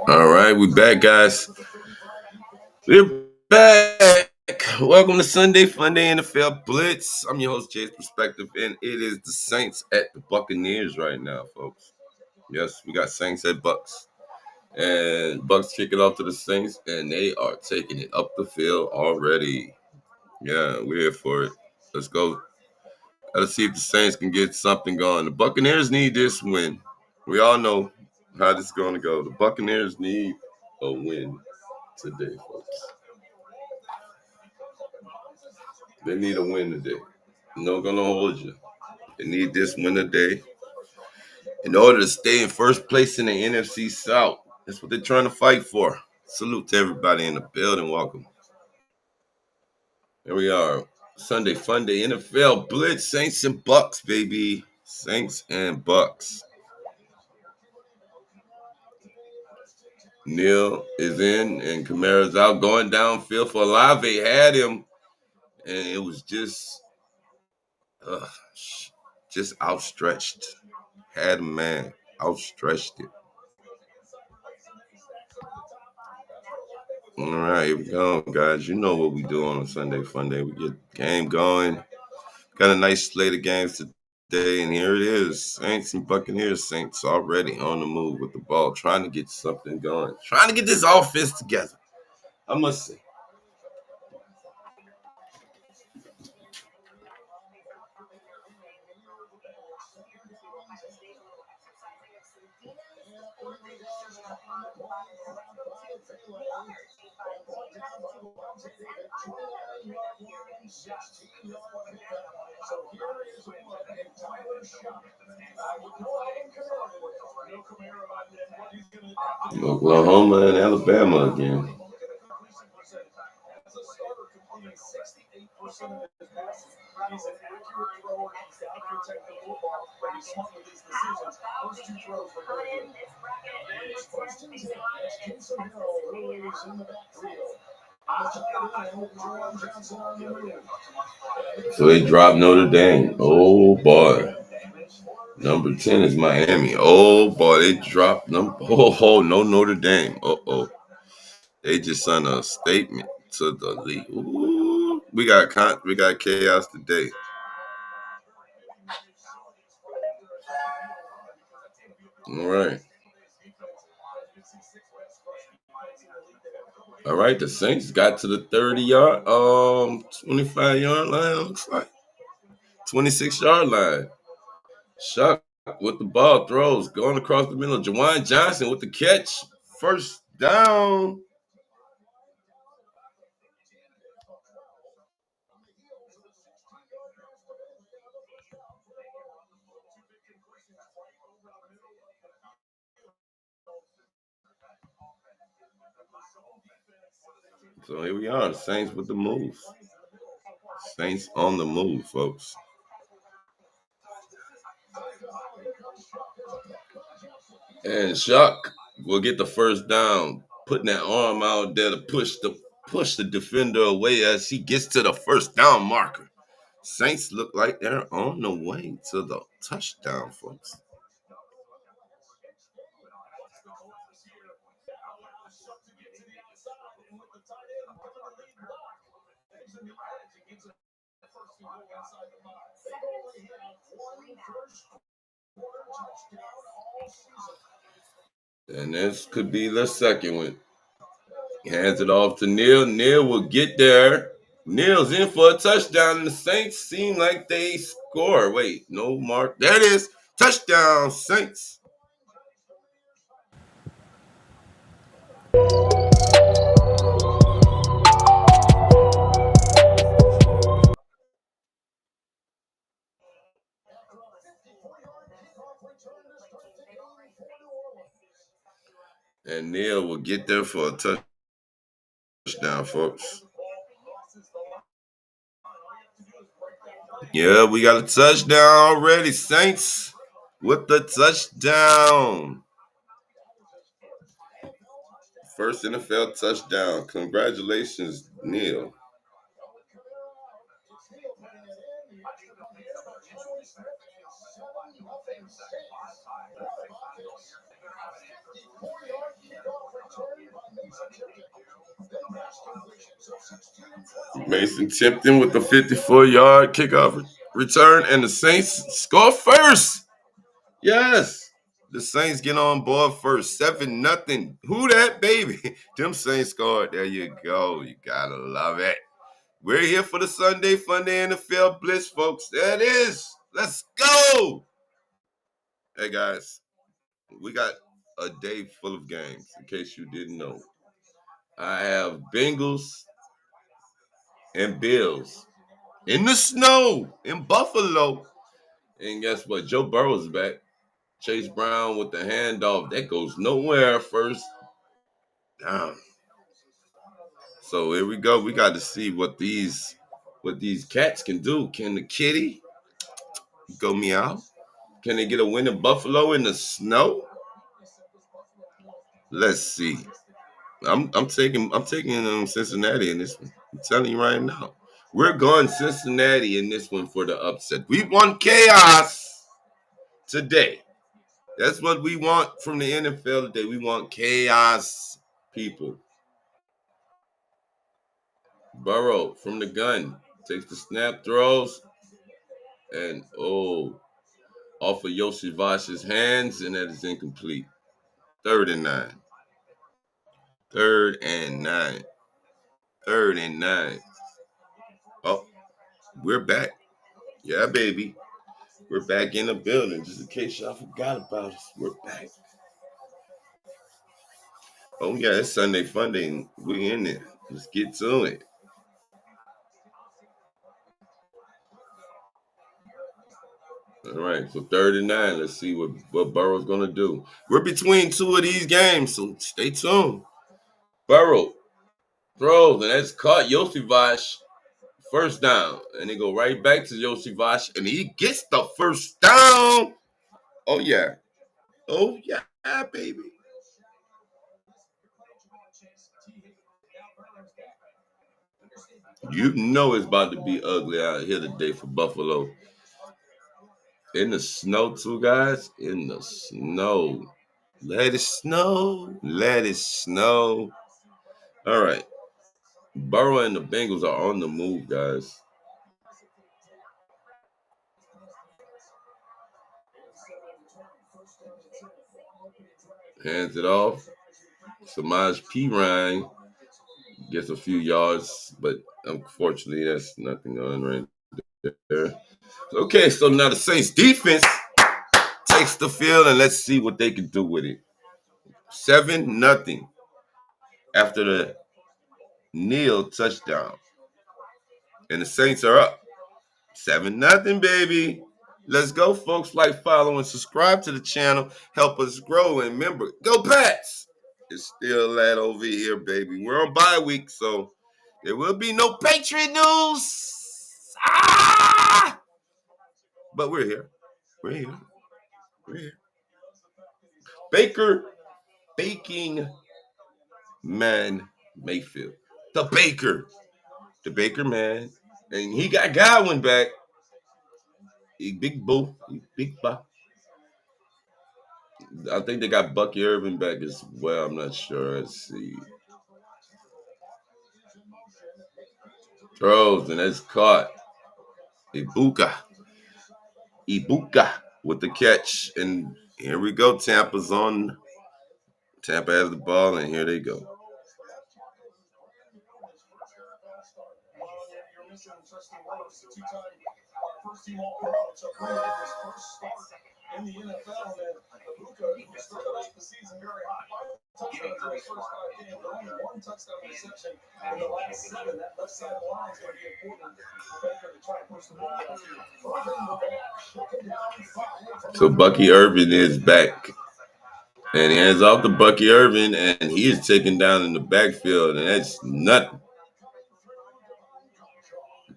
All right, we back, guys. We're back. Welcome to Sunday Funday NFL Blitz. I'm your host, Jay's Perspective, and it is the Saints at the Buccaneers right now, folks. Yes, we got Saints at Bucs. And Bucs kick it off to the Saints, and they are taking it up the field already. Yeah, we're here for it. Let's go. Let's see if the Saints can get something going. The Buccaneers need this win. We all know how this is going to go. The Buccaneers need a win today, folks. They need a win today. I'm not going to hold you. They need this win today in order to stay in first place in the NFC South. That's what they're trying to fight for. Salute to everybody in the building. Welcome. Here we are. Sunday Funday NFL Blitz. Saints and Bucs, baby. Saints and Bucs. Neal is in and Kamara's out, going downfield for Olave. Had him, and it was just outstretched. Had a man, outstretched it. All right, here we go, guys. You know what we do on a Sunday Funday. We get game going. Got a nice slate of games today, and here it is. Saints and Buccaneers. Saints already on the move with the ball, trying to get something going. Trying to get this offense together, I must say. Oklahoma and Alabama again. So they dropped Notre Dame. Oh boy. Number 10 is Miami. Oh boy, they dropped number. Oh, no Notre Dame. They just sent a statement to the league. Ooh, we got chaos today. All right. All right, the Saints got to the 30-yard, 25-yard line, looks like. 26-yard line. Shock with the ball, throws, going across the middle. Jawan Johnson with the catch. First down. So here we are, the Saints with the move. Saints on the move, folks. And Shock will get the first down, putting that arm out there to push the defender away as he gets to the first down marker. Saints look like they're on the way to the touchdown, folks. And this could be the second one. Hands it off to Neal. Neal will get there. Neal's in for a touchdown, and the Saints seem like they score. Wait, no mark. There it is. Touchdown, Saints. And Neal will get there for a touchdown, folks. Yeah, we got a touchdown already, Saints. With the touchdown. First NFL touchdown. Congratulations, Neil. Mason Tipton with the 54-yard kickoff return, and the Saints score first. Yes. The Saints get on board first. 7-0. Who that, baby? Them Saints scored. There you go. You gotta love it. We're here for the Sunday Funday NFL Blitz, folks. There it is. Let's go. Hey, guys, we got a day full of games, in case you didn't know. I have Bengals and Bills in the snow in Buffalo. And guess what? Joe Burrow's back. Chase Brown with the handoff. That goes nowhere first down. So here we go. We got to see what these cats can do. Can the kitty go meow? Can they get a win in Buffalo in the snow? Let's see. I'm taking Cincinnati in this one. I'm telling you right now. We're going Cincinnati in this one for the upset. We want chaos today. That's what we want from the NFL today. We want chaos, people. Burrow from the gun takes the snap, throws, and off of Yoshi Vash's hands, and that is incomplete. 3rd and 9. 3rd and 9. 3rd and 9. Oh, we're back. Yeah, baby. We're back in the building. Just in case y'all forgot about us, we're back. Oh, yeah, it's Sunday Funday. We in there. Let's get to it. All right, so 3rd and 9. Let's see what Burrow's going to do. We're between two of these games, so stay tuned. Burrow throws, and that's caught Yosivash. First down. And they go right back to Yosivash, and he gets the first down. Oh, yeah. Oh, yeah, baby. You know it's about to be ugly out here today for Buffalo. In the snow, too, guys. In the snow. Let it snow. Let it snow. All right. Burrow and the Bengals are on the move, guys. Hands it off. Samaj P. Ryan gets a few yards, but unfortunately, that's nothing on right there. Okay, so now the Saints defense takes the field, and let's see what they can do with it. 7-0 after the Neil touchdown. And the Saints are up. 7-0, baby. Let's go, folks. Like, follow, and subscribe to the channel. Help us grow. And remember, go Pats! It's still that over here, baby. We're on bye week, so there will be no Patriot news. But we're here. We're here. We're here. Baking Man Mayfield. The Baker man. And he got Godwin back. He big boo. He big ba. I think they got Bucky Irvin back as well. I'm not sure. Let's see. Throws, and that's caught. Ibuka with the catch. And here we go. Tampa has the ball, and here they go. First team All-Pro, made his first start in the NFL, and Bucca started off the season very high. 5 touchdowns in his first 5 games, but only 1 touchdown reception in the last 7. That left side of the line is going to be important for Baker to try and push the ball out. So Bucky Irvin is back. And he hands off to Bucky Irvin, and he is taken down in the backfield, and that's nothing.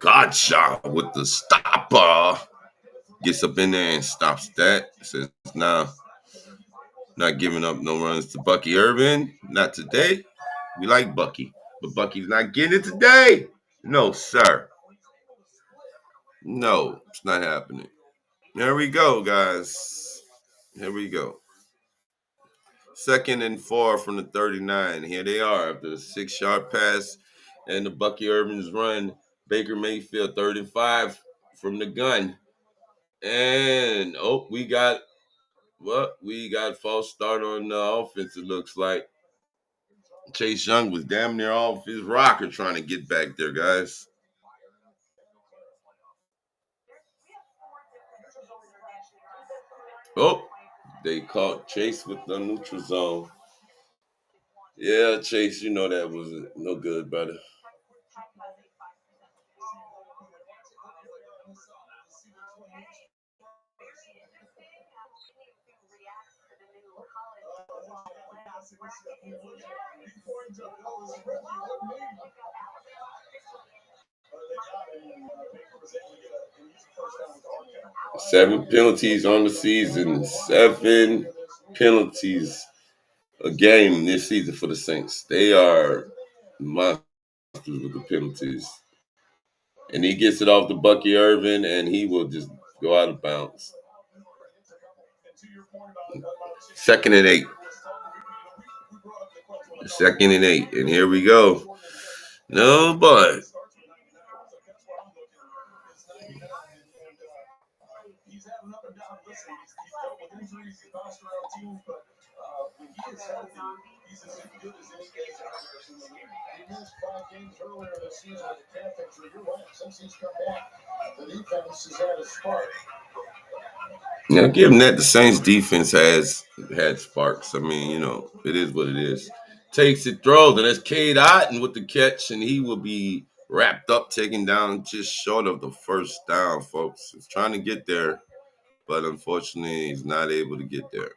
Gotcha with the stopper. Gets up in there and stops that. Says now, not giving up no runs to Bucky Irvin. Not today. We like Bucky. But Bucky's not getting it today. No, sir. No, it's not happening. There we go, guys. Here we go. 2nd and 4 from the 39. Here they are after the 6-yard pass and the Bucky Irvin's run. Baker Mayfield 3rd and 5 from the gun. And we got false start on the offense. It looks like Chase Young was damn near off his rocker trying to get back there, guys. They caught Chase with the neutral zone. Yeah, Chase, you know that was no good, brother. Seven penalties on the season. 7 penalties a game this season for the Saints. They are monsters with the penalties. And he gets it off to Bucky Irvin, and he will just go out of bounds. 2nd and 8. 2nd and 8. And here we go. No, boy. Now, given that the Saints defense has had sparks, I mean, it is what it is. Takes it, throws, and that's Cade Otton with the catch, and he will be wrapped up, taken down just short of the first down, folks. He's trying to get there, but unfortunately, he's not able to get there.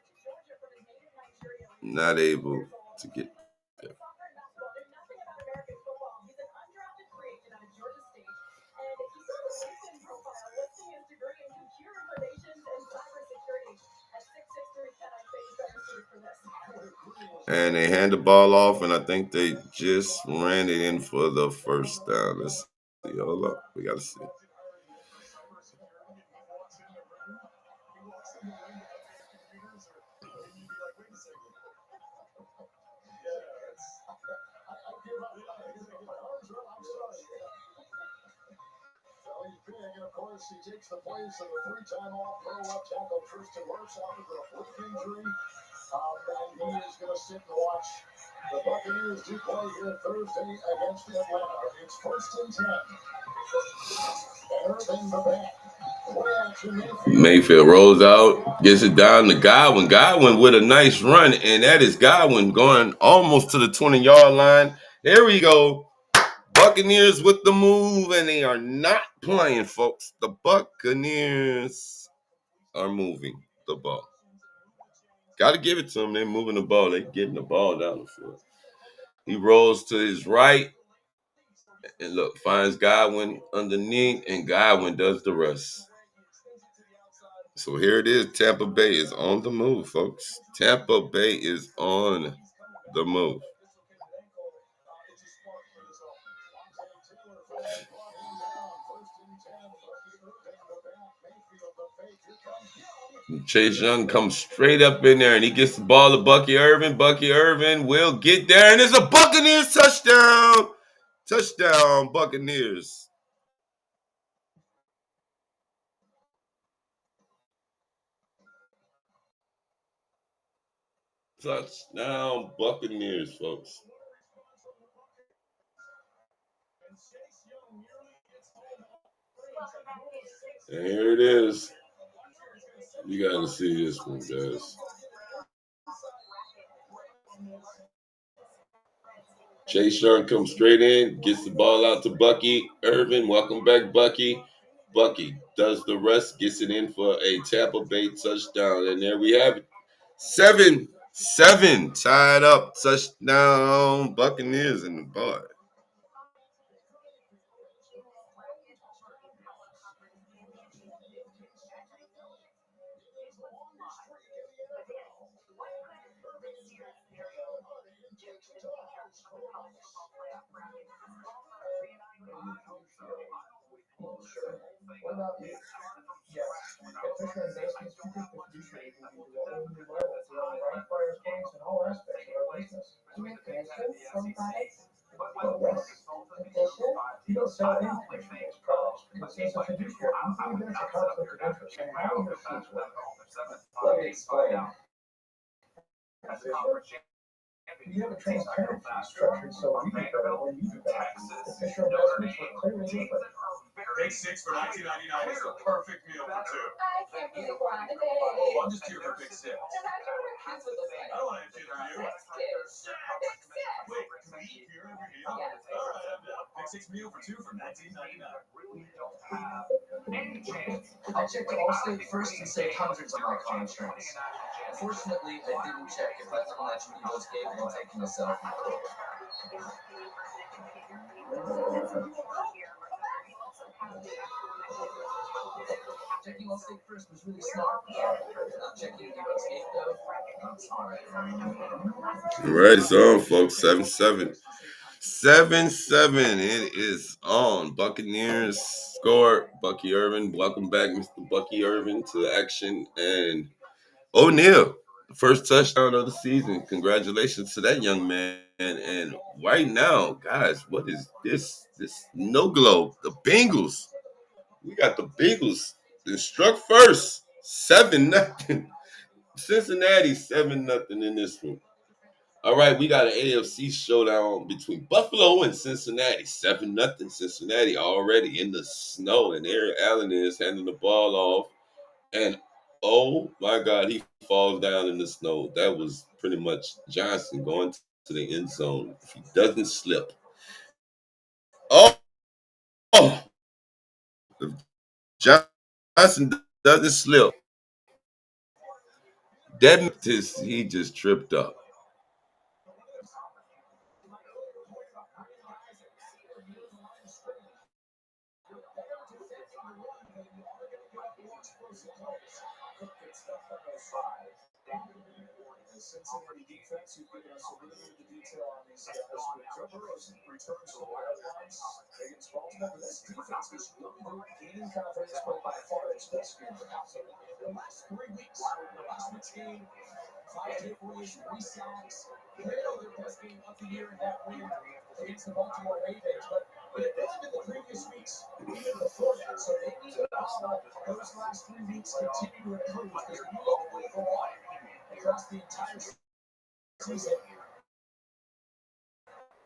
Not able to get there. And they hand the ball off, and I think they just ran it in for the first down. Let's see. Hold up. We got to see. He takes the place of the 3-time All-Pro left tackle Tristan Wirfs out with a foot injury. And he is going to sit and watch the Buccaneers do play here Thursday against Atlanta. It's 1st and 10. Irvin the back. Mayfield rolls out, gets it down to Godwin. Godwin with a nice run, and that is Godwin going almost to the 20-yard line. There we go. Buccaneers with the move, and they are not playing, folks. The Buccaneers are moving the ball. Got to give it to them. They're moving the ball. They're getting the ball down the field. He rolls to his right, and look, finds Godwin underneath, and Godwin does the rest. So here it is. Tampa Bay is on the move, folks. Tampa Bay is on the move. Chase Young comes straight up in there, and he gets the ball to Bucky Irvin. Bucky Irvin will get there, and it's a Buccaneers touchdown. Touchdown, Buccaneers. Touchdown, Buccaneers, folks. And here it is. You got to see this one, guys. Chase Young comes straight in, gets the ball out to Bucky Irvin. Welcome back, Bucky. Bucky does the rest, gets it in for a Tampa Bay touchdown. And there we have it. 7-7 tied up. Touchdown, Buccaneers in the board. Big six for $19.99 is the perfect meal for two. I'm just here for big six. I don't want to interview you. Wait, can we eat here every meal? All right, I'm down. Big six meal for two for $19.99. I checked Allstate first and saved hundreds on my car insurance. Fortunately, I didn't check if that's how much you just gave me taking a selfie. Checking Allstate first was really smart. Not checking US gate though. Not smart. All right, it's on, folks. 7-7. 7-7. It is on. Buccaneers score. Bucky Irvin. Welcome back, Mr. Bucky Irvin, to the action. And O'Neal, the first touchdown of the season. Congratulations to that young man. And right now, guys, what is this? This no glow. The Bengals. We got the Bengals. They struck first. 7-0. Cincinnati 7-0 in this one. All right, we got an AFC showdown between Buffalo and Cincinnati. 7-0 Cincinnati already in the snow. And Aaron Allen is handing the ball off. And oh my God, he falls down in the snow. That was pretty much Johnson going to the end zone. If he doesn't slip. Oh, if Johnson doesn't slip. He just tripped up. Cincinnati defense, who've given us a little bit of the detail on these guys, but Joe Burrow returns to the wild lines against Baltimore. But this defense is really gaining confidence, but by far its best game. So the last 3 weeks, the last week's game, 5 takeaways, 3 sacks. They know their best game of the year in that win against the Baltimore Ravens, but it hasn't been the previous weeks, even before that. So they need to follow those last 3 weeks, continue to improve, because when you look overall across the entire season,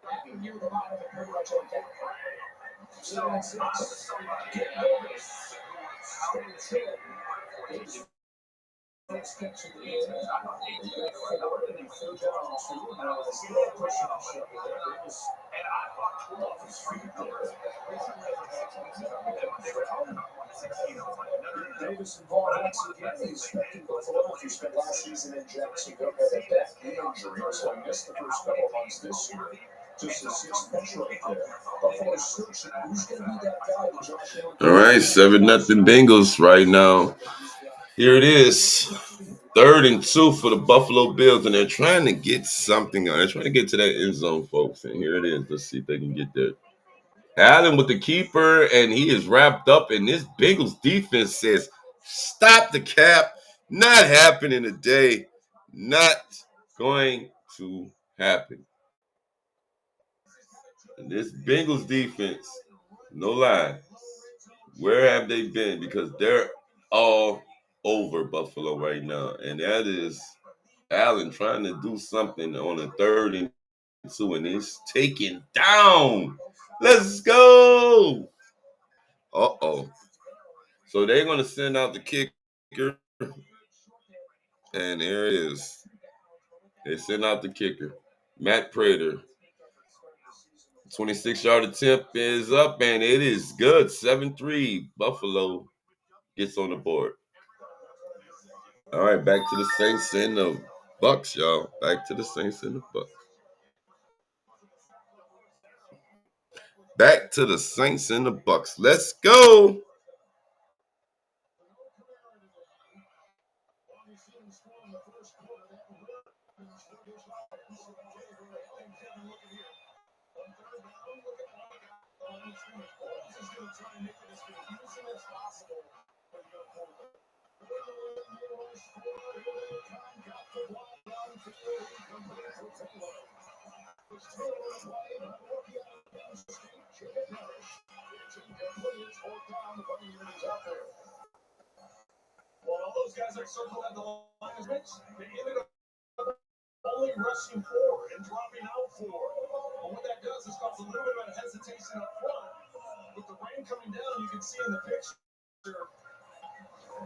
happy near the bottom and pretty much okay. 7-6. Get noticed. Next catch of the game. Forward and 3rd down and 2. Now the still pushing the ship there. It was off his feet there. Davis and Vaughn once again. He's expecting Buffalo, who spent last season in Jacksonville, had a back knee injury, so he missed the first couple of months this year. Just a 6-catch right there. Buffalo's searching. Who's going to be that guy that Josh Allen? All right, 7-0 Bengals right now. Here it is. 3rd and 2 for the Buffalo Bills, and they're trying to get something on. They're trying to get to that end zone, folks. And here it is. Let's see if they can get there. Allen with the keeper, and he is wrapped up. And this Bengals defense says, stop the cap. Not happening today. Not going to happen. And this Bengals defense, no lie, where have they been? Because they're all over Buffalo right now. And that is Allen trying to do something on a 3rd and 2, and it's taken down. Let's go. Uh-oh. So they're going to send out the kicker. And there it is. They send out the kicker. Matt Prater. 26-yard attempt is up, and it is good. 7-3. Buffalo gets on the board. All right, back to the Saints and the Bucs, y'all. Back to the Saints and the Bucs. Back to the Saints and the Bucs. Let's go. Well, all those guys that circle at the line of scrimmage, they ended up only rushing 4 and dropping out 4. But what that does is cause a little bit of hesitation up front. With the rain coming down, you can see in the picture,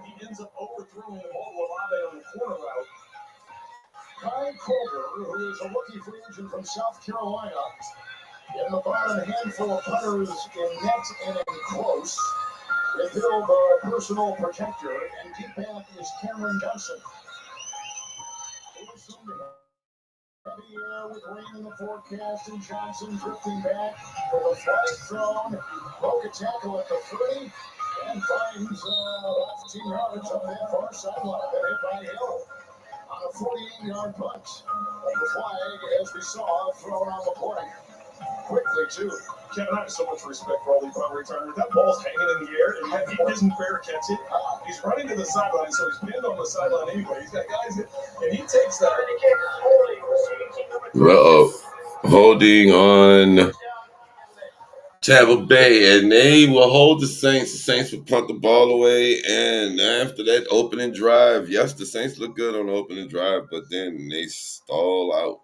he ends up overthrowing the ball to Olave on the corner route. Kai Kroger, who is a rookie free agent from South Carolina, in the bottom handful of punters in net and in close. They build a personal protector, and deep back is Cameron Johnson. Heavy air with rain in the forecast, and Johnson drifting back with a flag thrown. Broke a tackle at the 30 and finds about 15 yards up that far sideline. But hit by Hill on a 48-yard punt. The flag, as we saw, thrown on the play. Quickly, too. Kevin, I have so much respect for all these punt returners. That ball's hanging in the air, and yet he doesn't fair catch it. He's running to the sideline, so he's pinned on the sideline anyway. He's got guys, and he takes that. Holding on Tampa Bay, and they will hold the Saints. The Saints will punt the ball away, and after that opening drive, yes, the Saints look good on the opening drive, but then they stall out.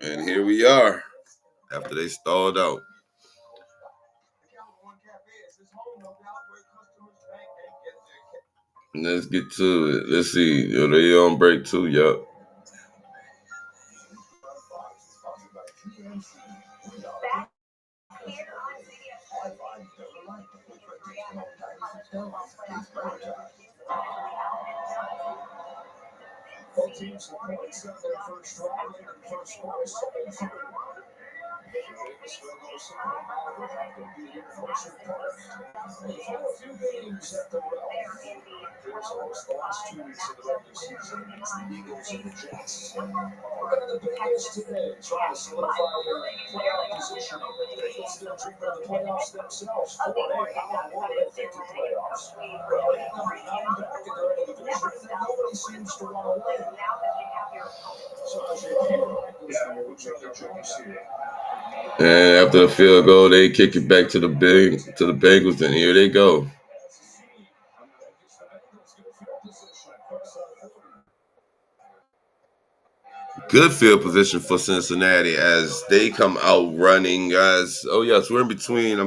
And here we are after they stalled out. Let's get to it. Let's see. Are they on break too? Yup. Both teams have only set their first drive and first quarter. Davis will go somewhere would have to be here closer to They've had a few games at the well. There's almost the last 2 weeks of the regular season against the Eagles and the Jets. We're going to the Bengals today, trying to solidify their playoff position. The Bengals still dream of the playoffs themselves. 4-8, how in the world they think of playoffs? Well, they have number 9 back in their own division, and nobody seems to want to win. So as you hear, which other jokes here? And after the field goal, they kick it back to the Bengals, and here they go. Good field position for Cincinnati as they come out running, guys. Oh yes, we're in between.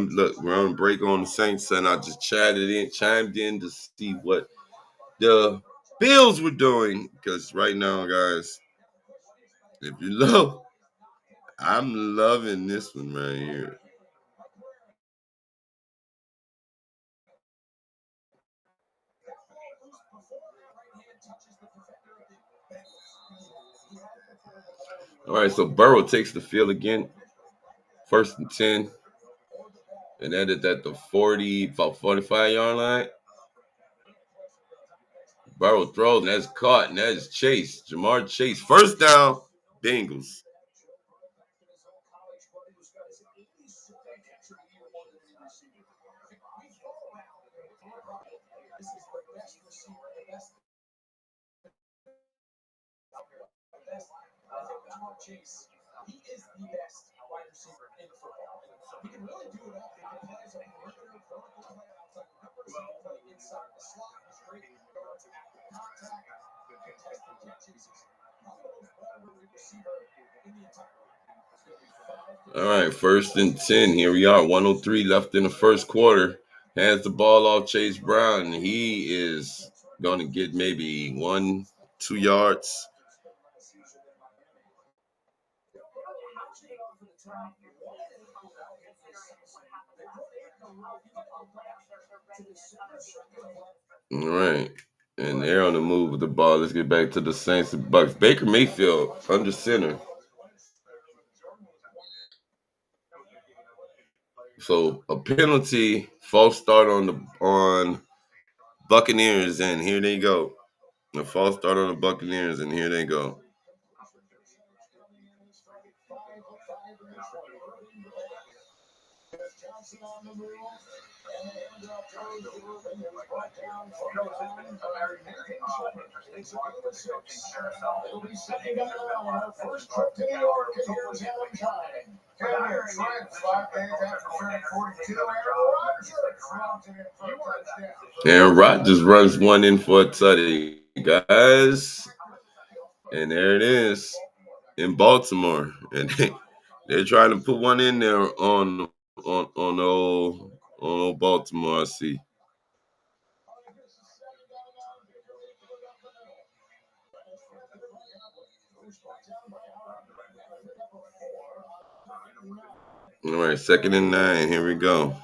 We're on break on the Saints, and I just chimed in to see what the Bills were doing, because right now, guys, if you love, I'm loving this one right here. All right, so Burrow takes the field again. 1st and 10. And that is at the 45-yard line. Burrow throws, and that's caught, and that is Chase. Jamar Chase. First down, Bengals. Chase, he is the best wide receiver in football. He can really do it all. He can play as a perimeter, vertical play outside the numbers, he can play inside the slot. He's great in regards to contact, contested catches. He's probably the most better receiver in the entire league. All right, 1st and 10. Here we are. 1:03 left in the first quarter. Hands the ball off Chase Brown. He is going to get maybe 1-2 yards. All right. And they're on the move with the ball. Let's get back to the Saints and Bucs. Baker Mayfield under center. So a penalty, false start on Buccaneers, and here they go. A false start on the Buccaneers, and here they go. It'll be second down on our first trip to New York, and here's Alan Time. Buccaneers triumph 5 days after turning 42. Aaron Rodgers runs one in for a tutty, guys. And there it is in Baltimore. And they're trying to put one in there on old Baltimore, I see. All right, 2nd and 9. Here we go.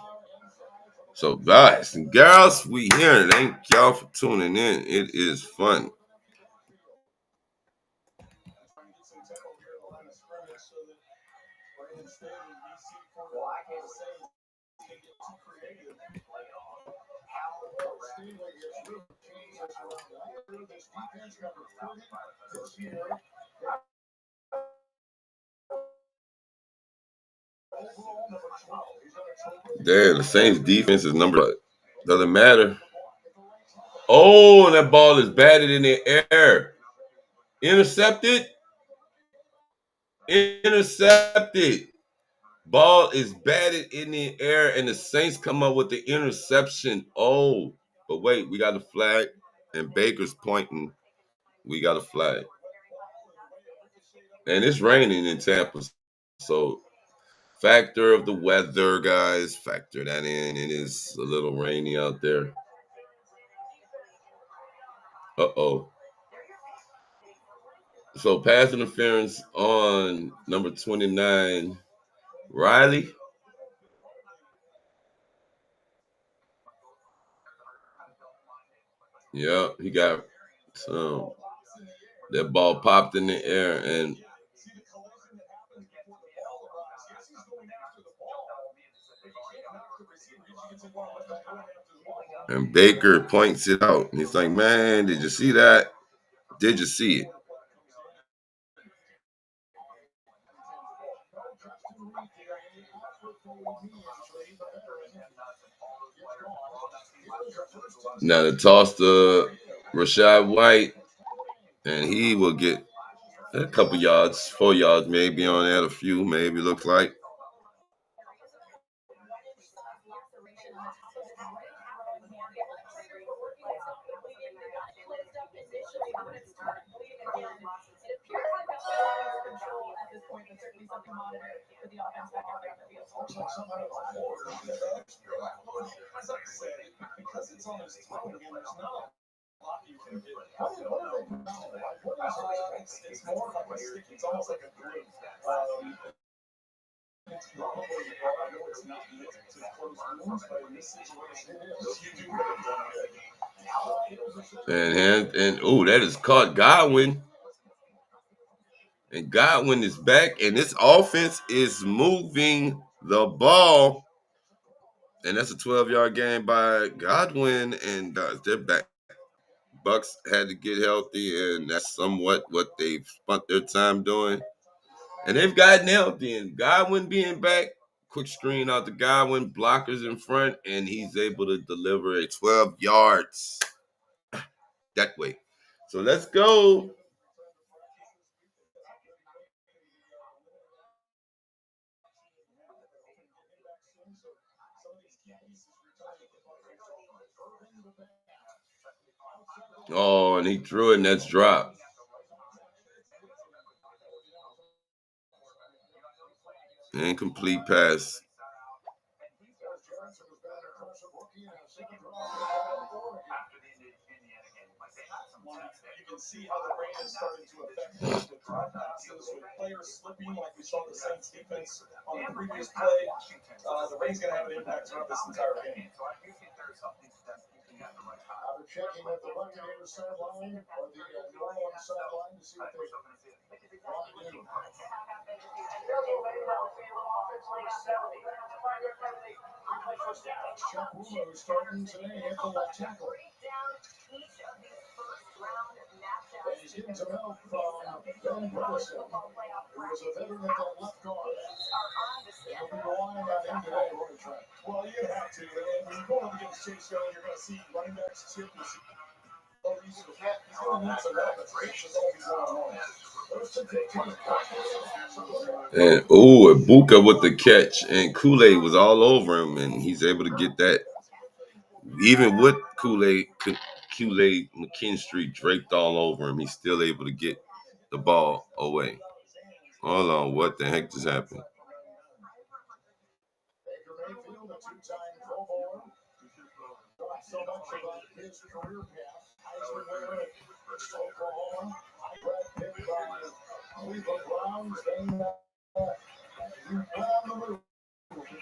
So, guys and girls, we here. Thank y'all for tuning in. It is fun. Damn, the Saints defense is number. Doesn't matter. Oh, that ball is batted in the air. Intercepted. Intercepted. Ball is batted in the air, and the Saints come up with the interception. Oh, but wait, we got a flag, and Baker's pointing. We got a flag. And it's raining in Tampa, so factor of the weather, guys. Factor that in. It is a little rainy out there. Uh-oh. So pass interference on number 29, Riley. Yeah, he got some. That ball popped in the air, and Baker points it out. He's like, man, did you see that? Did you see it? Now the toss to Rashad White, and he will get a couple yards, 4 yards maybe on that, a few maybe, looks like. And oh, that is caught Godwin. And Godwin is back, and this offense is moving the ball. And that's a 12-yard game by Godwin, and they're back. Bucs had to get healthy, and that's somewhat what they've spent their time doing. And they've gotten healthy, and Godwin being back, quick screen out to Godwin, blockers in front, and he's able to deliver a 12 yards that way. So let's go. Oh, and he threw it, and that's dropped. Incomplete pass. You can see how the rain is starting to affect the drop passes with players slipping, like we saw the Saints defense on the previous play. The rain's going to have an impact throughout this entire game. They're checking at the Buccaneers sideline or the New Orleans sideline to see what they want to do. Chuck Willow starting today at the left tackle. He's getting some help from Ben Bredesen, who was a veteran at that left guard. They'll be relying on him today, running track. Well, you have to. And when you're going up against Chase Young, you're going to see running backs chip and see. He's going to need some help. And Ibuka with the catch, and Kool-Aid was all over him, and he's able to get that. Even with Kool-Aid McKinstry draped all over him, he's still able to get the ball away. Hold on, what the heck just happened?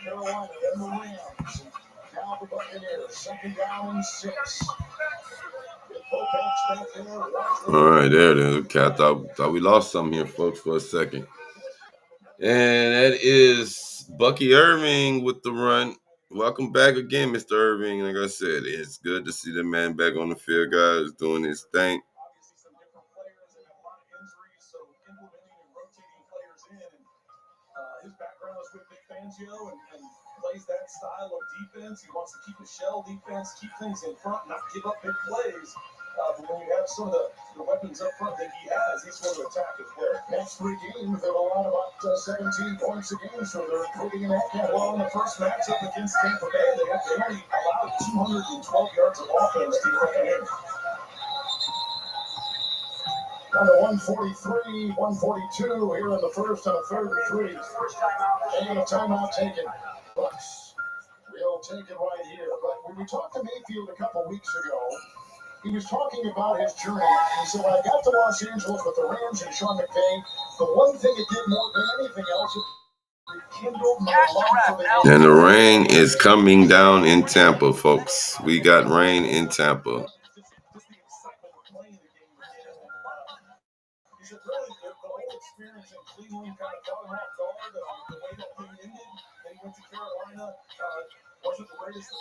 Carolina, then the Rams. Now the Buccaneers, 2nd down and 6. All right, there it is. Okay, I thought we lost something here, folks, for a second. And that is Bucky Irving with the run. Welcome back again, Mr. Irving. Like I said, it's good to see the man back on the field, guys, doing his thing. His background is with Nick Fangio and plays that style of defense. He wants to keep a shell defense, keep things in front, not give up big plays. But when you have some of the weapons up front that he has, he's going to attack as well. Next 3 games, they've allowed about 17 points a game, so they're improving in that. Well, in the first matchup against Tampa Bay, they only allowed 212 yards of offense to the Buccaneers. Down to 143, 142 here in the first and a third and 3. And a timeout taken. Bucs will take it right here. But when we talked to Mayfield a couple weeks ago, he was talking about his journey. He said, when I got to Los Angeles with the Rams and Sean McVay, the one thing it did more than anything else, it rekindled my love for the game. And the rain is coming down in Tampa, folks. We got rain in Tampa. He said, really, the whole experience in Cleveland kind of caught him off guard. The way that thing ended, then he went to Carolina. Wasn't the greatest.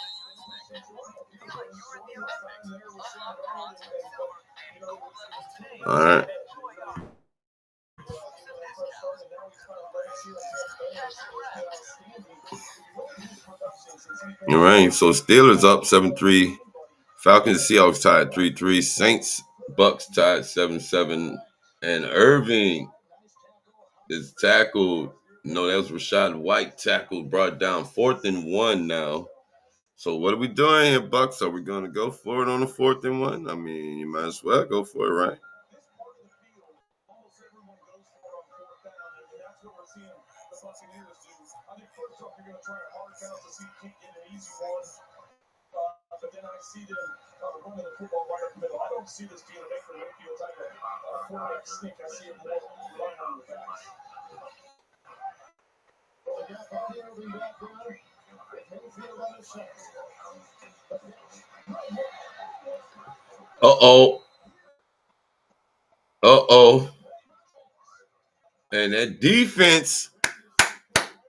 All right. All right. So Steelers up 7-3. Falcons, Seahawks tied 3-3. Saints, Bucs tied 7-7. And Irving is tackled. No, that was Rashad White tackled, brought down 4th and 1 now. So what are we doing here, Bucs? Are we going to go for it on the 4th and 1? I mean, you might as well go for it, right? Buccaneers do. I think first off, you're going to try a hard count to see if you can get an easy one. But then I see them running the football right up the middle. I don't see this being a Baker Mayfield type of quarterback sneak. I see it more relying on the backs. Well, they got Bucky Irving back there. Mayfield on his side. Uh-oh. And that defense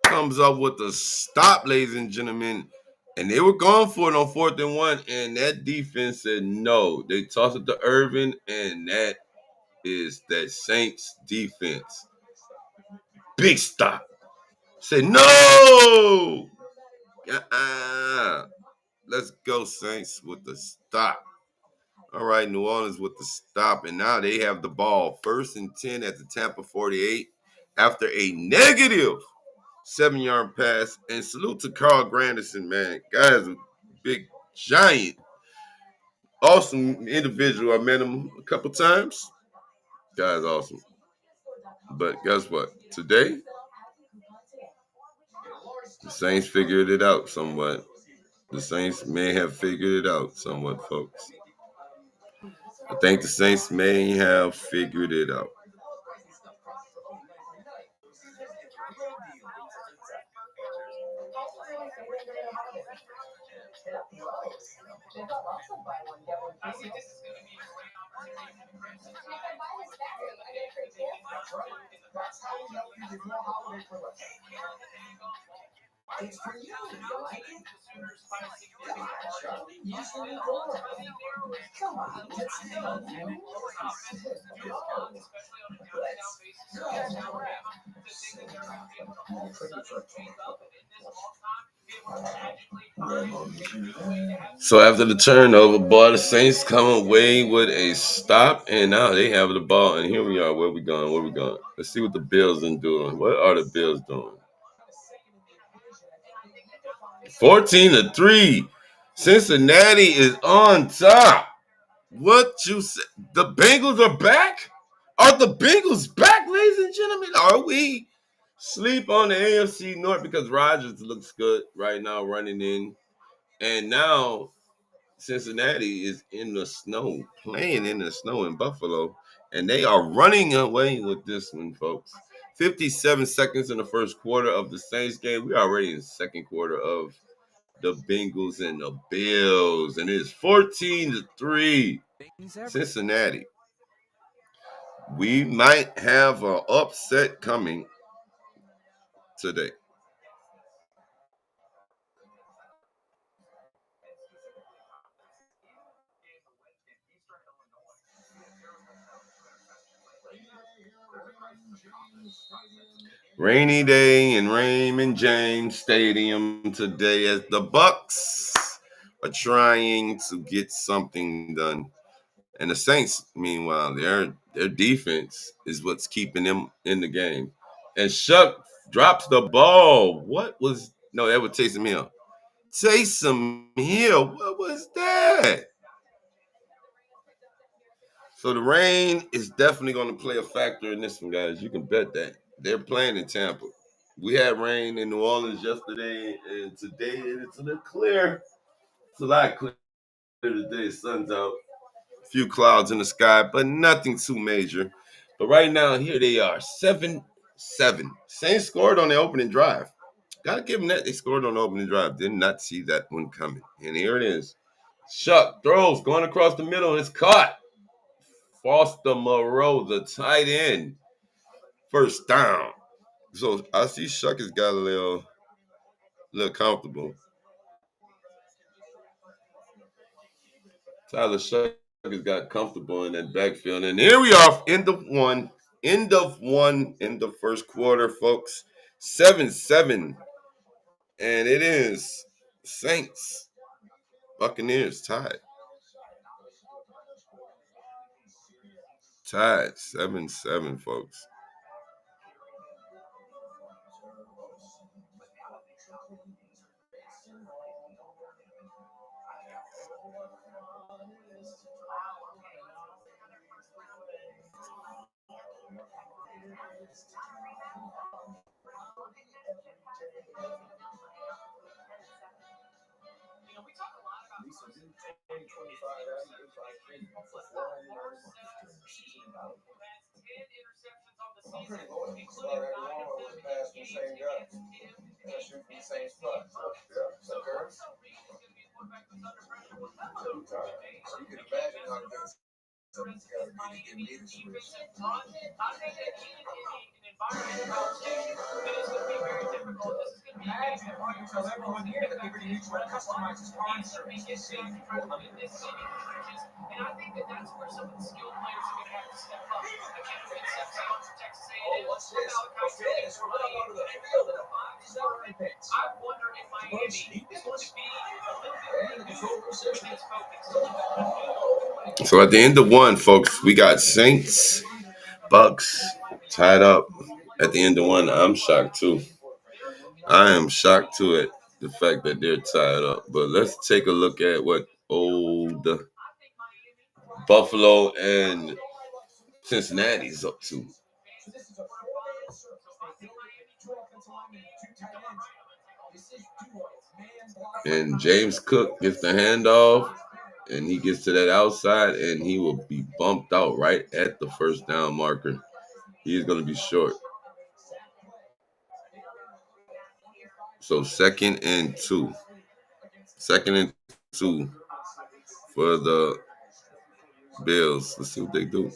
comes up with a stop, ladies and gentlemen. And they were going for it on 4th and 1, and that defense said no. They tossed it to Irvin, and that is that Saints defense. Big stop. Said no. Let's go, Saints, with the stop. All right, New Orleans with the stop, and now they have the ball. 1st and 10 at the Tampa 48 after a negative 7-yard pass. And salute to Carl Granderson, man. Guy's a big, giant, awesome individual. I met him a couple times. Guy's awesome. But guess what? Today, the Saints figured it out somewhat. The Saints may have figured it out somewhat, folks. I think the Saints may have figured it out. It's for you. You like it? Yeah, sure. Use the new code. So after the turnover, boy, the Saints come away with a stop, and now they have the ball. And here we are. Where we going? Where we going? Let's see what the Bills are doing. What are the Bills doing? 14-3. Cincinnati is on top. What you say? The Bengals are back? Are the Bengals back, ladies and gentlemen? Are we sleep on the AFC North because Rodgers looks good right now running in? And now Cincinnati is in the snow, playing in the snow in Buffalo, and they are running away with this one, folks. 57 seconds in the first quarter of the Saints game. We're already in the second quarter of the Bengals and the Bills, and it's 14-3. Cincinnati. We might have an upset coming today. Rainy day in Raymond James Stadium today as the Bucs are trying to get something done. And the Saints, meanwhile, their defense is what's keeping them in the game. And Shuck drops the ball. What was no, that was Taysom Hill. Taysom Hill, what was that? So the rain is definitely going to play a factor in this one, guys. You can bet that. They're playing in Tampa. We had rain in New Orleans yesterday, and today it's a little clear. It's a lot clearer today. Sun's out. A few clouds in the sky, but nothing too major. But right now, here they are, 7-7. Saints scored on the opening drive. Gotta give them that. They scored on the opening drive. Did not see that one coming. And here it is. Shuck throws going across the middle, and it's caught. Foster Moreau, the tight end. First down. So I see Shuck has got a little comfortable. Tyler Shuck has got comfortable in that backfield. And here we are, end of one in the first quarter, folks. 7-7. And it is Saints, Buccaneers tied. Tied 7-7, folks. I'm pretty loyal. Already long over the past the same guy. I shoot from the same spot. Yeah. So, girls. So you can imagine how good something's got to be to get me to switch. Imagine if I can tell everyone here that Liberty Mutual customizes car insurance to save you And I think that's where some of the skilled players are going to have to step up. I can't forget Seth Jones from Texas A&M. What's this? I wonder if Miami is going to be a little bit with its focus. So at the end of one, folks, we got Saints, Bucs tied up at the end of one. I'm shocked too. I am shocked too at the fact that they're tied up. But let's take a look at what old Buffalo and Cincinnati's up to. And James Cook gets the handoff, and he gets to that outside, and he will be bumped out right at the first down marker. He is going to be short. So 2nd and 2. 2nd and 2 for the Bills. Let's see what they do.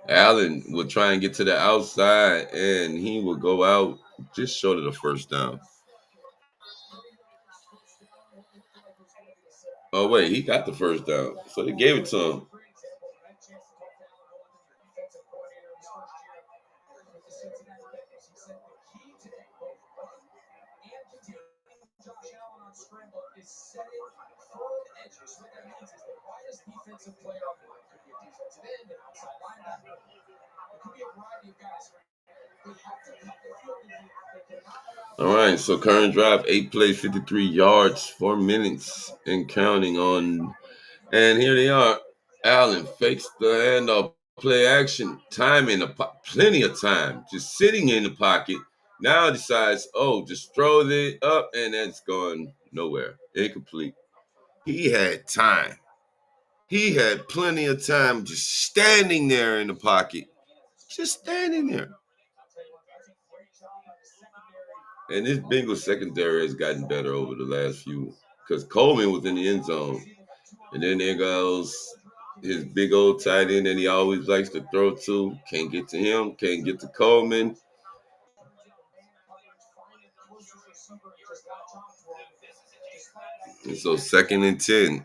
Allen will try and get to the outside, and he will go out just short of the first down. Oh, wait, he got the first down. So they gave it to him. Josh Allen on scramble is setting firm edges. What that means is the widest defensive player on the line could be a defensive end, an outside linebacker. It could be a variety of guys. They have to cut the field in here. They cannot allow. All right, so current drive, 8 plays, 53 yards, 4 minutes and counting on. And here they are. Allen fakes the handoff, play action, time in the plenty of time, just sitting in the pocket. Now decides, just throws it up, and that's going nowhere. Incomplete. He had time. He had plenty of time just standing there in the pocket. Just standing there. And this Bengals secondary has gotten better over the last few, because Coleman was in the end zone. And then there goes his big old tight end that he always likes to throw to. Can't get to him, can't get to Coleman. And so 2nd and 10.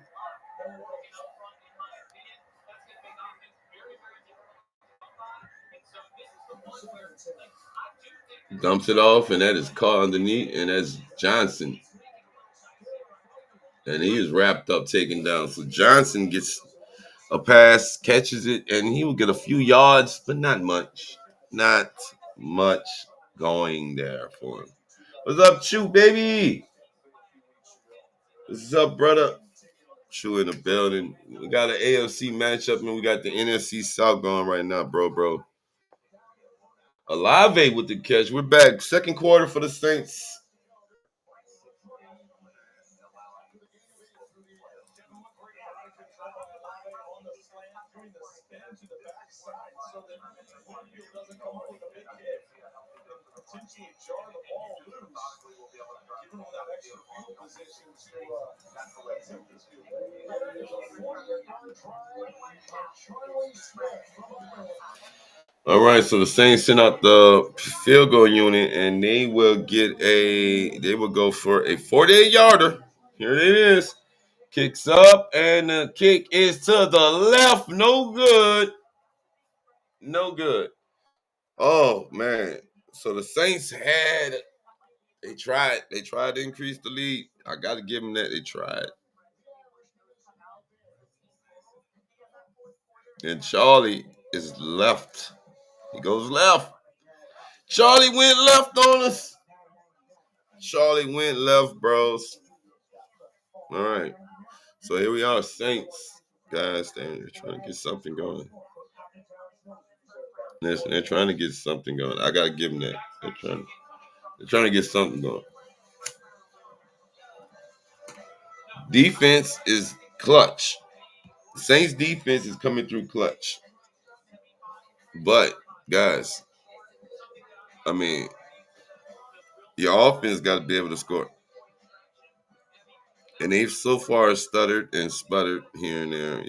Dumps it off, and that is caught underneath, and that's Johnson. And he is wrapped up, taken down. So Johnson gets a pass, catches it, and he will get a few yards, but not much. Not much going there for him. What's up, Chew, baby? What's up, brother? Chew in the building. We got an AFC matchup, and we got the NFC South going right now, bro. Olave with the catch. We're back. Second quarter for the Saints. Potentially jar the ball loose. Even without extra field position to attempt this field goal. 48-yard try. Charlie Smith. All right, so the Saints sent out the field goal unit, and they will go for a 48-yarder. Here it is. Kicks up, and the kick is to the left. No good. No good. Oh, man. So the Saints they tried to increase the lead. I got to give them that. They tried. And Charlie is left. He goes left. Charlie went left on us. Charlie went left, bros. All right. So here we are, Saints. Guys, they're trying to get something going. Listen, they're trying to get something going. I got to give them that. They're trying to get something going. Defense is clutch. Saints defense is coming through clutch. But, guys, I mean, your offense got to be able to score. And they've so far stuttered and sputtered here and there,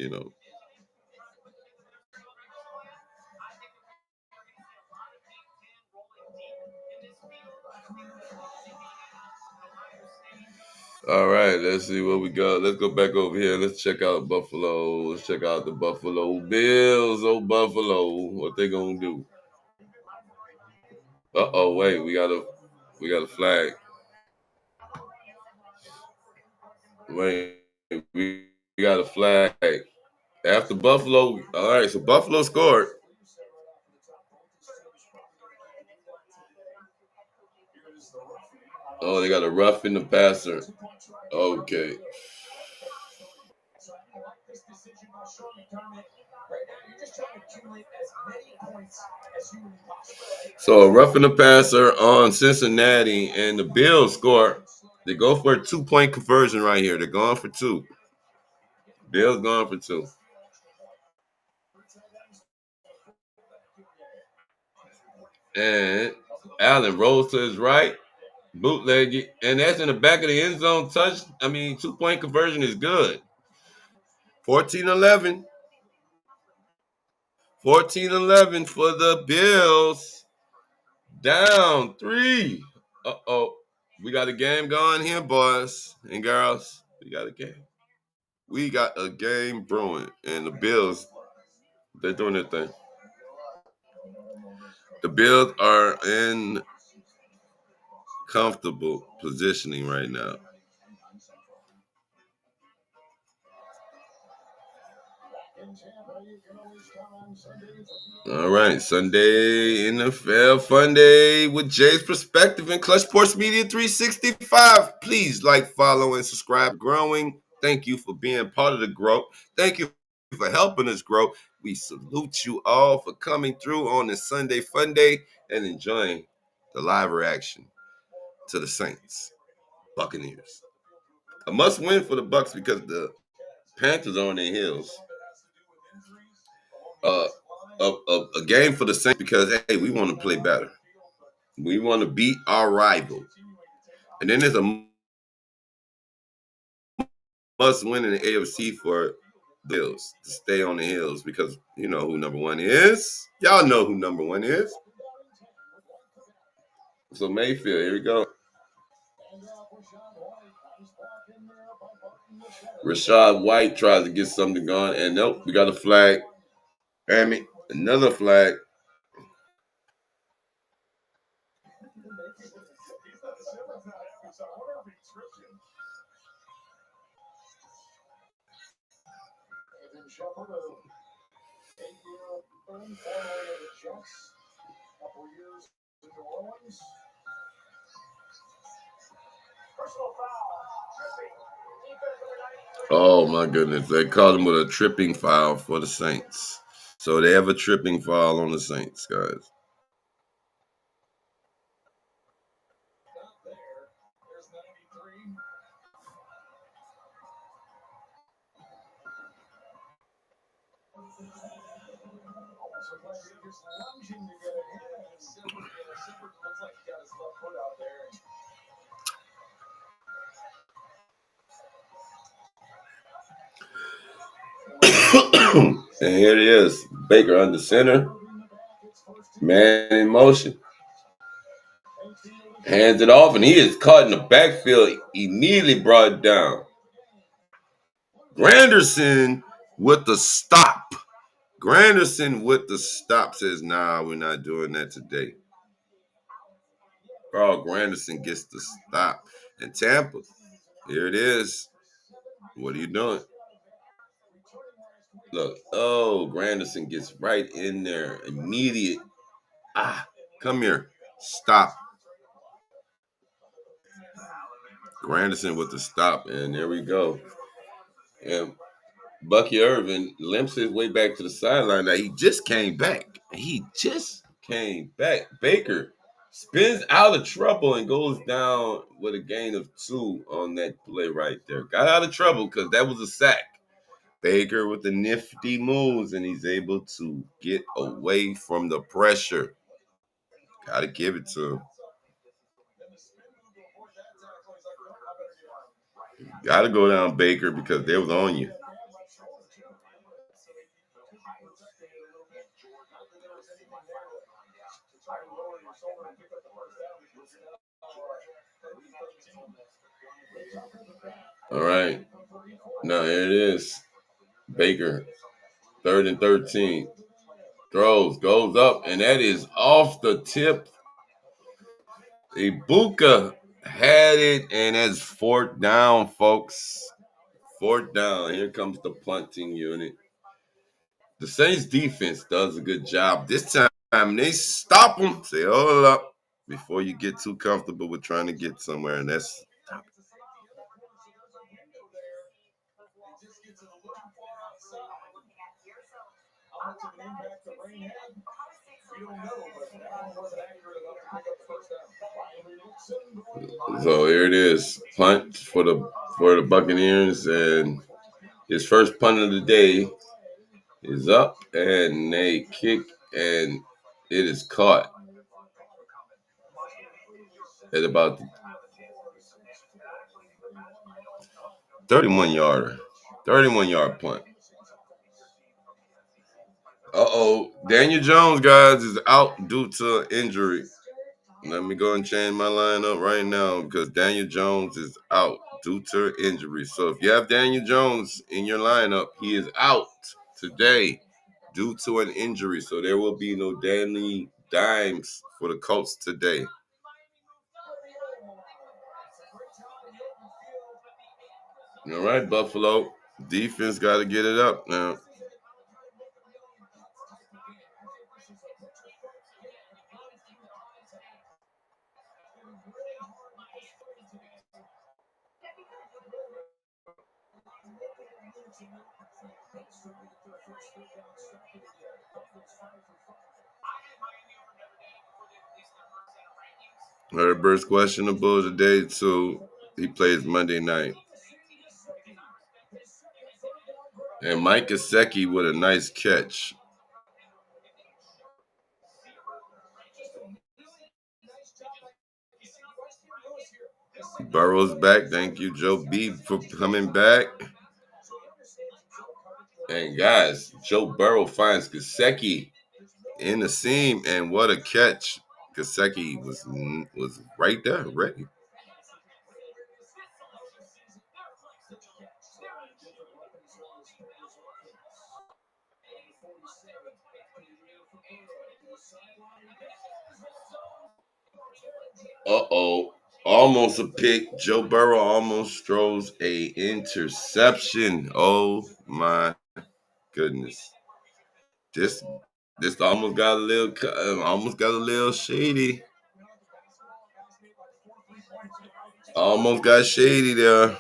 All right, let's see what we got. Let's go back over here. Let's check out Buffalo. Let's check out the Buffalo Bills. Oh, Buffalo, what they gonna do? Wait, we got a flag. Wait, we got a flag. After Buffalo, all right, so Buffalo scored. Oh, they got a rough in the passer. Okay. So a rough in the passer on Cincinnati, and the Bills score. They go for a 2-point conversion right here. They're going for 2. Bills going for 2. And Allen rolls to his right, bootleg it, and that's in the back of the end zone. 2-point conversion is good. 14-11. 14-11 for the Bills. Down 3. We got a game going here, boys and girls. We got a game. we got a game brewing, and the Bills, they're doing their thing. The Bills are in comfortable positioning right now. All right, Sunday NFL Funday with Jay's Perspective and Clutch Sports Media 365. Please like, follow, and subscribe. Growing. Thank you for being part of the growth. Thank you for helping us grow. We salute you all for coming through on this Sunday Funday and enjoying the live reaction to the Saints, Buccaneers. A must win for the Bucs because the Panthers are on their heels. A game for the Saints because, hey, we want to play better. We want to beat our rival. And then there's a must win in the AFC for the Bills to stay on the hills because you know who number one is. Y'all know who number one is. So Mayfield, here we go. Rashad White tries to get something going, and nope, we got a flag. Another flag. Oh my goodness, they called him with a tripping foul for the Saints. So they have a tripping foul on the Saints, guys. And here it is. Baker under center. Man in motion. Hands it off, and he is caught in the backfield. Immediately brought it down. Granderson with the stop. Granderson with the stop says, nah, we're not doing that today. Carl Granderson gets the stop. And Tampa, here it is. What are you doing? Look, oh, Granderson gets right in there. Immediate. Come here. Stop. Granderson with the stop. And there we go. And Bucky Irvin limps his way back to the sideline. Now, he just came back. Baker spins out of trouble and goes down with a gain of 2 on that play right there. Got out of trouble because that was a sack. Baker with the nifty moves, and he's able to get away from the pressure. Got to give it to him. Got to go down Baker because they was on you. All right. Now here it is. Baker, 3rd and 13. Throws, goes up, and that is off the tip. Ibuka had it, and that's 4th down, folks. 4th down. Here comes the punting unit. The Saints defense does a good job. This time they stop them. Say, hold up, before you get too comfortable with trying to get somewhere, and that's so here it is. Punt for the Buccaneers, and his first punt of the day is up, and they kick, and it is caught at about the 31-yard punt. Daniel Jones, guys, is out due to injury. Let me go and change my lineup right now because Daniel Jones is out due to injury. So if you have Daniel Jones in your lineup, he is out today due to an injury. So there will be no Danny Dimes for the Colts today. All right, Buffalo. Defense got to get it up now. Herbert's questionable today, too. He plays Monday night. And Mike Gesicki with a nice catch. Burrow's back. Thank you, Joe B, for coming back. And guys, Joe Burrow finds Gesicki in the seam, and what a catch! Gesicki was right there, ready. Almost a pick. Joe Burrow almost throws a interception. Oh my goodness! This almost got a little shady. Almost got shady there.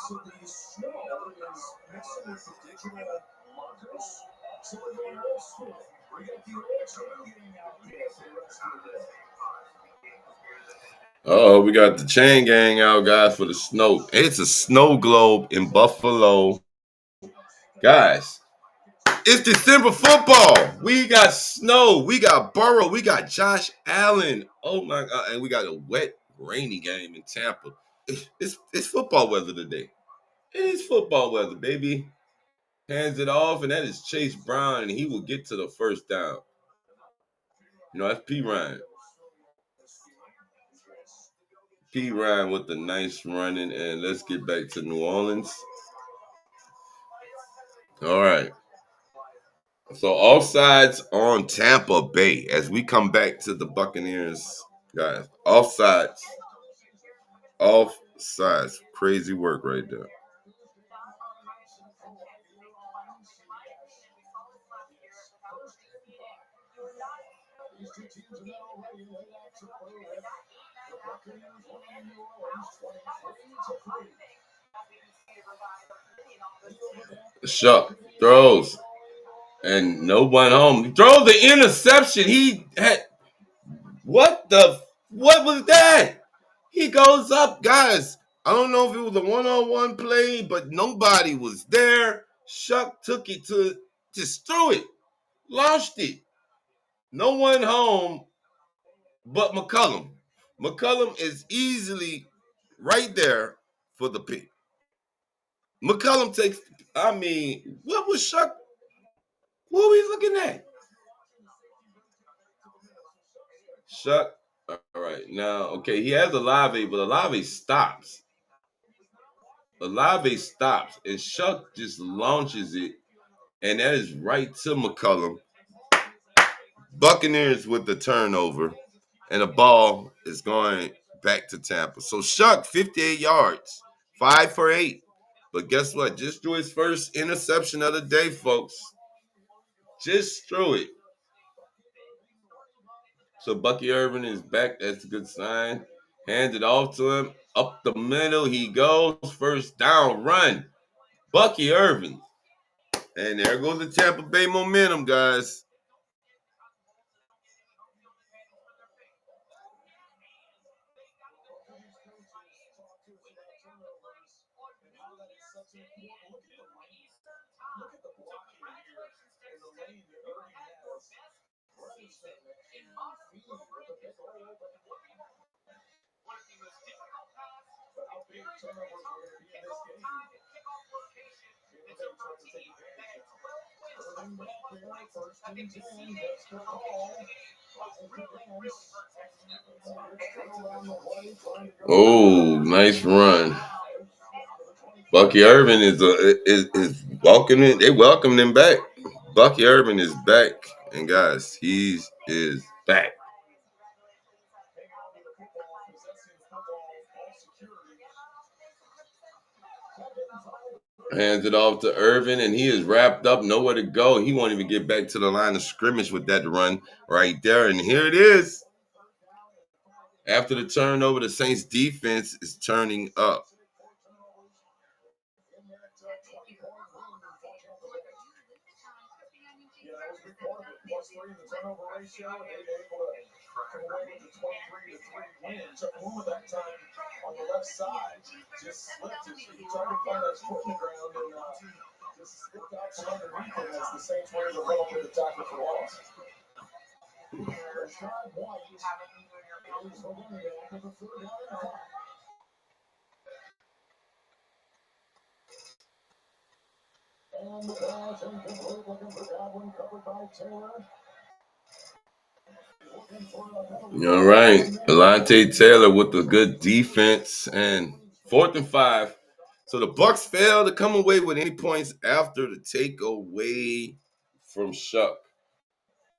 So the snow is mixing with the digital markers. So we're going old school. We got the old chain gang out there for the rest of the day. Oh, we got the chain gang out, guys, for the snow. It's a snow globe in Buffalo. Guys, it's December football. We got snow. We got Burrow. We got Josh Allen. Oh, my God. And we got a wet, rainy game in Tampa. It's football weather today. It is football weather, baby. Hands it off, and that is Chase Brown, and he will get to the first down. You know, that's P. Ryan. P. Ryan with the nice running, and let's get back to New Orleans. All right. So offsides on Tampa Bay as we come back to the Buccaneers, guys. Offsides. Offsides. Crazy work right there. Shuck throws. And no one home. He throws the interception. He had what was that? He goes up, guys. I don't know if it was a one-on-one play, but nobody was there. Shuck took it to just threw it, launched it. No one home but McCullum. McCullum is easily right there for the pick. McCullum takes, what was Shuck? What are we looking at? Shuck. All right. Now, okay, he has Olave, but Olave stops. Olave stops, and Shuck just launches it, and that is right to McCullum. Buccaneers with the turnover, and the ball is going back to Tampa. So Shuck, 58 yards, 5 for 8. But guess what? Just threw his first interception of the day, folks. Just threw it. So Bucky Irvin is back. That's a good sign. Hands it off to him. Up the middle he goes. First down run. Bucky Irvin. And there goes the Tampa Bay momentum, guys. Oh, nice run. Bucky Irvin is welcoming. They welcomed him back. Bucky Irvin is back, and guys, he is back. Hands it off to Irvin, and he is wrapped up, nowhere to go. He won't even get back to the line of scrimmage with that run right there. And here it is. After the turnover, the Saints defense is turning up. Took a moment that time on the left side, just slipped it. He tried to find his foot in the ground and just slipped out from underneath him as the Saints were able to run up with the tackle for loss. Rashad White is the running back of the 3rd down and 5. And the pass incomplete, looking for Godwin, covered by Taylor. All right. Alontae Taylor with a good defense and 4th and 5. So the Bucs failed to come away with any points after the takeaway from Shuck.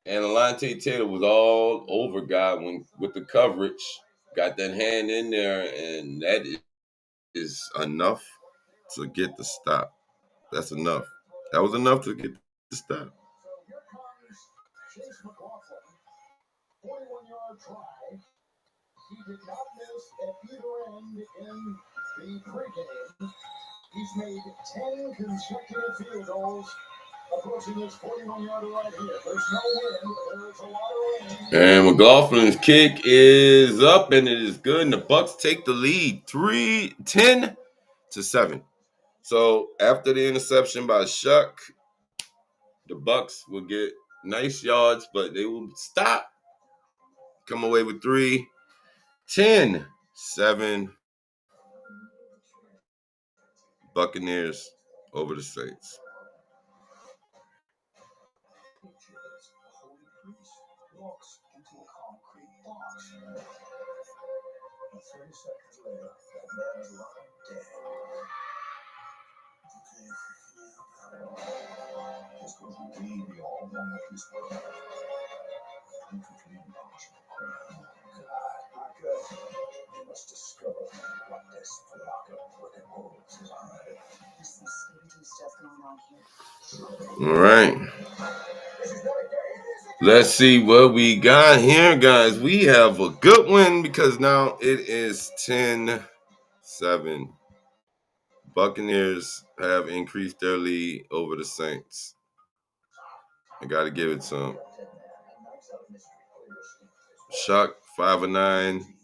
And Alontae Taylor was all over Godwin with the coverage. Got that hand in there, and that is enough to get the stop. That's enough. That was enough to get the stop. So here comes Chase McLaughlin. 41-yard try. He did not miss at either end in the pregame. He's made 10 consecutive field goals, approaching his 41-yarder right here. There's no wind, but there's a lot of rain. And McLaughlin's kick is up, and it is good. And the Bucs take the lead, 10-7. So after the interception by Shuck, the Bucs will get nice yards, but they will stop. Come away with 3, 10-7. Buccaneers over the Saints. Walks into a concrete box. 30 seconds later, that man is lying dead. Okay, freaking out. This goes way beyond normal police work. I'm completely emotional. God, good. You must discover what this flock of wicked wolves is hiding. There's some spooky stuff going on here. All right. Let's see what we got here, guys. We have a good win because now it is 10-7. Buccaneers have increased their lead over the Saints. I got to give it to them. Shuck, 5 of 9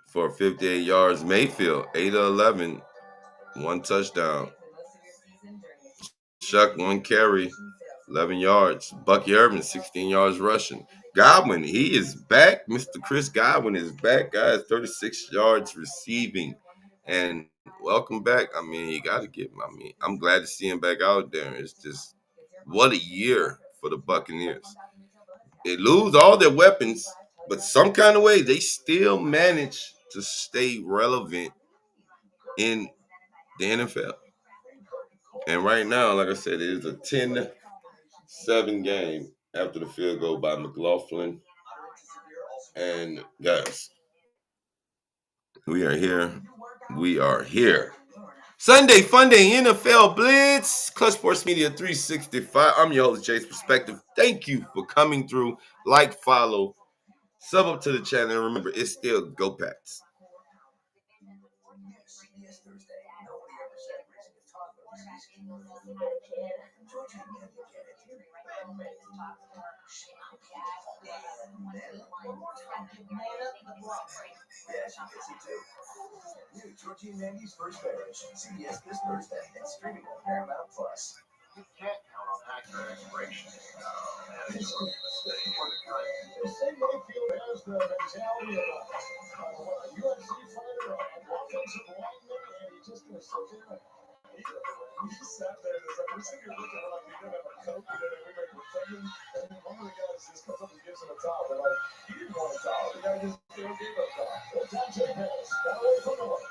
for 58 yards. Mayfield, 8 of 11, 1 touchdown. Shuck, 1 carry, 11 yards. Bucky Irvin, 16 yards rushing. Godwin, he is back. Mr. Chris Godwin is back, guys. 36 yards receiving. And welcome back. I mean, you got to give him. I mean, I'm glad to see him back out there. It's just, what a year for the Buccaneers. They lose all their weapons, but some kind of way, they still manage to stay relevant in the NFL. And right now, like I said, it is a 10-7 game after the field goal by McLaughlin. And guys, we are here. We are here. Sunday Funday NFL Blitz, Clutch Sports Media 365. I'm your host, Jay's Perspective. Thank you for coming through. Like, follow, sub up to the channel. And remember, it's still Go Pats. New Georgie and Mandy's First Marriage. CBS this Thursday and streaming on Paramount Plus. You can't count on that. Mayfield has the mentality of a UFC fighter, an offensive lineman, and he's just going to sit there. He sat there and it's like, we're sitting here looking like he didn't have a coat, he didn't have everybody pretending, and then one of the guys just comes up and gives him a towel. They're like, he didn't want a towel, the guy just gave him a towel. Well, Dante Harris got away from the one.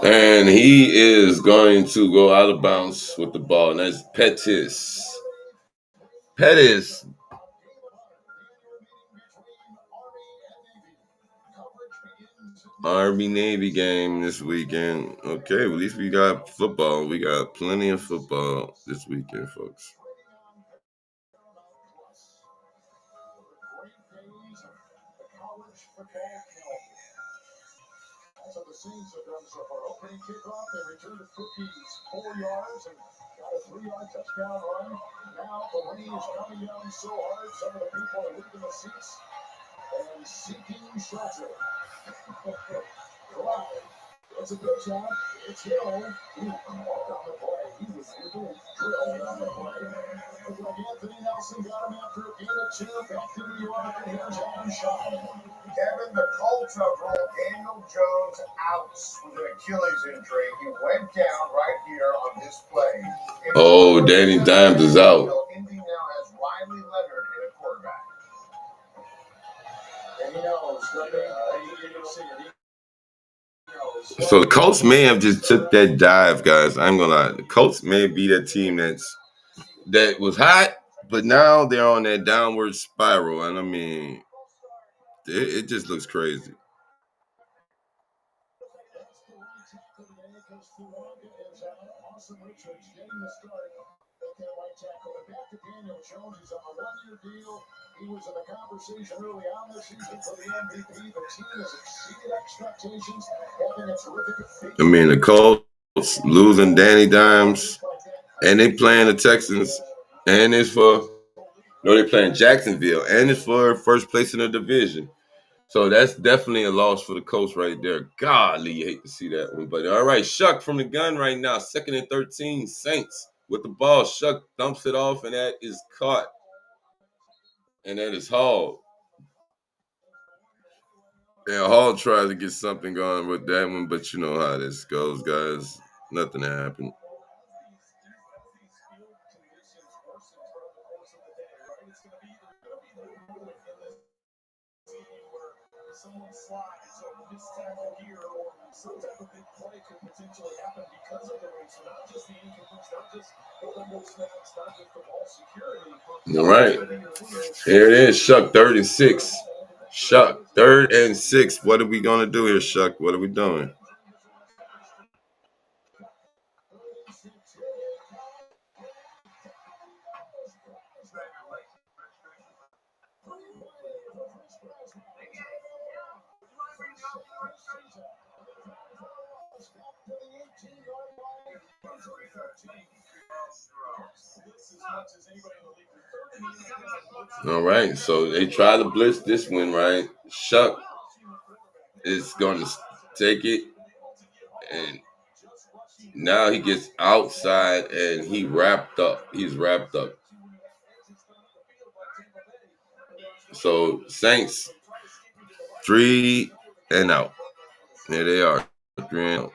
And he is going to go out of bounds with the ball, and that's Pettis. Army-Navy game this weekend. Okay, at least we got football. We got plenty of football this weekend, folks. So the Saints have done so far. Opening kickoff, they returned to Cookies 4 yards and got a 3-yard touchdown run. Now the rain is coming down so hard, some of the people are leaving the seats and seeking shelter. Wow. It's a good shot. It's Hill. He walked on the play. He was drilled on the play. Looks like Anthony Nelson got him after a gain of 2. Back to New York, and here's Adam Shaw. Kevin, the Colts have rolled Daniel Jones out with an Achilles injury. He went down right here on this play. Oh, Danny Dimes is out. Indy now has Riley Leonard in a quarterback. And he knows, doesn't he? You can see it. So the Colts may have just took that dive, guys. I'm gonna lie. The Colts may be that team that was hot, but now they're on that downward spiral, and I mean, it just looks crazy. Back to Daniel Jones. He's on a 1-year deal. He was in the conversation early on this season for the MVP. The team has exceeded expectations, having a terrific. I mean, the Colts losing Danny Dimes, and they playing the Texans, and it's they're playing Jacksonville, and it's for first place in the division. So that's definitely a loss for the Colts right there. Golly, you hate to see that one. But all right, Shuck from the gun right now. 2nd and 13, Saints with the ball. Shuck dumps it off, and that is caught. And that is Hall. Yeah, Hall tried to get something going with that one, but you know how this goes, guys. Nothing happened. Someone slides or this tackle here or some type of big play could potentially happen because of the rain. So not just the inconvenience, not just the fumble snaps, not just the ball security. All right. Here it is, Shuck, 3rd and 6. Shuck, 3rd and 6. What are we going to do here, Shuck? What are we doing? All right, so they try to blitz this one, right? Shuck is going to take it, and now he gets outside, and he's wrapped up. So Saints 3 and out. There they are, 3 and out.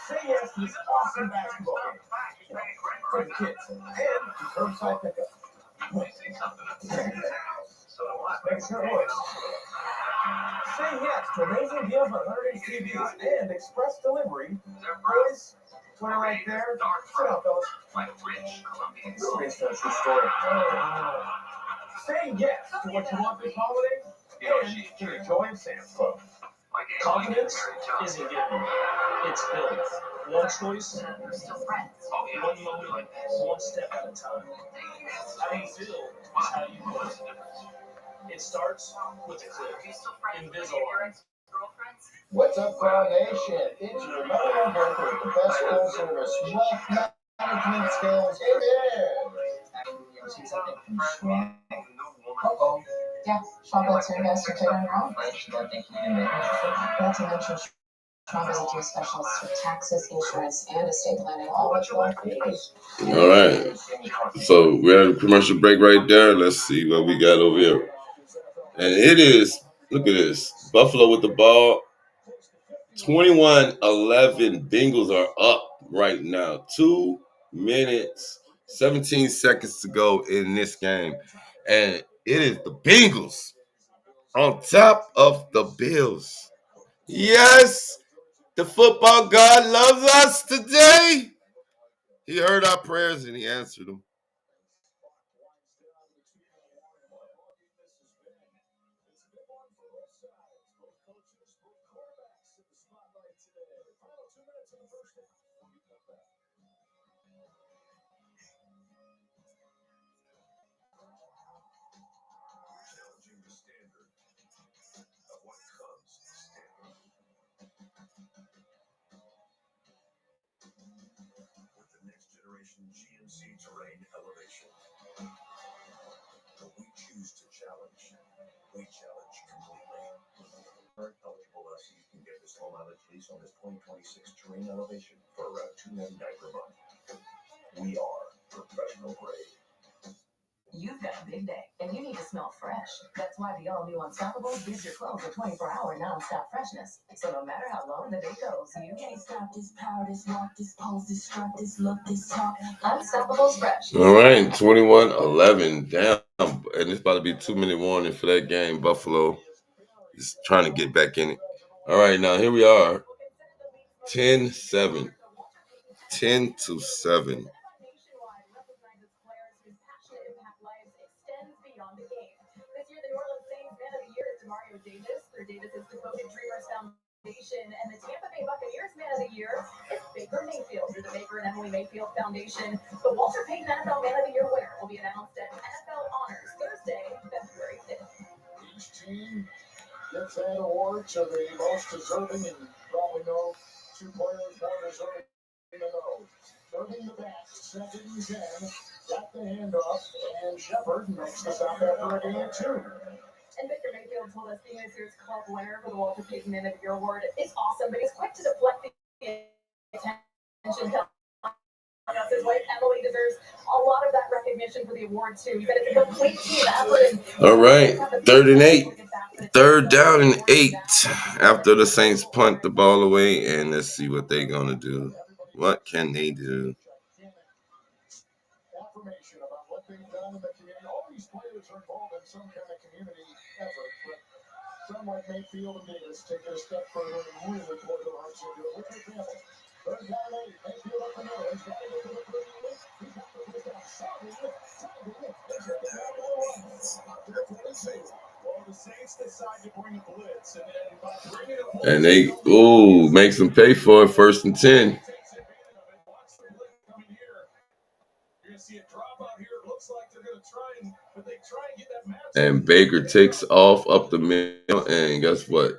Say yes to this awesome basketball game for the kids and curbside pickup. Make sure it works. Say yes to amazing deals on 100 TVs and express delivery. Boys, put it right there. Sit down, fellas. Space for a true story. Say yes to what you want this holiday and to enjoy Sam's Club. Confidence isn't given, it's built. One choice, one moment, one step at a time. How you feel is how you go. It starts with a click. Invisalign. What's up, Crown Nation? It's your number one broker with the best full service wealth management skills in. Uh-oh. Yeah, Schwab lets her investor trade on her own. Not to mention, Schwab is a deal specialist for taxes, insurance, and estate planning, all with low fees. All right. So we're at a commercial break right there. Let's see what we got over here. And it is, look at this. Buffalo with the ball. 21-11. Bengals are up right now. 2 minutes, 17 seconds to go in this game. And it is the Bengals on top of the Bills. Yes, the football God loves us today. He heard our prayers and he answered them. GMC terrain elevation. We choose to challenge. We challenge completely. Current eligible lessees can get this low mileage lease on this 2026 terrain elevation for around $299 per month. We are professional grade. You've got a big day, and you need to smell fresh. That's why the all-new Unstoppables gives your clothes a 24-hour non-stop freshness. So no matter how long the day goes, you can't stop this power, this walk, this pose, this strut, this look, this talk. Unstoppables fresh. All right, 21-11 down. And it's about to be 2-minute warning for that game. Buffalo is trying to get back in it. All right, now here we are. 10-7. 10-7. And the Tampa Bay Buccaneers Man of the Year is Baker Mayfield through the Baker and Emily Mayfield Foundation. The Walter Payton NFL Man of the Year winner will be announced at NFL Honors Thursday, February 5th. Each team gets that award to the most deserving, and you probably know two players more deserving than those. Serving the back, 2nd and 10, got the handoff, and Shepard makes the stop after a gain of 2. And Baker Mayfield told us being this year's club winner for the Walter Payton Man of the Year award is awesome, but he's quick to deflect the attention. His wife Emily deserves a lot of that recognition for the award too. He said it's a complete team effort. All right, 3rd and 8. 3rd down and 8 after the Saints punt the ball away. And let's see what they're going to do. What can they do? Affirmation about what they've done in the community. All these players are involved in some kind of community effort, but some like Mayfield and Davis take it a step further and really pour their hearts into it. Look at the example. 3rd down 8. Mayfield up the middle. He's got to go to the 38. He's got to put down. Solid lift. Solid lift. There's a to the 26. Well, the Saints decide to bring a blitz, and by bringing it, And they, makes them pay for it. 1st and 10. And Baker takes off up the middle, and guess what?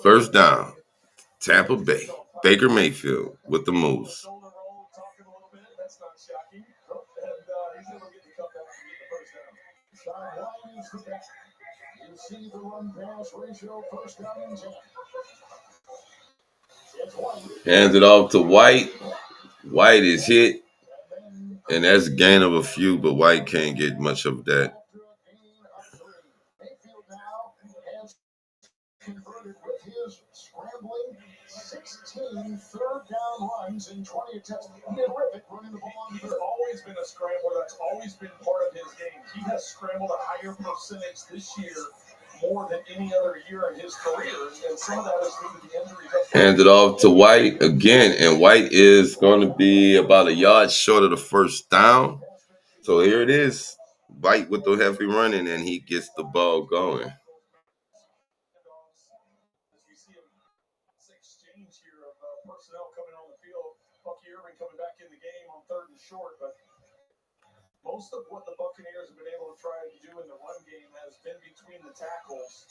1st down, Tampa Bay. Baker Mayfield with the moves. You see the run-pass ratio, 1st down and 10. Hands it off to White. White is hit, and that's a gain of a few, but White can't get much of that. Mayfield now has converted with his scrambling 16 3rd down runs in 20 attempts. Terrific running the ball on 3rd. He's always been a scrambler. That's always been part of his game. He has scrambled a higher percentage this year more than any other year in his career, and some of that is due to the injuries. Hands it off to White again, and White is going to be about a yard short of the 1st down. So here it is. White with the heavy running, and he gets the ball going. Most of what the Buccaneers have been able to try to do in the run game has been between the tackles.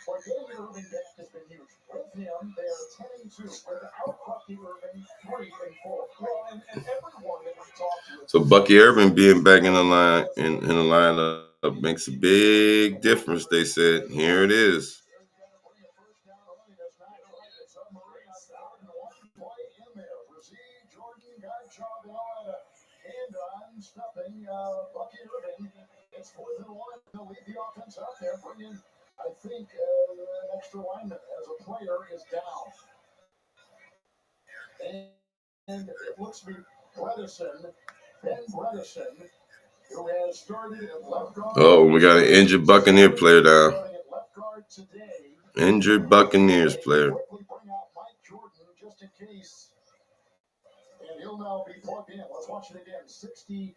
But getting Irving back has been huge. With him, they are 10-2. Without Bucky Irving, 3-4. Well, and everyone that we talked to. So Bucky Irving being back in the line in the lineup makes a big difference. They said, here it is. Bucky Irving. It's 4th and 1. They'll leave the offense out there. Bring in, I think, an extra lineman as a player is down. And it looks to be Ben Bredesen, who has started at left guard. Oh, we got an injured Buccaneer player down. Left guard today. Injured Buccaneers player. Quickly bring out Mike Jordan just in case. And he'll now be plugged in. Let's watch it again. 68.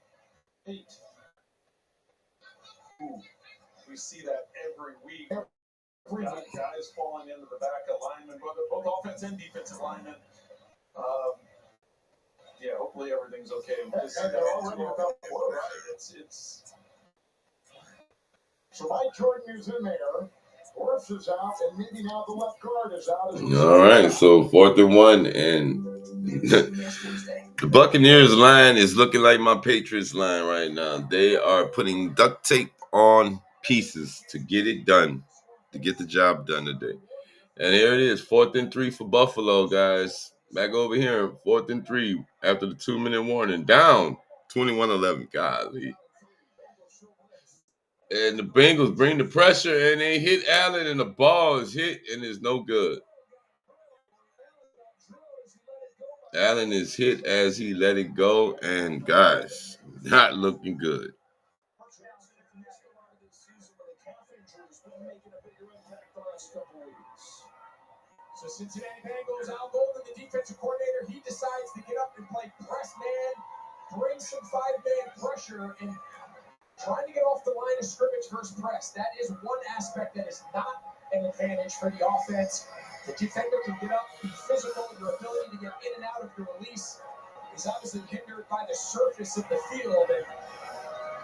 Ooh, we see that every week. Guys falling into the back of linemen, both offense and defensive linemen. Yeah, hopefully everything's okay. And they're already about It's So Mike Jordan is in there. Worth is out, and maybe now the left guard is out. All right, so 4th and 1, and the Buccaneers line is looking like my Patriots line right now. They are putting duct tape on pieces to get it done, to get the job done today. And here it is, 4th and 3 for Buffalo, guys. Back over here, 4th and 3 after the 2-minute warning. Down 21-11. Golly. And the Bengals bring the pressure, and they hit Allen, and the ball is hit, and it's no good. Allen is hit as he let it go, and guys, not looking good. So Cincinnati Bengals, Al Golden, the defensive coordinator, he decides to get up and play press man, bring some 5-man pressure, and trying to get off the line of scrimmage versus press. That is one aspect that is not an advantage for the offense. The defender can get up, be physical, your ability to get in and out of your release is obviously hindered by the surface of the field. And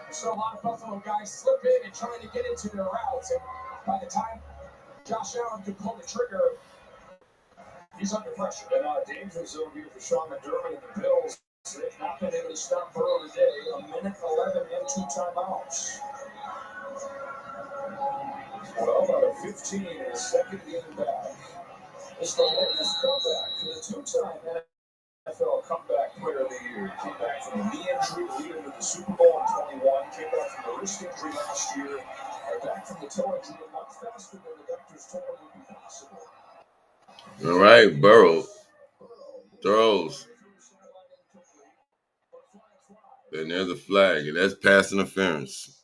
we saw a lot of Buffalo guys slip in and trying to get into their routes. And by the time Josh Allen could pull the trigger, he's under pressure. And danger zone here for Sean McDermott and the Bills. They've not been able to stop Burrow today. 1:11 and 2 timeouts. 12 out of 15 in the second game back. It's the latest comeback for the 2-time NFL Comeback Player of the Year. Came back from a knee injury to lead him to the Super Bowl in 21. Came back from the wrist injury last year. Back from the toe injury a lot faster than the doctors told him would be possible. All right, Burrow throws. And there's a flag, and that's pass interference.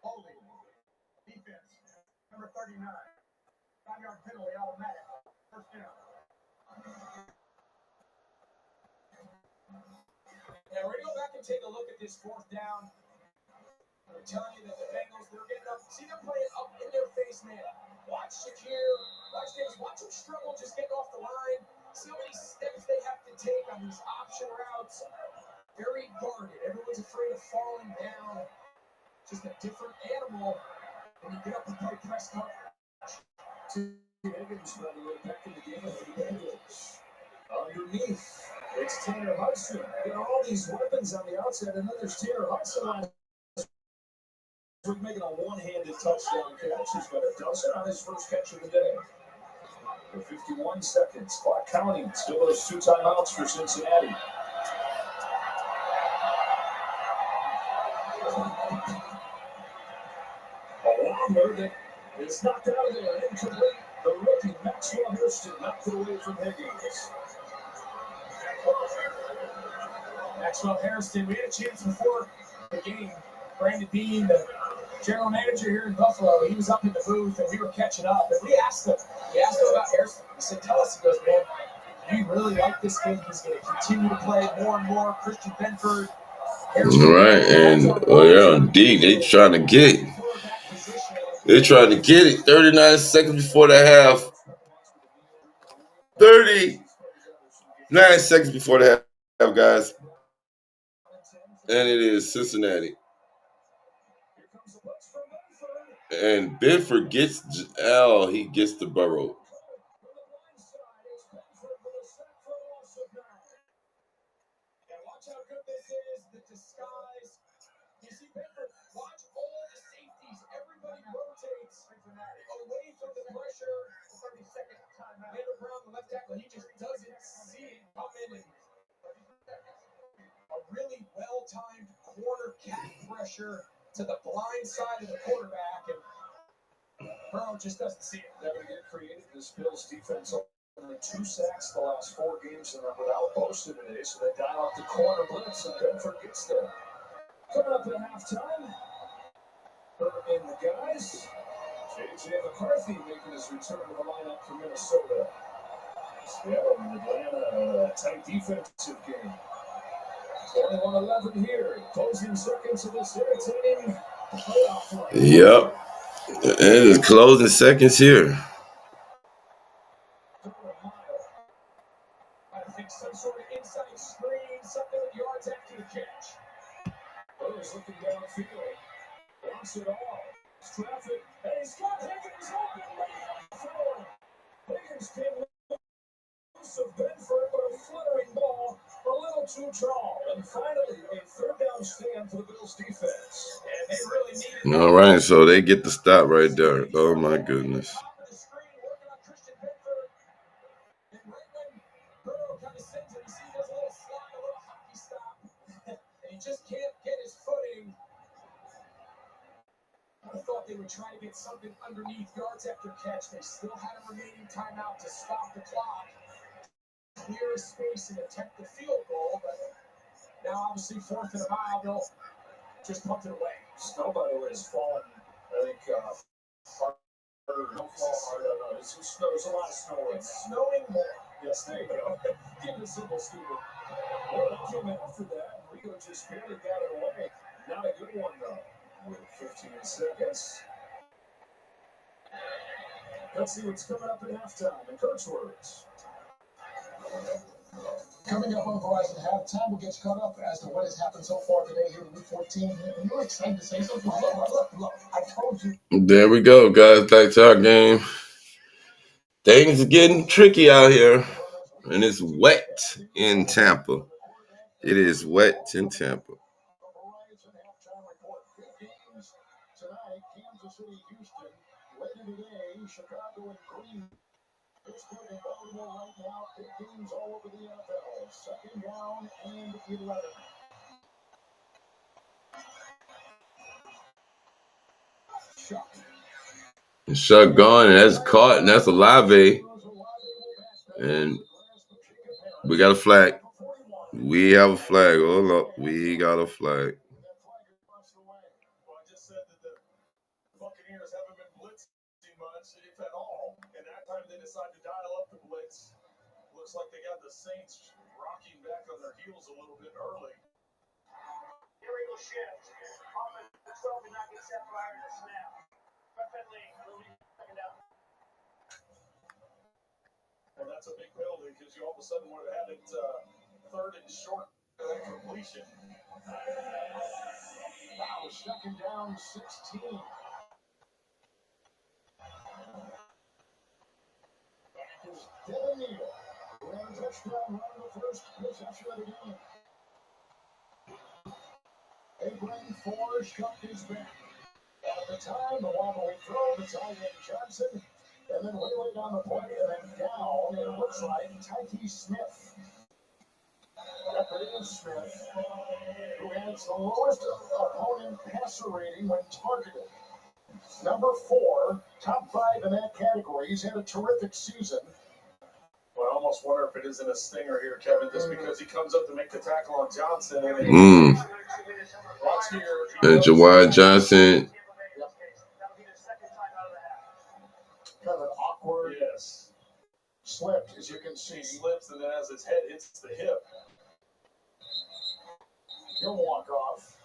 Holding. Defense. Number 39. 5-yard penalty automatic. First down. Now we're going to go back and take a look at this 4th down. I'm telling you that the Bengals, they're getting up. See them playing up in their face, man. Watch Shakir. Watch them struggle just getting off the line. See how many steps they have to take on these option routes. Very guarded. Everyone's afraid of falling down. Just a different animal when you get up and play press coverage. Higgins, by the way, back in the game of the Bengals. Underneath, it's Tanner Hudson. There are all these weapons on the outside, and then there's Tanner Hudson last week making a one-handed touchdown catch. He's got a dozen on his first catch of the day. For 51 seconds, clock counting. Still those 2 timeouts for Cincinnati. A Womber that is knocked out of there, incomplete. The rookie Maxwell Hurston knocked it away from Higgins. Maxwell Harrison, we had a chance before the game. Brandon Bean, the general manager here in Buffalo, he was up in the booth and we were catching up. And we asked him about Harrison. He said, tell us, he goes, man, we really like this kid. He's going to continue to play more and more. Christian Benford. All right, and indeed, they're trying to get it. 39 seconds before the half. 39 seconds before the half, guys. And it is Cincinnati. And Benford gets he gets the Burrow. Watch how good this is, the disguise. You see, Benford, watch all the safeties. Everybody rotates away from the pressure. 30-second timeout. Landon Brown, the left tackle, he just doesn't see it coming. And a really well-timed corner cat pressure to the blind side of the quarterback. And Brown just doesn't see it. They're going to get creative. This Bills defense only 2 sacks the last 4 games, and they're without Bosa today, so they dial up the corner blitz, and Benford gets there. Coming up at halftime, in the guys, J.J. McCarthy making his return to the lineup for Minnesota. Seattle and Atlanta, tight defensive game. 21-11 here, closing seconds of this entertaining playoff run. Yep. And it's closing seconds here. I think some sort of inside screen, something with yards after the catch. Burrow's looking downfield. Wants it all. It's traffic. And he's got Higgins on. Higgins came loose of Benford, but a fluttering ball, a little too tall. And finally, a third down stand for the Bills defense. And they really needed All right, so they get the stop right there. Oh, my goodness. the screen, working on Christian Benford. And right when Burrow kind of sends it, you see he does a little slide, a little hockey stop. And he just can't get his footing. I thought they would try to get something underneath yards after catch. They still had a remaining timeout to stop the clock, clear a space, and attempt the field goal. But now, obviously, 4th and a mile, they'll just pump it away. Snow, by the way, has fallen, I think, harder. Don't fall hard. No, there's a lot of snow. It's snowing more. Yes, there you go. Keep it simple, Stephen. Well, that came after that. Rio just barely got it away. Not a good one, though. With 15 seconds. Let's see what's coming up at halftime in Coach words. Coming up on Verizon Halftime, we'll get you caught up as to what has happened so far today here in Week 14. And you're excited to say something. Look, I told you. There we go, guys. Back to our game. Things are getting tricky out here. And it's wet in Tampa. It is wet in Tampa. Verizon Halftime Report. Big games tonight. Kansas City, Houston. Later today, Chicago and Green. Pittsburgh and Baltimore right now. Big games all over the NFL. 2nd down and 11. Shot gone, and that's caught, and that's a Olave. And we got a flag. We have a flag. Hold up. We got a flag. Well, I just said that the Buccaneers haven't been blitzing much, if at all. And that time they decided to dial up the blitz. Looks like they got the Saints rocking back on their heels a little bit early. Here we go, shift. Off the 12 and not get set prior to the snap. Definitely moving second down. And that's a big penalty because you all of a sudden would have had it 3rd and short for that completion. Now 2nd down, 16. Is Devin Neal. Ran a touchdown run the first possession of the game. Abraham Forge cut his back. At the time, the wobbly throw, the tight end Johnson, and then way down the play, and then down, it looks like Tyke Smith. That is Smith, who has the lowest opponent passer rating when targeted. Number 4, top 5 in that category. He's had a terrific season. Well, I almost wonder if it isn't a stinger here, Kevin, just because he comes up to make the tackle on Johnson. And watch here. And Jawad Johnson. Kind of an awkward slip, as you can see. He slips, and then as his head hits the hip, he'll walk off.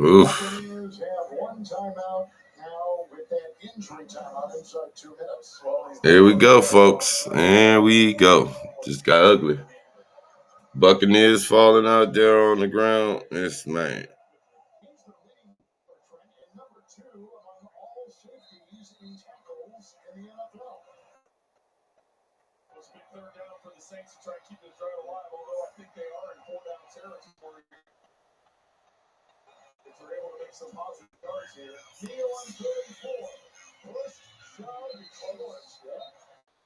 Oof. Buccaneers have 1 timeout now with that injury timeout inside 2 minutes. Here we go, folks. Here we go. Just got ugly. Buccaneers falling out there on the ground. It's man. He's the leading trend and number 2 among all safeties in tackles in the NFL. It's a big third down for the Saints to try to keep this drive alive, although I think they are in 4-down territory. If they're able to make some positive yards here. Neal on 34. Push, shove, close.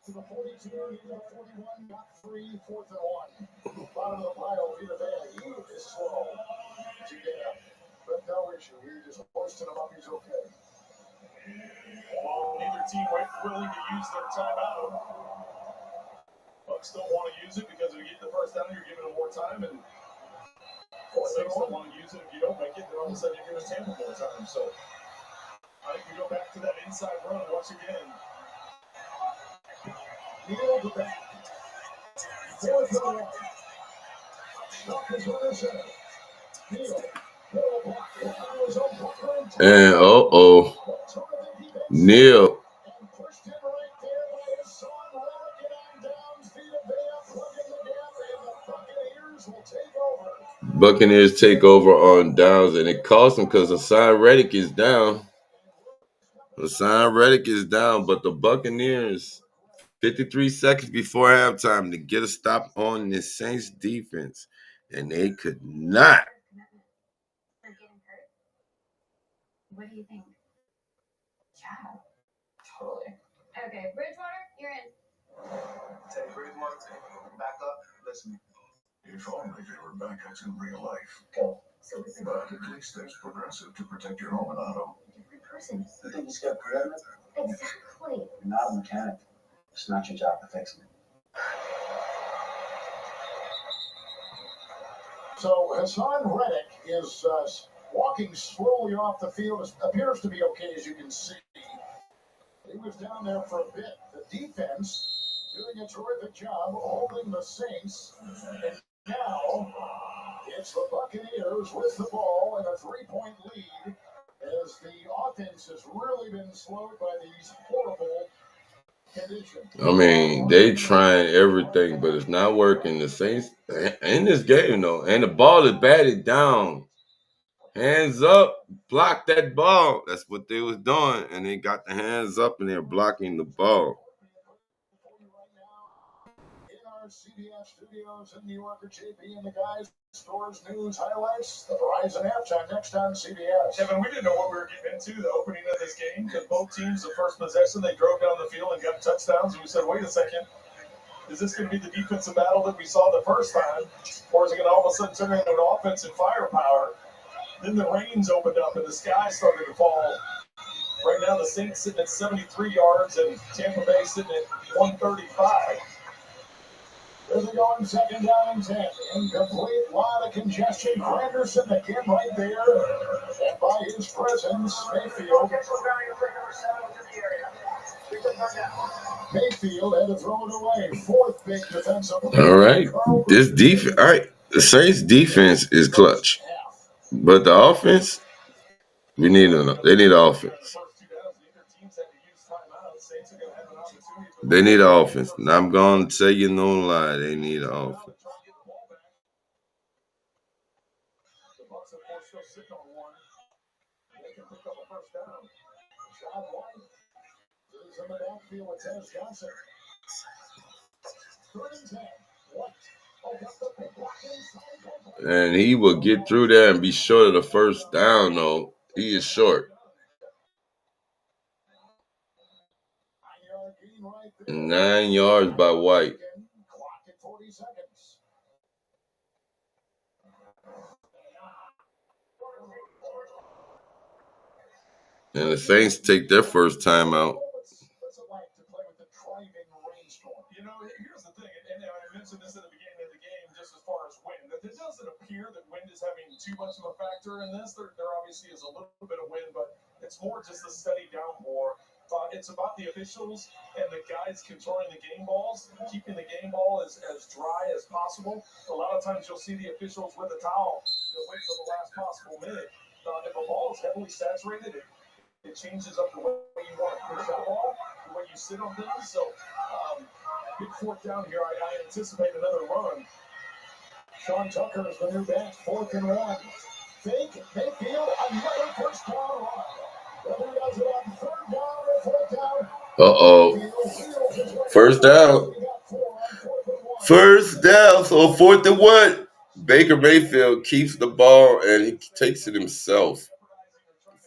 To the 42, to the 41, got 3, 4th and 1. Bottom of the pile, Vita Vea. He is slow to get up. But no issue. He just hoisted him up. He's okay. Well, neither team willing to use their timeout. Bucs don't want to use it because if you get the first down, you're giving them more time, and the Saints don't want to use it. If you don't make it, then all of a sudden you're giving Tampa more time. So I think we go back to that inside run once again. Neal to back. 4th and 1. Chuck is on the center. Neal. Middle block. Was on Booker and Neal. and pushed him right there by his son. Relic on downs. Vita Vea plugging the gap, and the Buccaneers will take over. Buccaneers take over on downs, and it cost them because Hassan Reddick is down. Hassan Reddick is down, but the Buccaneers, 53 seconds before halftime to get a stop on the Saints defense, and they could not. What do you think? Yeah, totally. Okay, Bridgewater, you're in. Take Bridgewater, back up, listen. If only they were back as in real life. Go. But at least there's Progressive to protect your home and auto. Different person. You think he's got perimeter? Exactly. You're not a mechanic. It's not your job to fix him. So Hassan Reddick is walking slowly off the field. It appears to be okay, as you can see. He was down there for a bit. The defense doing a terrific job holding the Saints. And now it's the Buccaneers with the ball and a 3-point lead as the offense has really been slowed by these horrible conditions. I mean, they trying everything, but it's not working. The Saints in this game, though, and the ball is batted down. Hands up, block that ball. That's what they was doing, and they got the hands up, and they're blocking the ball. In our CBS studios in New York, JP and the guys, scores, news, highlights, the Verizon halftime next on CBS. Kevin, we didn't know what we were getting into the opening of this game because both teams, the first possession, they drove down the field and got touchdowns, and we said, wait a second, is this going to be the defensive battle that we saw the first time, or is it going to all of a sudden turn into an offensive firepower? Then the rains opened up and the sky started to fall. Right now, the Saints sitting at 73 yards and Tampa Bay sitting at 135. There's a going 2nd down and 10. Incomplete, lot of congestion. Granderson again right there. And by his presence, Mayfield had to throw it away. 4th big defensive. All right, this defense. All right, the Saints defense is clutch, but the offense, they need offense. They need an offense. And I'm going to tell you no lie. They need an offense. The Bucs, of course, still sitting on one. They can pick up a first down. Shot one. Is in the backfield with Tez Johnson. 3rd and 10. What? And he will get through there and be short of the first down, though. He is short. 9 yards by White. Clock at 40 seconds. And the Saints take their first time out. What's it like to play with the driving rainstorm? You know, here's the thing, and I mentioned this at the beginning of the game, just as far as wind. That it doesn't appear that wind is having too much of a factor in this. There obviously is a little bit of wind, but it's more just a steady downpour. It's about the officials and the guys controlling the game balls, keeping the game ball as dry as possible. A lot of times you'll see the officials with a towel. They'll wait till the last possible minute. If a ball is heavily saturated, It changes up the way you want to push the ball, the way you sit on things. So, big fourth down here. I anticipate another run. Sean Tucker is the new back, 4th and 1. Fake, Mayfield, another first down run. Whether he does it on 3rd down or 4th down. First down. First down, so 4th and 1. Baker Mayfield keeps the ball and he takes it himself.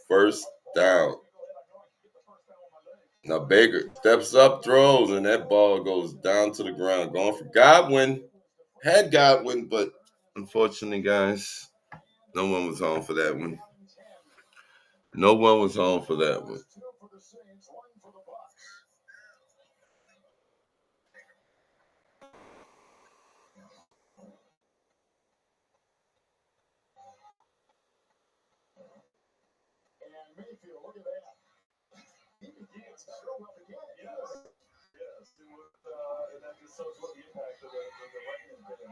First down. Now Baker steps up, throws, and that ball goes down to the ground. Going for Godwin. Had Godwin, but unfortunately, guys, no one was home for that one. No one was home for that one. And Mayfield, look at that. He begins so well again. Yes. And that just shows what the impact of the rain has been.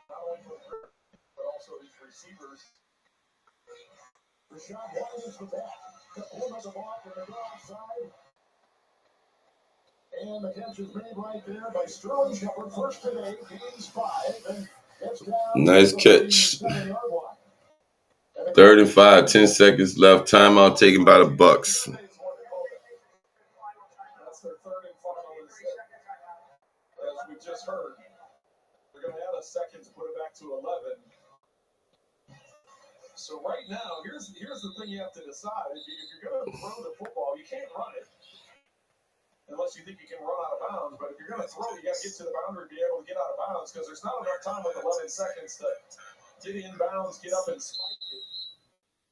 Not only for Chris, but also his receivers. Rashad White is the back. The pull of the block and the go outside. And the catch is made right there by Sterling Shepard. First today, gains 5. And gets down. Nice catch. 3rd and 5, 10 seconds left. Timeout taken by the Bucs. That's their 3rd and final, as we just heard. They're going to add a second to put it back to 11. So right now, here's the thing you have to decide. If you're going to throw the football, you can't run it unless you think you can run out of bounds. But if you're going to throw it, you got to get to the boundary and be able to get out of bounds because there's not enough time with 11 seconds to get in bounds, get up and spike it,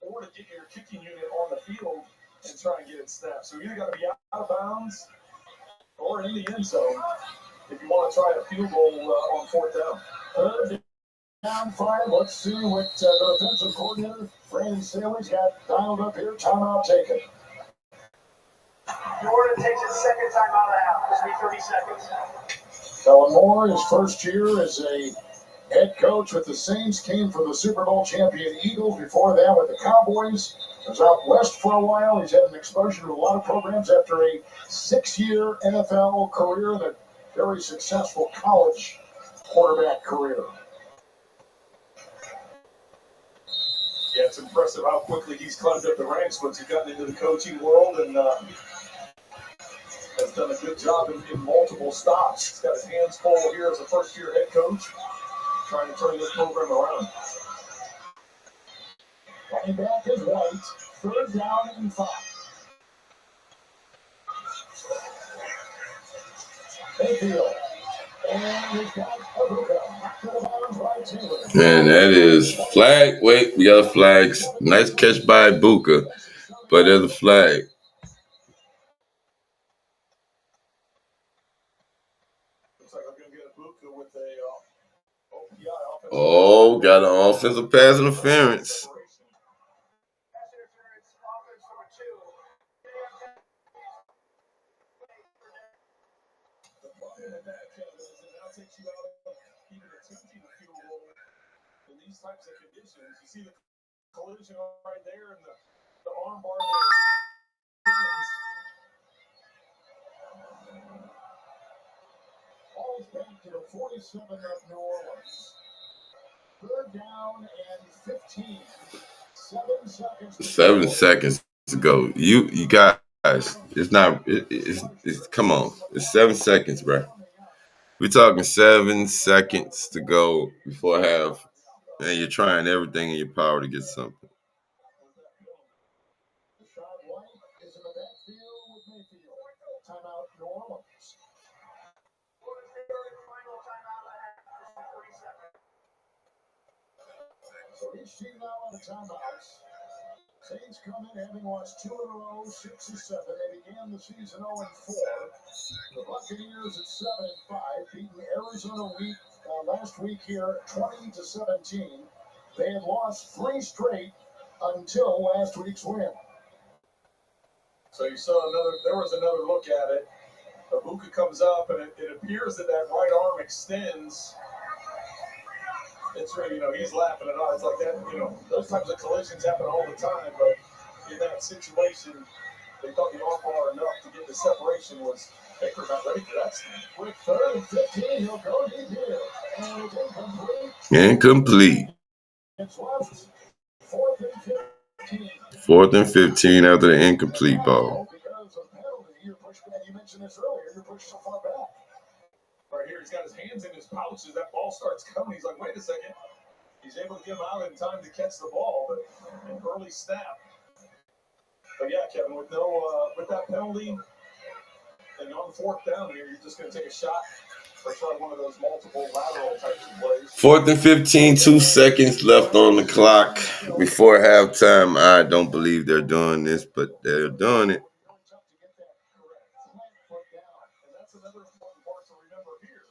or to get your kicking unit on the field and try and get it snapped. So you either got to be out of bounds or in the end zone if you want to try a field goal on 4th down. 3rd down 5. Let's see what the defensive coordinator, Brandon Staley's got dialed up here. Timeout taken. Jordan takes his second time out of the house. This will be 30 seconds. Kellen Moore, his first year as a head coach with the Saints, came from the Super Bowl champion Eagles. Before that with the Cowboys. Was out west for a while. He's had an exposure to a lot of programs after a 6-year NFL career and a very successful college quarterback career. Yeah, it's impressive how quickly he's climbed up the ranks once he's gotten into the coaching world and has done a good job in multiple stops. He's got his hands full here as a first-year head coach, trying to turn this program around. Running back is White. 3rd down and 5. Mayfield. And he's got Abuka. Back to the bounds, right Taylor. And that is flag. Wait, we got a flag. Nice catch by Ibuka, but there's a flag. Looks like I'm going to get Ibuka with a OPI offensive. Oh, got an offensive pass interference. These types of conditions, you see the collision right there and the arm bar Ball's back to the 47 of New Orleans. 3rd down and 15. 7 seconds. 7 seconds to go. You guys, it's not. It's come on. It's 7 seconds, bro. We're talking 7 seconds to go before half. And you're trying everything in your power to get something. Rashad White is in the backfield with Mayfield. Timeout, New Orleans. So each team now on the timeouts. Saints come in having lost 2 in a row, 6-7. They began the season 0-4. The Buccaneers at 7-5, beating Arizona last week here 20-17. They had lost 3 straight until last week's win. So you saw there was another look at it. Ibuka comes up and it appears that right arm extends. It's really, he's laughing it off. It's like that, those types of collisions happen all the time, but in that situation, they thought the arm bar enough to get the separation was Baker not ready for that snap. With 3rd and 15, he'll go deep here. And it's Incomplete. It's left. 4th and 15. 4th and 15 after the incomplete ball. Because of penalty, you're pushed back. You mentioned this earlier. You're pushed so far back. Right here, he's got his hands in his pouches. That ball starts coming. He's like, wait a second. He's able to get him out in time to catch the ball, but an early snap. But yeah, Kevin, with that penalty and on 4th down here, you're just going to take a shot or try one of those multiple lateral types of plays. 4th and 15, 2 seconds left on the clock before halftime. I don't believe they're doing this, but they're doing it. That's another important part to remember here.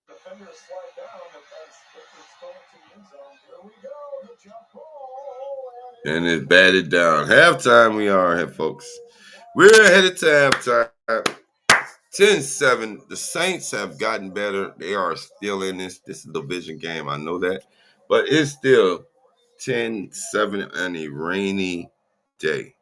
Defenders slide down as it's going to the end zone. Here we go, the jump ball. And it's batted down. Halftime we are here, folks. We're headed to halftime. 10-7. The Saints have gotten better. They are still in this. This is a division game. I know that. But it's still 10-7 on a rainy day.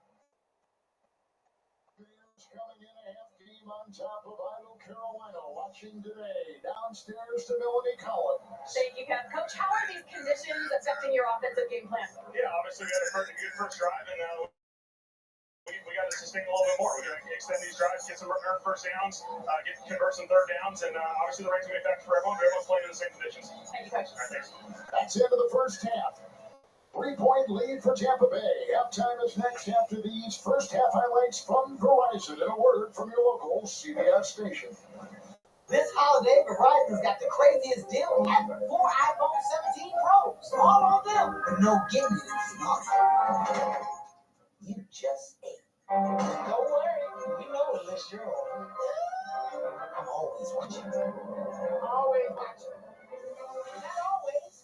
Watching today, downstairs to Melanie Collins. Thank you, Kev. Coach, how are these conditions affecting your offensive game plan? Yeah, obviously we had a good first drive, and we got to sustain a little bit more. We're going to extend these drives, get some first downs, convert some third downs, and obviously the rank's going to be back for everyone. But everyone's playing in the same conditions. Thank you, Coach. All right, thanks. That's the end of the first half. 3-point lead for Tampa Bay. Halftime is next after these first half highlights from Verizon and a word from your local CBS station. This holiday, Verizon's got the craziest deal ever. 4 iPhone 17 Pros. All on them. But no gimme this month. You just ate. Don't worry. We know the list you're on. I'm always watching. Always watching. Not always.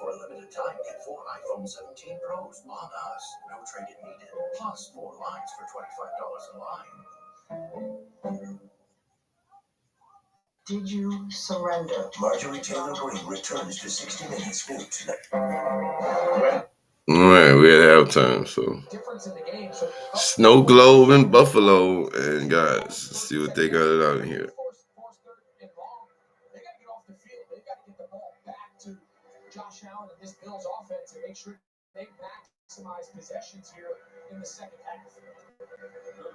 For a limited time, get 4 iPhone 17 Pros on us. No trade-in needed. Plus 4 lines for $25 a line. Did you surrender? Marjorie Taylor Greene returns to 60 Minutes News tonight. All right, we're at halftime, so Snow Globe and Buffalo, and guys, let's see what they got it out of here. They got to get off the field. They got to get the ball back to Josh Allen and this Bills offense and make sure they maximize possessions here in the second half. The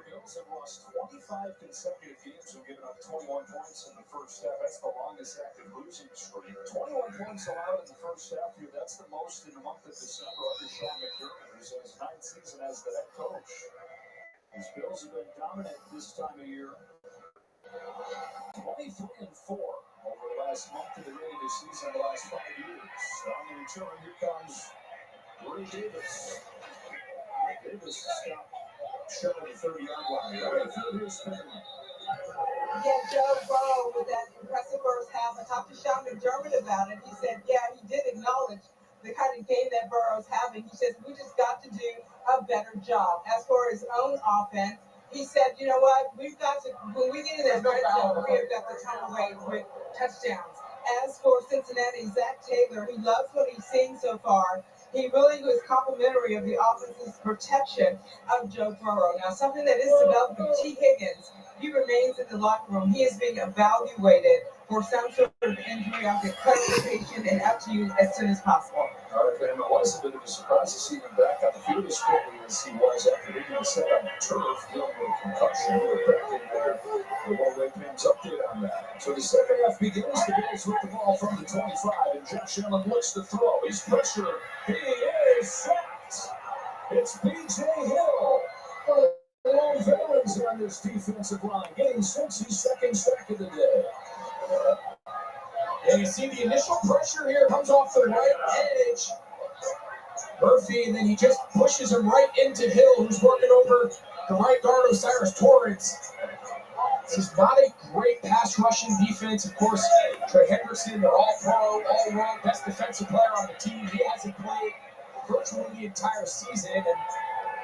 Bills have lost 25 consecutive games and given up 21 points in the first half. That's the longest active losing streak. 21 points allowed in the first half here. That's the most in the month of December under Sean McDermott, who's in his 9th season as the head coach. These Bills have been dominant this time of year. 23-4 over the last month of the regular season, the last 5 years. On the return, here comes Ray Davis. Davis stopped short of the 30-yard line. Yeah, Joe Burrow with that impressive first half. I talked to Sean McDermott about it. He said, yeah, he did acknowledge the kind of game that Burrow's having. He says, we just got to do a better job. As for his own offense, he said, you know what, we've got to, when we get in that red zone, we have got to come away with touchdowns. As for Cincinnati, Zach Taylor, he loves what he's seen so far. He really was complimentary of the offense's protection of Joe Burrow. Now, something that is developing, T. Higgins, he remains in the locker room. He is being evaluated for some sort of injury after clarification and up to you as soon as possible. All right, and it was a bit of a surprise to see him back on the field as quickly as he was after hitting a set on the turf, dealing with a concussion. We're back in there. The Ball Red Pins update on that. So the second half begins. The Bills with the ball from the 25, and Josh Allen looks to throw. He's pressure. He is sacked. It's B.J. Hill. One of the lone veterans on this defensive line, getting 62nd sack of the day. And you see the initial pressure here comes off the right edge. Murphy, and then he just pushes him right into Hill, who's working over the right guard, Osiris Torrance. This is not a great pass rushing defense. Of course, Trey Henderson, they're all pro, all world, best defensive player on the team. He hasn't played virtually the entire season. And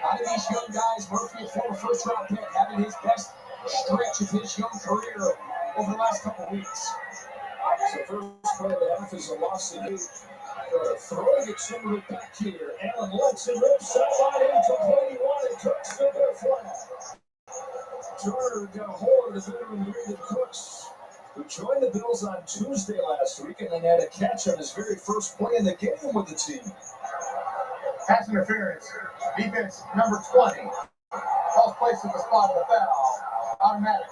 out of these young guys, Murphy, a former first-round pick, having his best stretch of his young career over the last couple of weeks. So first play of the half is a loss of 8. Throwing it some of it back here. Allen lets it rip sideline incomplete. He wanted Cooks to get a flag. Turner got a hold of the veteran Brandon Cooks, who joined the Bills on Tuesday last week and then had a catch on his very first play in the game with the team. Pass interference. Defense number 20. False place at the spot of the foul. Automatic.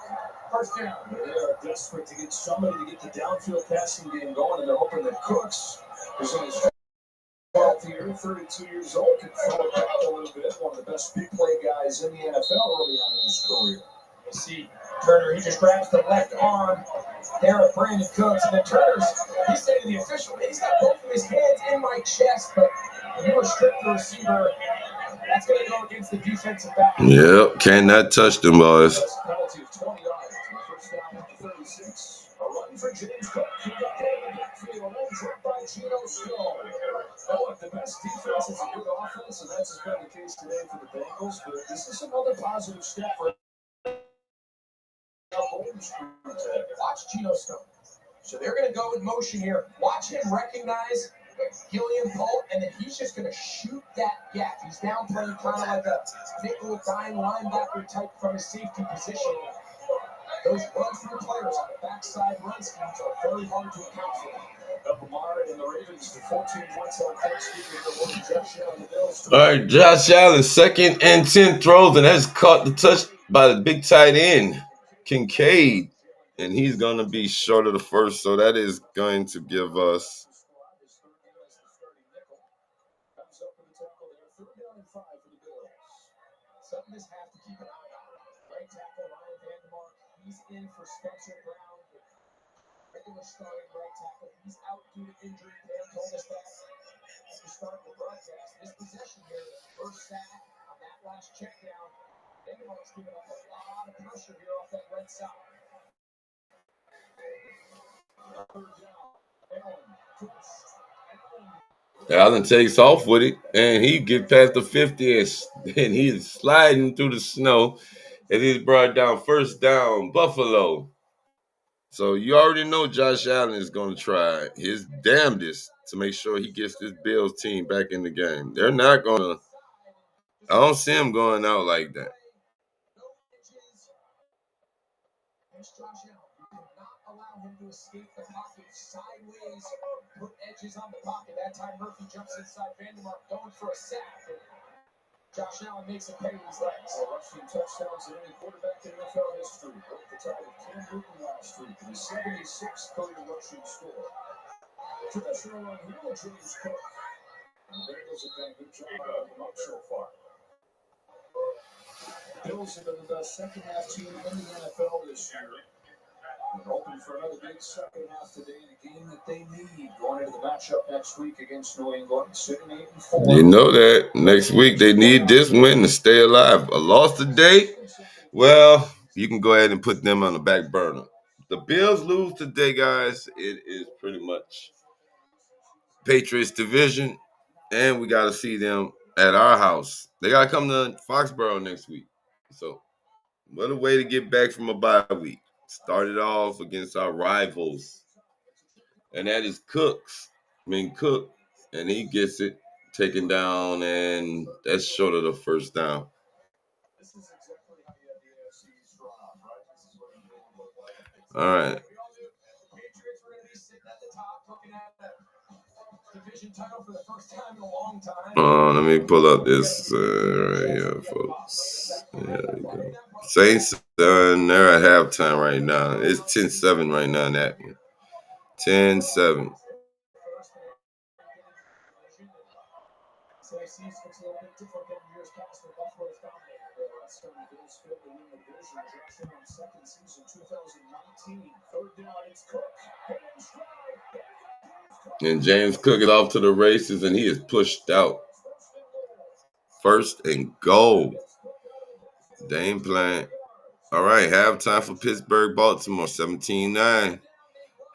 First down. They are desperate to get somebody to get the downfield passing game going, and they're hoping that Cooks, who's in his 12th year, 32 years old, can throw it back a little bit. One of the best big play guys in the NFL early on in his career. You see Turner, he just grabs the left arm there at Brandon Cooks, and then he's saying to the official, he's got both of his hands in my chest, but when you restrict the receiver, that's going to go against the defensive back. Yep, cannot touch them, boys. Penalty of 20 yards. First down at 36. A run for James Cook. He got there in the backfield. And dropped by Geno Stone. Now, look, the best defense is a good offense, and that's been the case today for the Bengals. But this is another positive step for Watch Geno Stone. So they're going to go in motion here. Watch him recognize Gillian Pope, and then he's just going to shoot that gap. He's down playing kind of like a nickel dime linebacker type from his safety position. Those run-through players on the backside run schemes are very hard to account for. Lamar and the Ravens to 14 points on Thanksgiving. Josh Allen, the Bills. All right, Josh Allen, 2nd and 10 throws, and that's caught the touch by the big tight end, Kincaid. And he's going to be short of the first, so that is going to give us Something this have to keep an eye on. Right tackle Ryan Vandermark, he's in for Spencer Brown. Regular starting right tackle, he's out due to injury. Pam told us that at the start of the broadcast. This possession here, first sack on that last check down. Vandermark's giving up a lot of pressure here off that right side. Allen takes off with it, and he gets past the 50, and he's sliding through the snow, and he's brought down first down, Buffalo. So you already know Josh Allen is going to try his damnedest to make sure he gets this Bills team back in the game. They're not going to – I don't see him going out like that. Allow him to escape the pocket sideways, put edges on the pocket. That time Murphy jumps inside Vandermark, going for a sack. Josh Allen makes a pay with his legs. Rushing touchdowns in any quarterback in NFL history. Broke the tie of Cam Newton last week in his 76th career rushing score. Traditional run here with James Cook. And the Bengals have done a good job of him up so far. The Bills have been the best second half team in the NFL this year. We're hoping for another big second half today in a game that they need going into the matchup next week against New England, sitting 8-4. You know that next week they need this win to stay alive. A loss today, well, you can go ahead and put them on the back burner. The Bills lose today, guys. It is pretty much Patriots division, and we got to see them at our house. They got to come to Foxborough next week. So what a way to get back from a bye week. Started off against our rivals, and that is Cook, and he gets it taken down, and that's short of the first down. All right. Let me pull up this right here, folks. There we go. Saints they're at halftime right now. It's 10-7 right now in that one. 10-7. And James Cook is off to the races, and he is pushed out. First and goal. They ain't playing. All right, halftime for Pittsburgh, Baltimore, 17-9.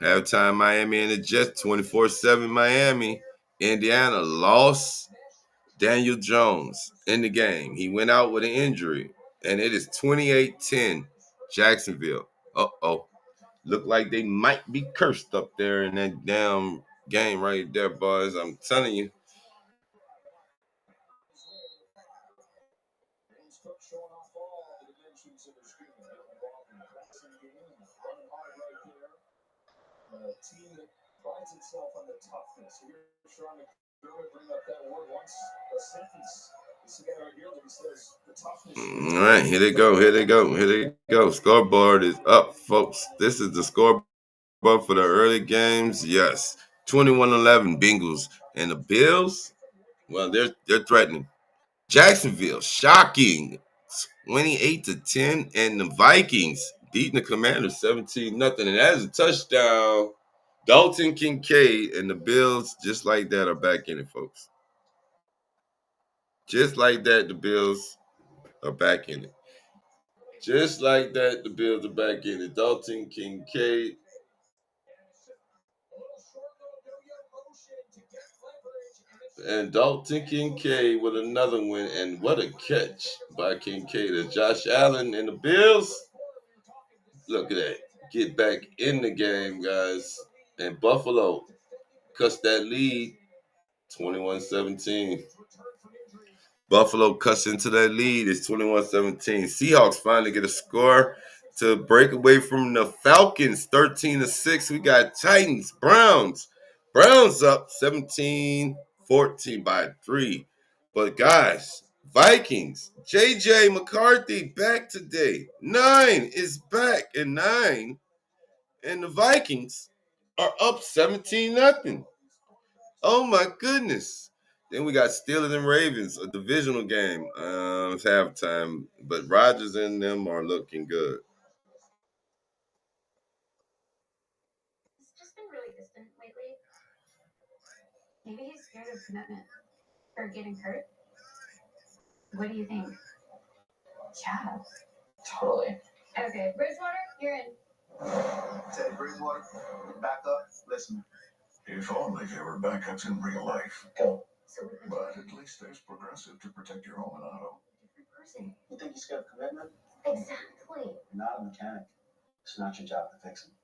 Halftime, Miami and the Jets, 24-7 Miami. Indiana lost Daniel Jones in the game. He went out with an injury, and it is 28-10 Jacksonville. Uh-oh. Look like they might be cursed up there in that damn game right there, boys. I'm telling you. James Cook showing off all the dimensions of his game. Getting involved in the passing game and running hard right there. A team that prides itself on the toughness. Here, Sean McDermott bring up that word once a sentence. This guy right here that he says the toughness. All right, here they go. Here they go. Here they go. Scoreboard is up, folks. This is the scoreboard for the early games. Yes, 21-11 Bengals and the Bills. Well, they're threatening. Jacksonville, shocking, 28-10, and the Vikings beating the Commanders 17-0, and that is a touchdown. Dalton Kincaid and the Bills, just like that, are back in it, folks. Just like that, the Bills are back in it. Just like that, the Bills are back in it. Dalton Kincaid. And Dalton Kincaid with another win. And what a catch by Kincaid. As Josh Allen and the Bills, look at that. Get back in the game, guys. And Buffalo cuts that lead 21-17. Buffalo cuts into that lead. It's 21-17. Seahawks finally get a score to break away from the Falcons 13-6. We got Titans, Browns. Browns up 17-14 by 3. But guys, Vikings, J.J. McCarthy back today. 9 is back, and 9. And the Vikings are up 17-0. Oh my goodness. Then we got Steelers and Ravens, a divisional game. It's halftime, but Rodgers and them are looking good. He's just been really distant lately. Maybe he's scared of commitment or getting hurt. What do you think? Yeah. Totally. Okay, Bridgewater, you're in. Teddy Bridgewater, back up, listen. If only there were backups in real life. Go. But at least there's Progressive to protect your home and auto. Different person. You think he's got commitment? Exactly. You're not a mechanic. It's not your job to fix him.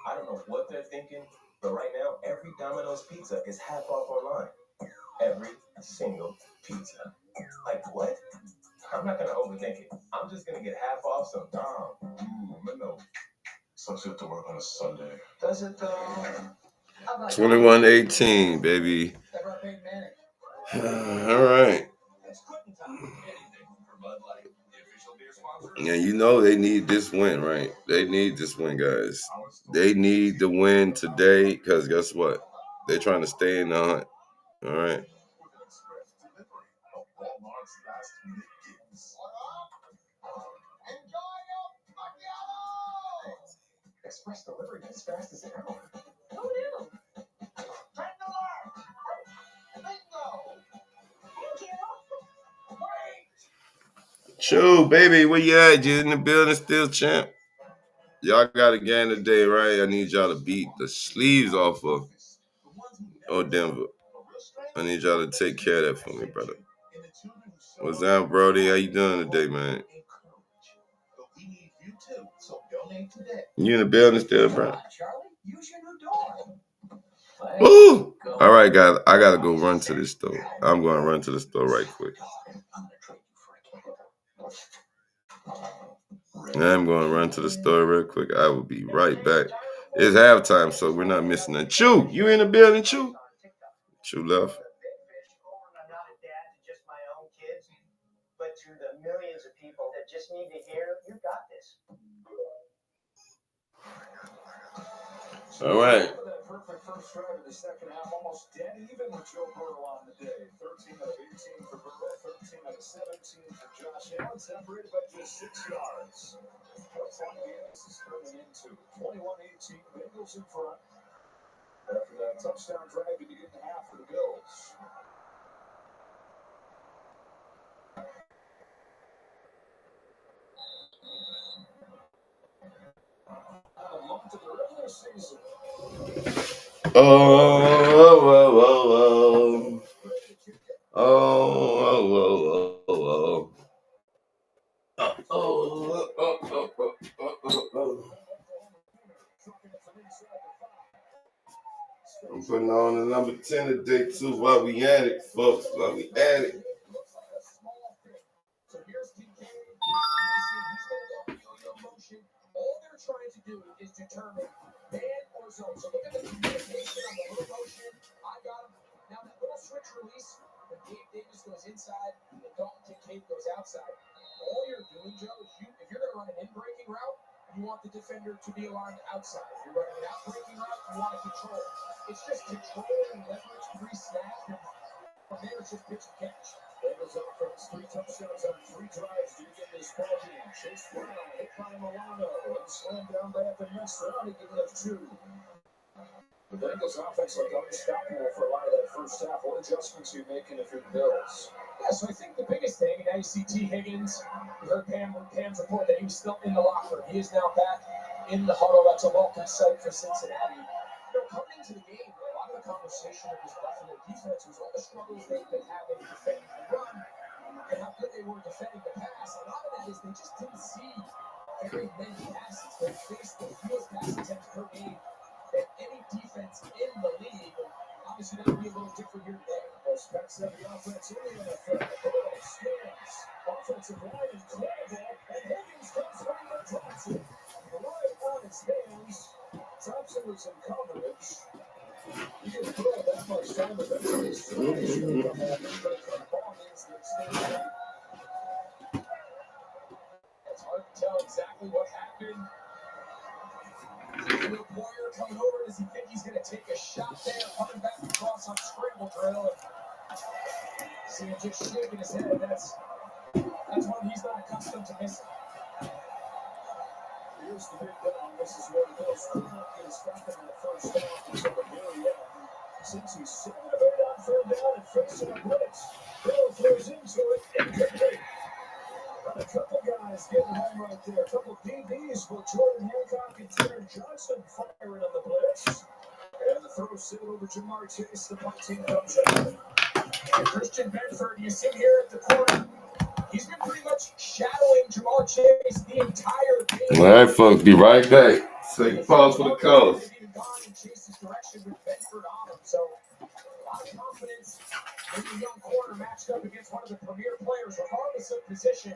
I don't know what they're thinking, but right now, every Domino's pizza is half off online. Every single pizza. Like, what? I'm not going to overthink it. I'm just going to get half off some Dom. No. Sucks it to work on a Sunday. Does it, 21-18, baby. All right. Yeah, you know they need this win, right? They need this win, guys. They need the win today because guess what? They're trying to stay in the hunt. All right. Express delivery as fast as ever. Who knew? Chew, baby, where you at? You in the building still, champ? Y'all got a game today, right? I need y'all to beat the sleeves off of Denver. I need y'all to take care of that for me, brother. What's up, Brody? How you doing today, man? You in the building still, bro? Woo! All right, guys, I gotta go run to the store. I'm going to run to the store right quick. I'm going to run to the store real quick. I will be right back. It's halftime, so we're not missing nothing. Chew, you in the building, Chew? Chew left. I'm not a dad to just my own kids, but to the millions of people that just need to hear, you got this. All right. That perfect first drive of the second half, almost dead even with Joe Burrow on the day. 13 out of 18 for Burrow, 13 out of 17 for Josh Allen, separated by just 6 yards. A fun game this is turning into 21-18, Bengals in front. After that touchdown drive to begin the half for the Bills. A month of the regular season. I'm putting on the number 10 today, too, while we at it, folks. While we at it. So here's Kincaid. He's going to go yo-yo motion. All they're trying to do is determine man or zone. So look at the communication on the little motion. I got him. Now that little switch release, when Gabe Davis goes inside and Dalton Kincaid goes outside, all you're doing, Joe, is if you're going to run an in-breaking route, you want the defender to be aligned outside. If you're running an out-breaking route, you want to control. It's just control and leverage pre-snap, and from there it's just pitch and catch. Bengals offense, 3 touchdowns on 3 drives to get this ball game. Chase Brown hit by Milano and slammed down by up the next round. He gave up 2. The Bengals offense looked unstoppable for a lot of that first half. What adjustments are you making if you're the Bills? Yeah, so I think the biggest thing, and now you see T. Higgins, you heard Pam's report that he was still in the locker. He is now back in the huddle. That's a welcome sight for Cincinnati. Coming into the game, a lot of the conversation of this Buffalo defense was all the struggles they've been having defending the run and how good they were defending the pass. A lot of that is they just didn't see very many passes. They faced the fewest pass attempts per game than any defense in the league. And obviously, that would be a little different here today. Most packs of the offense in the NFL. Bills, Steelers, offensive line incredible, and Higgins comes from the Thompson. Right on his hands. Thompson was in coverage. You can throw that much time eventually. It's hard to tell exactly what happened. Will Boyer coming over. Does he think he's going to take a shot there? Coming back across on scramble drill. See him just shaking his head. That's one he's not accustomed to missing. Here's the big down. This is where the Bills is back in that first half until the very end. Since he's sitting a bit on third down and facing a blitz, Bill throws into it incomplete. And a couple guys getting home right there. A couple DBs with Jordan Hancock and Taron Johnson firing on the blitz. And the throw sailed over Jamar Chase. The punt team comes out. And Christian Benford, you see here at the corner. He's been pretty much shadowing Jamar Chase the entire game. All right, folks, be right back. Take pause for the calls. They've even gone in Chase's direction with Benford on him. So a lot of confidence in the young corner matched up against one of the premier players, regardless of position,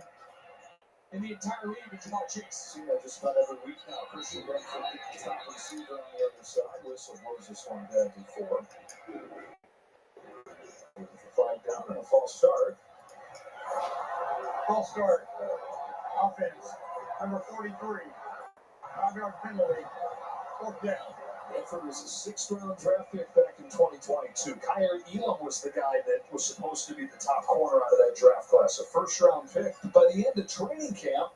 in the entire league with Jamar Chase. See that just about every week now. Christian Benford, the top receiver on the other side. Whistle blows this one dead before. Looking for 5 down and a false start. False start. Offense. Number 43. 5-yard penalty. 4th down. Benford was a 6th-round draft pick back in 2022. Kyer Elam was the guy that was supposed to be the top corner out of that draft class, a first-round pick. But by the end of training camp,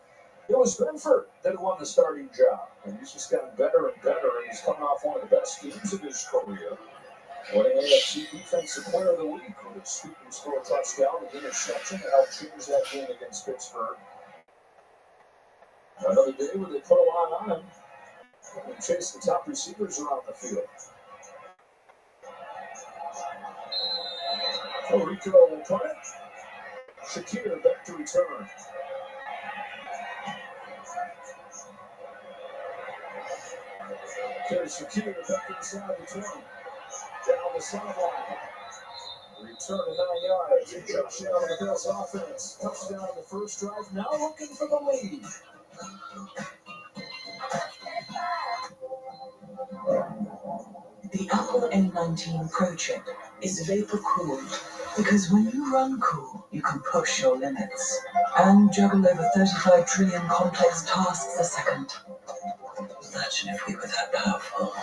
it was Benford that won the starting job. And he's just gotten better and better, and he's coming off one of the best games of his career. Winning AFC Defensive Player of the Week with a scoop and score touchdown and interception to help change that game against Pittsburgh. Another day where they put a lot on him and chase the top receivers around the field. Rico will punt it. Shakir back to return. There's Shakir back inside the 20. Down the sideline. Return to 9 yards. Josh Allen, the Bills offense. Touchdown in the first drive. Now looking for the lead. The Apple M19 Pro chip is vapor cooled because when you run cool, you can push your limits and juggle over 35 trillion complex tasks a second. Imagine if we were that powerful.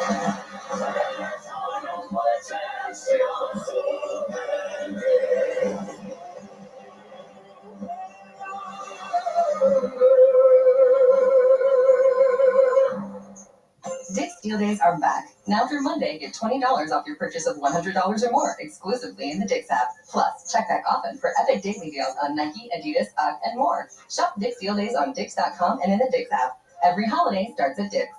Dick's Deal Days are back. Now through Monday, get $20 off your purchase of $100 or more, exclusively in the Dick's app. Plus, check back often for epic daily deals on Nike, Adidas, UGG, and more. Shop Dick's Deal Days on Dicks.com and in the Dick's app. Every holiday starts at Dick's.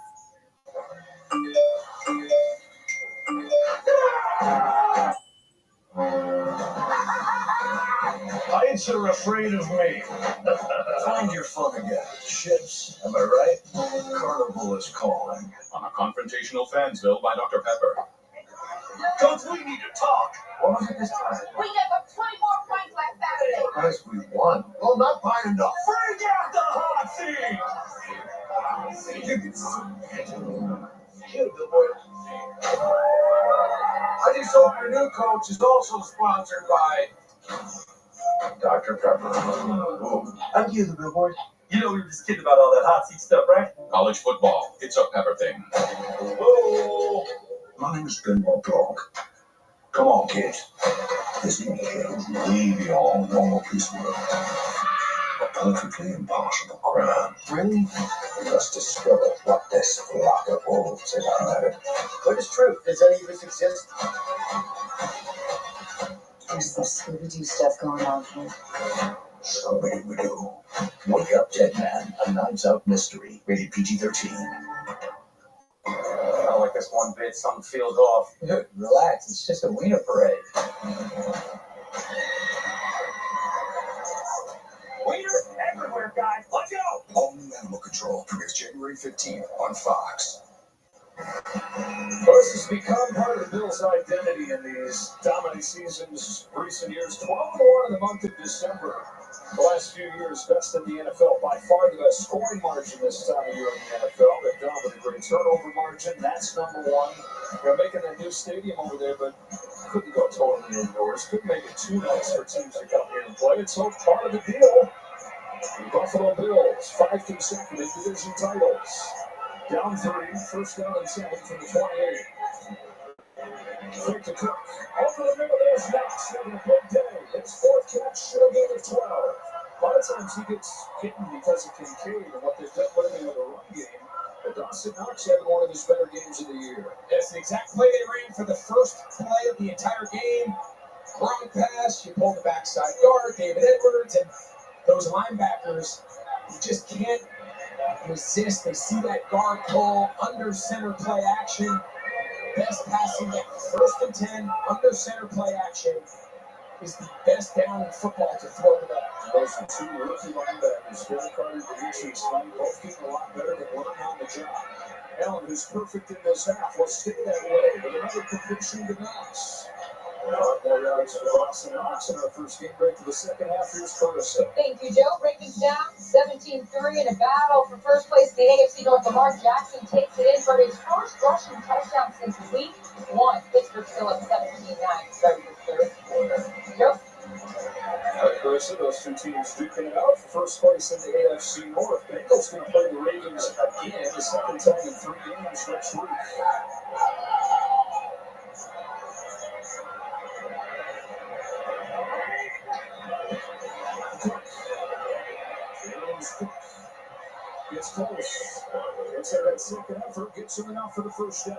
Heights are afraid of me. Find your fun again. Ships, am I right? Carnival is calling. On a confrontational Fansville by Dr. Pepper. Coach, we need to talk. What was it this time? We gave up 24 points last Saturday. Guys, we won. Well, not by enough. Bring out the hot seat. Shoot, Billboard. I just hope your new coach is also sponsored by Dr. Pepper. Ooh. I'm you, the Billboard. You know we were just kidding about all that hot seat stuff, right? College football, it's a pepper thing. Whoa. My name is Benwell Dog. Come on, kids. This new show is way beyond normal piecework. A perfectly impossible crime. Really? We must discover what this flock of wolves is about it. What is truth? Does any of this exist? There's some Scooby-Doo stuff going on here. So maybe we do. Wake Up Dead Man, a Knives Out mystery. Rated PG-13. I like this one bit. Something feels off. Relax, it's just a wiener parade. Waiter everywhere, guys. Let's go. All New Animal Control premieres January 15th on Fox. This has become part of the Bills' identity in these dominant seasons recent years. 12-1 in the month of December. The last few years, best in the NFL. By far the best scoring margin this time of year in the NFL. They've done with a great turnover margin. That's number one. They're making a new stadium over there, but couldn't go totally indoors. Couldn't make it too nice for teams to come here and play. It's all part of the deal. The Buffalo Bills, 5 consecutive division titles. Down 3, first down and 7 from the 28. Fake to Cook. Over the middle, there's Knox having a big day. His 4th catch, should have gained 12. A lot of times he gets hidden because of Kincaid and what they've done with him in the run game. But Dawson Knox having one of his better games of the year. That's the exact play they ran for the first play of the entire game. Wrong pass, you pull the backside guard, David Edwards, and those linebackers, you just can't resist. They see that guard pull, under center play action. Best passing game, 1st and 10, under center play action is the best down in football to throw it up. Those are 2 rookie linebackers, Derek Carter and Demetrius Knight, both getting a lot better than learning on the job. Allen, who's perfect in this half, will stay that way, but another completion to Knox. More yards for Dawson Knox in our first game break to the second half. Here's Curtis. Thank you, Joe. Breaking it down, 17-3 in a battle for first place in the AFC North. Lamar Jackson takes it in for his first rushing touchdown since week 1. Pittsburgh still at 17-9. Starting the third. Joe? Carson, those 2 teams duking it out. First place in the AFC North. Bengals going to play the Ravens again, the second time in 3 games next week. Gets close. Gets that second effort. Gets him enough for the first down.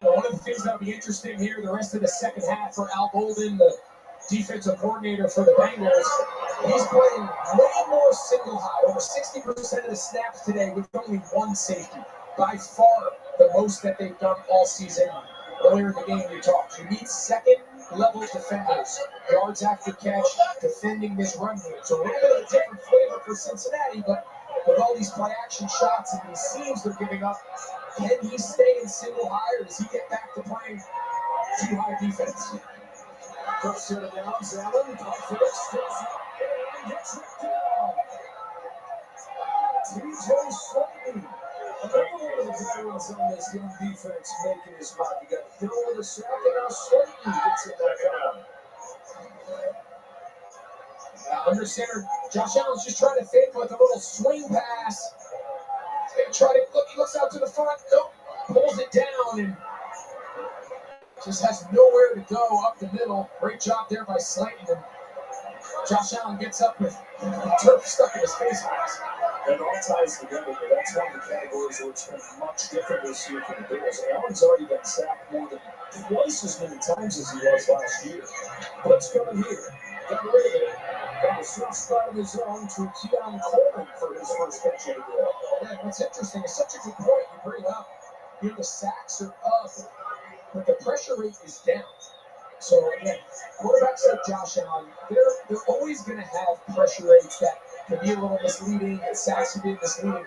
Now, one of the things that will be interesting here, the rest of the second half for Al Golden, the defensive coordinator for the Bengals, he's playing way more single high, over 60% of the snaps today with only 1 safety. By far the most that they've done all season. Earlier in the game you talked, you need second-level defenders, yards after catch, defending this run game. So a little bit of a different flavor for Cincinnati, but with all these play-action shots and these seams they're giving up, can he stay in single high, or does he get back to playing too high defense? First set of downs, Allen. Pump for it, steps up, and gets it down. TJ Slayton. Another one of the veterans on this young defense making his mark. You got Hill with a sack, and now Slayton gets it back on. Under center, Josh Allen's just trying to fake with a little swing pass. He's going to try to look. He looks out to the front. Nope. Pulls it down and just has nowhere to go up the middle. Great job there by Slayton. And Josh Allen gets up with turf stuck in his face mask. It all ties together, but that's one of the categories where it's been much different this year for the Bills. Allen's already been sacked more than twice as many times as he was last year. What's coming here? Got rid of it. Got the switch spot of his own to Keon Coleman for his first catch of the day. Yeah, what's interesting, it's such a good point you bring up. You know, the sacks are up, but the pressure rate is down. So, again, quarterbacks like Josh Allen, they're always going to have pressure rates that can be a little misleading, and sacks can be misleading.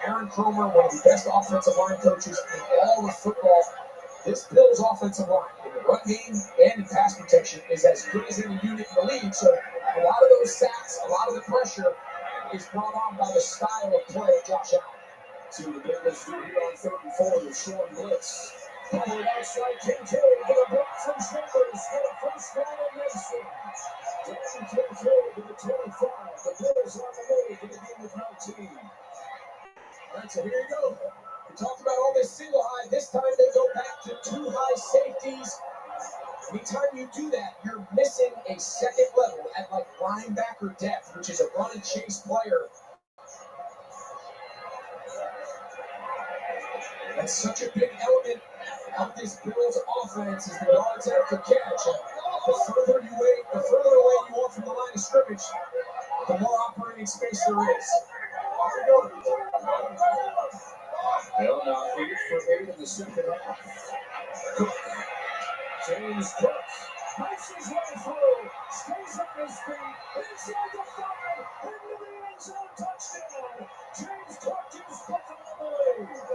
Aaron Kromer, one of the best offensive line coaches in all of football, This Bills offensive line in the run game and in pass protection is as good as any unit in the league. So a lot of those sacks, a lot of the pressure is brought on by the style of play of Josh Allen. See what the Bengals do here on 3rd and 4 with short blitz. Powered outside Kincaid with a block from Chambers for the first down and Mason. Dan Kincaid to the 25. The Bills on the way to the game with no team. All right, so here you go. We talked about all this single high. This time they go back to 2 high safeties. Anytime you do that, you're missing a second level at like linebacker depth, which is a run and chase player. That's such a big element of this Bills offense is the yards after catch. And the further away you are from the line of scrimmage, the more operating space there is. Well, now 8 for 8 in the second half. Cook. James Cook makes his way through, stays on his feet, inside the 5, into the end zone, touchdown. James Cook gives Buffalo the lead.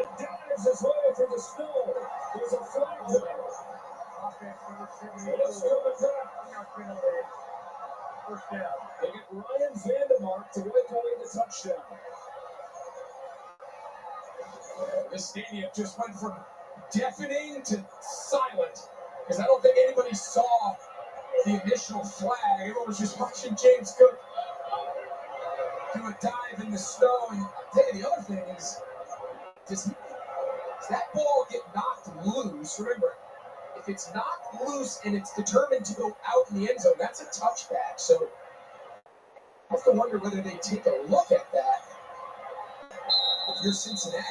It dives his way through the snow. There's a flag there. Let's go to that. First down. They get Ryan Vandermark to wipe away the touchdown. This stadium just went from deafening to silent because I don't think anybody saw the initial flag. Everyone was just watching James Cook do a dive in the snow. And I'll tell you the other thing is, does that ball get knocked loose? Remember, if it's knocked loose and it's determined to go out in the end zone, that's a touchback. So I have to wonder whether they take a look at that if you're Cincinnati.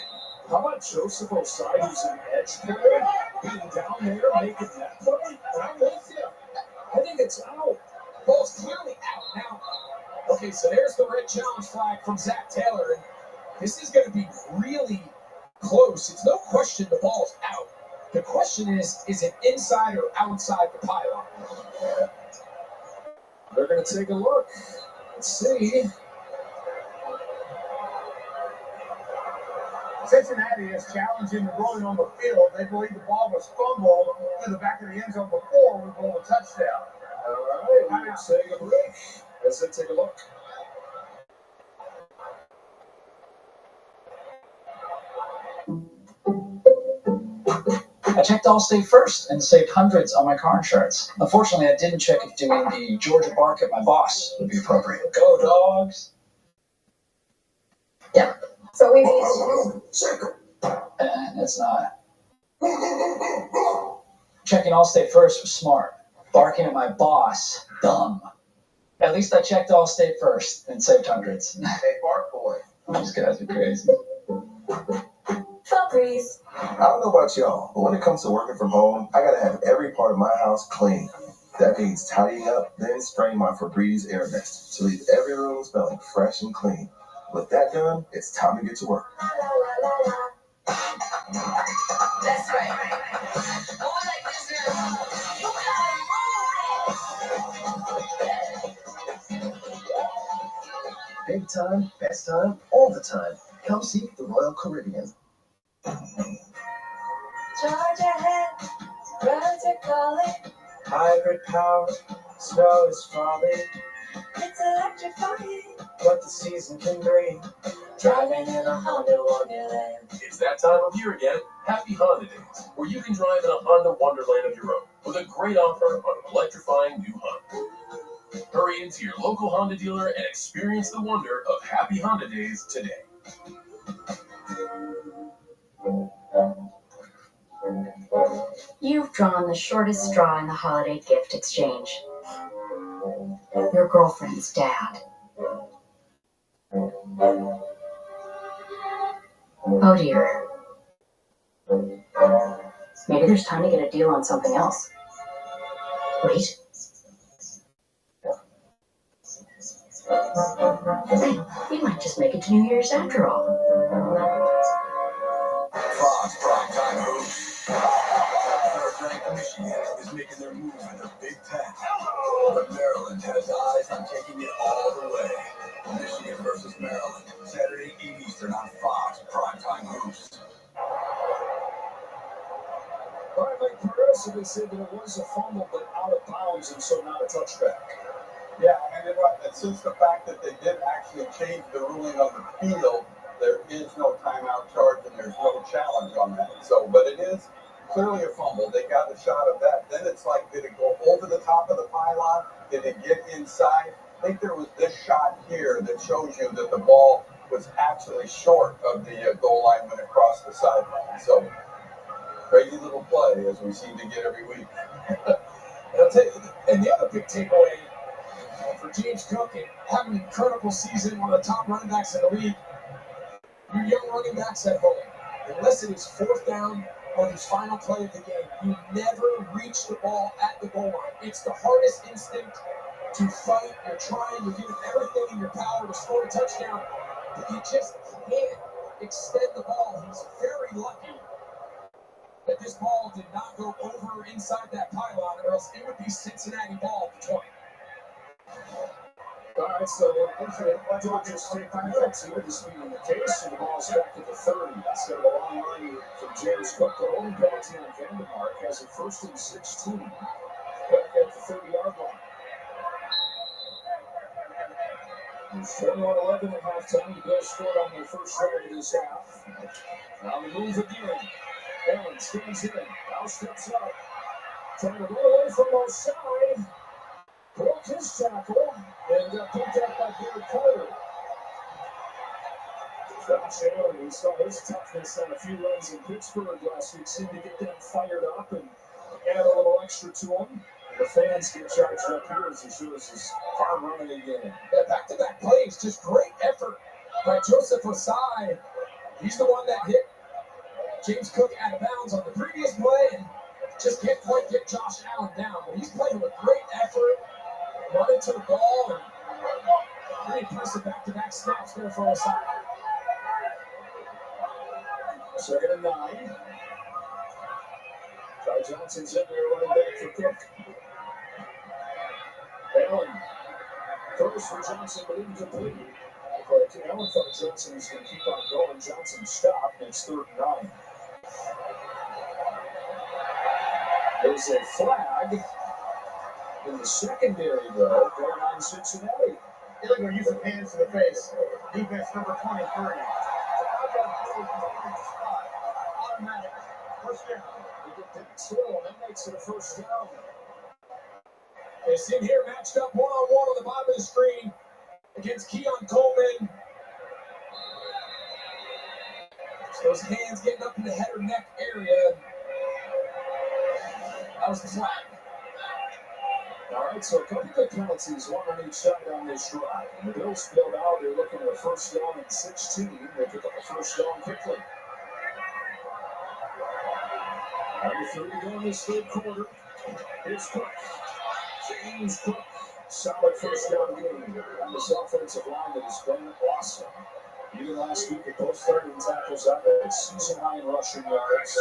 How about Joseph Osai, who's an edge player, being down there, making that play? I'm with you. I think it's out. Ball's clearly out now. Okay, so there's the red challenge flag from Zach Taylor. And this is going to be really close. It's no question the ball's out. The question is it inside or outside the pylon? They're going to take a look. Let's see. Cincinnati is challenging the ruling on the field. They believe the ball was fumbled to the back of the end zone before we blow a touchdown. All right, let's take a break. Let's take a look. I checked Allstate first and saved hundreds on my car insurance. Unfortunately, I didn't check if doing the Georgia bark at my boss would be appropriate. Go, dogs! Yeah. So we need. That's not. Checking Allstate first was smart. Barking at my boss, dumb. At least I checked Allstate first and saved hundreds. Hey, Bark Boy. These guys are crazy. Febreze. I don't know about y'all, but when it comes to working from home, I gotta have every part of my house clean. That means tidying up, then spraying my Febreze air mist to leave every room smelling fresh and clean. With that done, it's time to get to work. That's right. Going like this now. You gotta move it. Big time, best time, all the time. Come see the Royal Caribbean. Charge ahead. Roads are calling. Hybrid power, snow is falling. It's electrifying. What the season can bring. Driving in a Honda Wonderland. It's that time of year again. Happy Honda Days, where you can drive in a Honda Wonderland of your own with a great offer on an electrifying new Honda. Hurry into your local Honda dealer and experience the wonder of Happy Honda Days today. You've drawn the shortest straw in the holiday gift exchange. Your girlfriend's dad. Oh dear. Maybe there's time to get a deal on something else. Wait. Hey, we might just make it to New Year's after all. Fox primetime hoops. Third-ranked Michigan is making their move in the Big Ten. But Maryland has eyes on taking it all the way. Michigan versus Maryland, Saturday 8 Eastern on Fox primetime hoops. so they said that it was a fumble, but out of bounds, and so not a touchback. Yeah, and since the fact that they did actually change the ruling on the field, there is no timeout charge and there's no challenge on that. So, but it is clearly a fumble. They got a shot of that. Then it's like, did it go over the top of the pylon? Did it get inside? I think there was this shot here that shows you that the ball was actually short of the goal line when it crossed the sideline. So, crazy little play as we seem to get every week. And I'll tell you, and the other big takeaway for James Cook and having an incredible season, one of the top running backs in the league, your young running backs at home, unless it is fourth down or his final play of the game, you never reach the ball at the goal line. It's the hardest instinct to fight. You're trying, you're giving everything in your power to score a touchdown, but you just can't extend the ball. He's very lucky that this ball did not go over inside that pylon, or else it would be Cincinnati ball at the 20. All right, so the Dodgers take offense here, this being the case, and the ball's back at the 30. Instead of a long run from James Cook, the holding penalty on Vandermark has a 1st and 16 back at the 30-yard line. It's 21-11 at halftime. The Bills scored on their first drive of this half. Now the move again. Allen stands in. Now steps up. Trying to run away from Osai. Broke his tackle and got picked up by Garrett Carter. Josh Allen, we saw his toughness on a few runs in Pittsburgh last week, seemed to get them fired up and add a little extra to them. The fans get charged up here as he shows his hard running again. Yeah, back-to-back plays, just great effort by Joseph Osai. He's the one that hit James Cook out of bounds on the previous play and just can't quite get Josh Allen down. But he's playing with great effort, running to the ball, and pretty impressive back-to-back snaps there for Osai. 2nd and 9. Ty Johnson's in there running back for Cook. Allen throws for Johnson, but incomplete. But Allen thought Johnson was going to keep on going. Johnson stopped, and it's 3rd and 9. There's a flag in the secondary, though, going on Cincinnati. Illegal use of hands to the face. Defense number 23. Automatic. First down. They get that slow, and that makes it a first down. They sit here matched up one-on-one on the bottom of the screen against Keon Coleman. So those hands getting up in the head or neck area. That was the flag. All right, so a couple good penalties, one on each side on this drive. And the Bills spilled out. They're looking at a first down and 16. They pick up a first down quickly. 30 to go in this 3rd quarter. Here's Cook. James Cook. Solid first down game on this offensive line that has been awesome. Even last week, at both starting tackles out there, season high in rushing yards.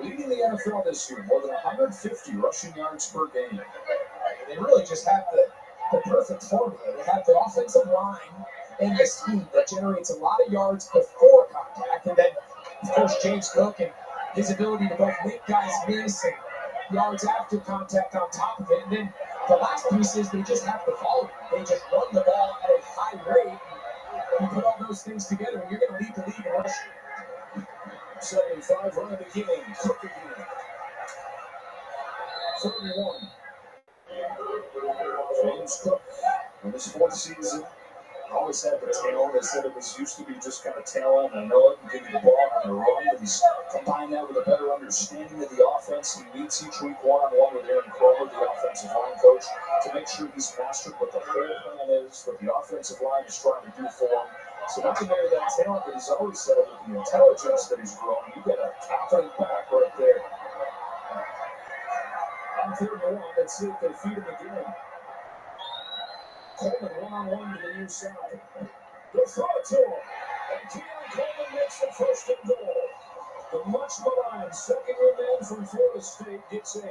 Leading the NFL this year, more than 150 rushing yards per game. They really just have the perfect formula. They have the offensive line and the speed that generates a lot of yards before contact. And then, of course, James Cook and his ability to both make guys miss and yards after contact on top of it. And then the last piece is they just have the volume. They just run the ball at a high rate. You put all those things together, and you're going to lead the league in rushing. 75 run of the game. Cook again. 31. James Cook, in his 4th season, always had the talent. They said it was used to be just kind of talent. I know it can give you the ball on the run, but he's combined that with a better understanding of the offense. He meets each week one-on-one with Aaron Kromer, the offensive line coach, to make sure he's mastered what the whole plan is, what the offensive line is trying to do for him. So not to marry that talent, but he's always said with the intelligence that he's grown, you get a confident back right there. On 3rd and 1, let's see if they feed him again. Coleman one-on-one to the near side. They'll throw it to him. And Keon Coleman makes the first and goal. The much maligned second-year man from Florida State gets 8.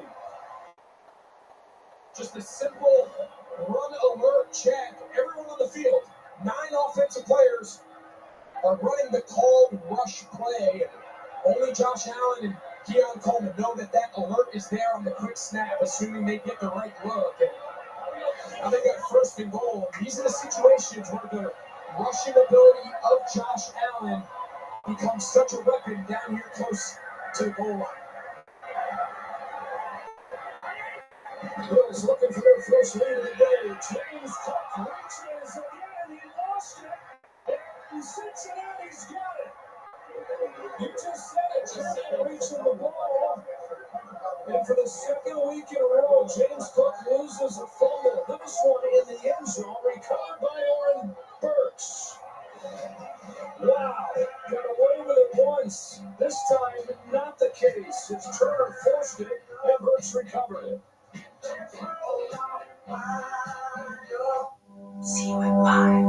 Just a simple run alert check. Everyone on the field, 9 offensive players are running the called rush play. Only Josh Allen and Keon Coleman know that alert is there on the quick snap, assuming they get the right look. And now they got first and goal. These are the situations where the rushing ability of Josh Allen becomes such a weapon down here close to the goal line. Bills looking for their first lead of the day. James Cook reaches again. He lost it. And Cincinnati's got it. You just said it. James reaching the ball. And for the second week in a row, James Cook loses a fumble. This one in the end zone, recovered by Oren Burks. Wow, got away with it once. This time, not the case. It's Turner forced it, and Burks recovered it. See you at 5.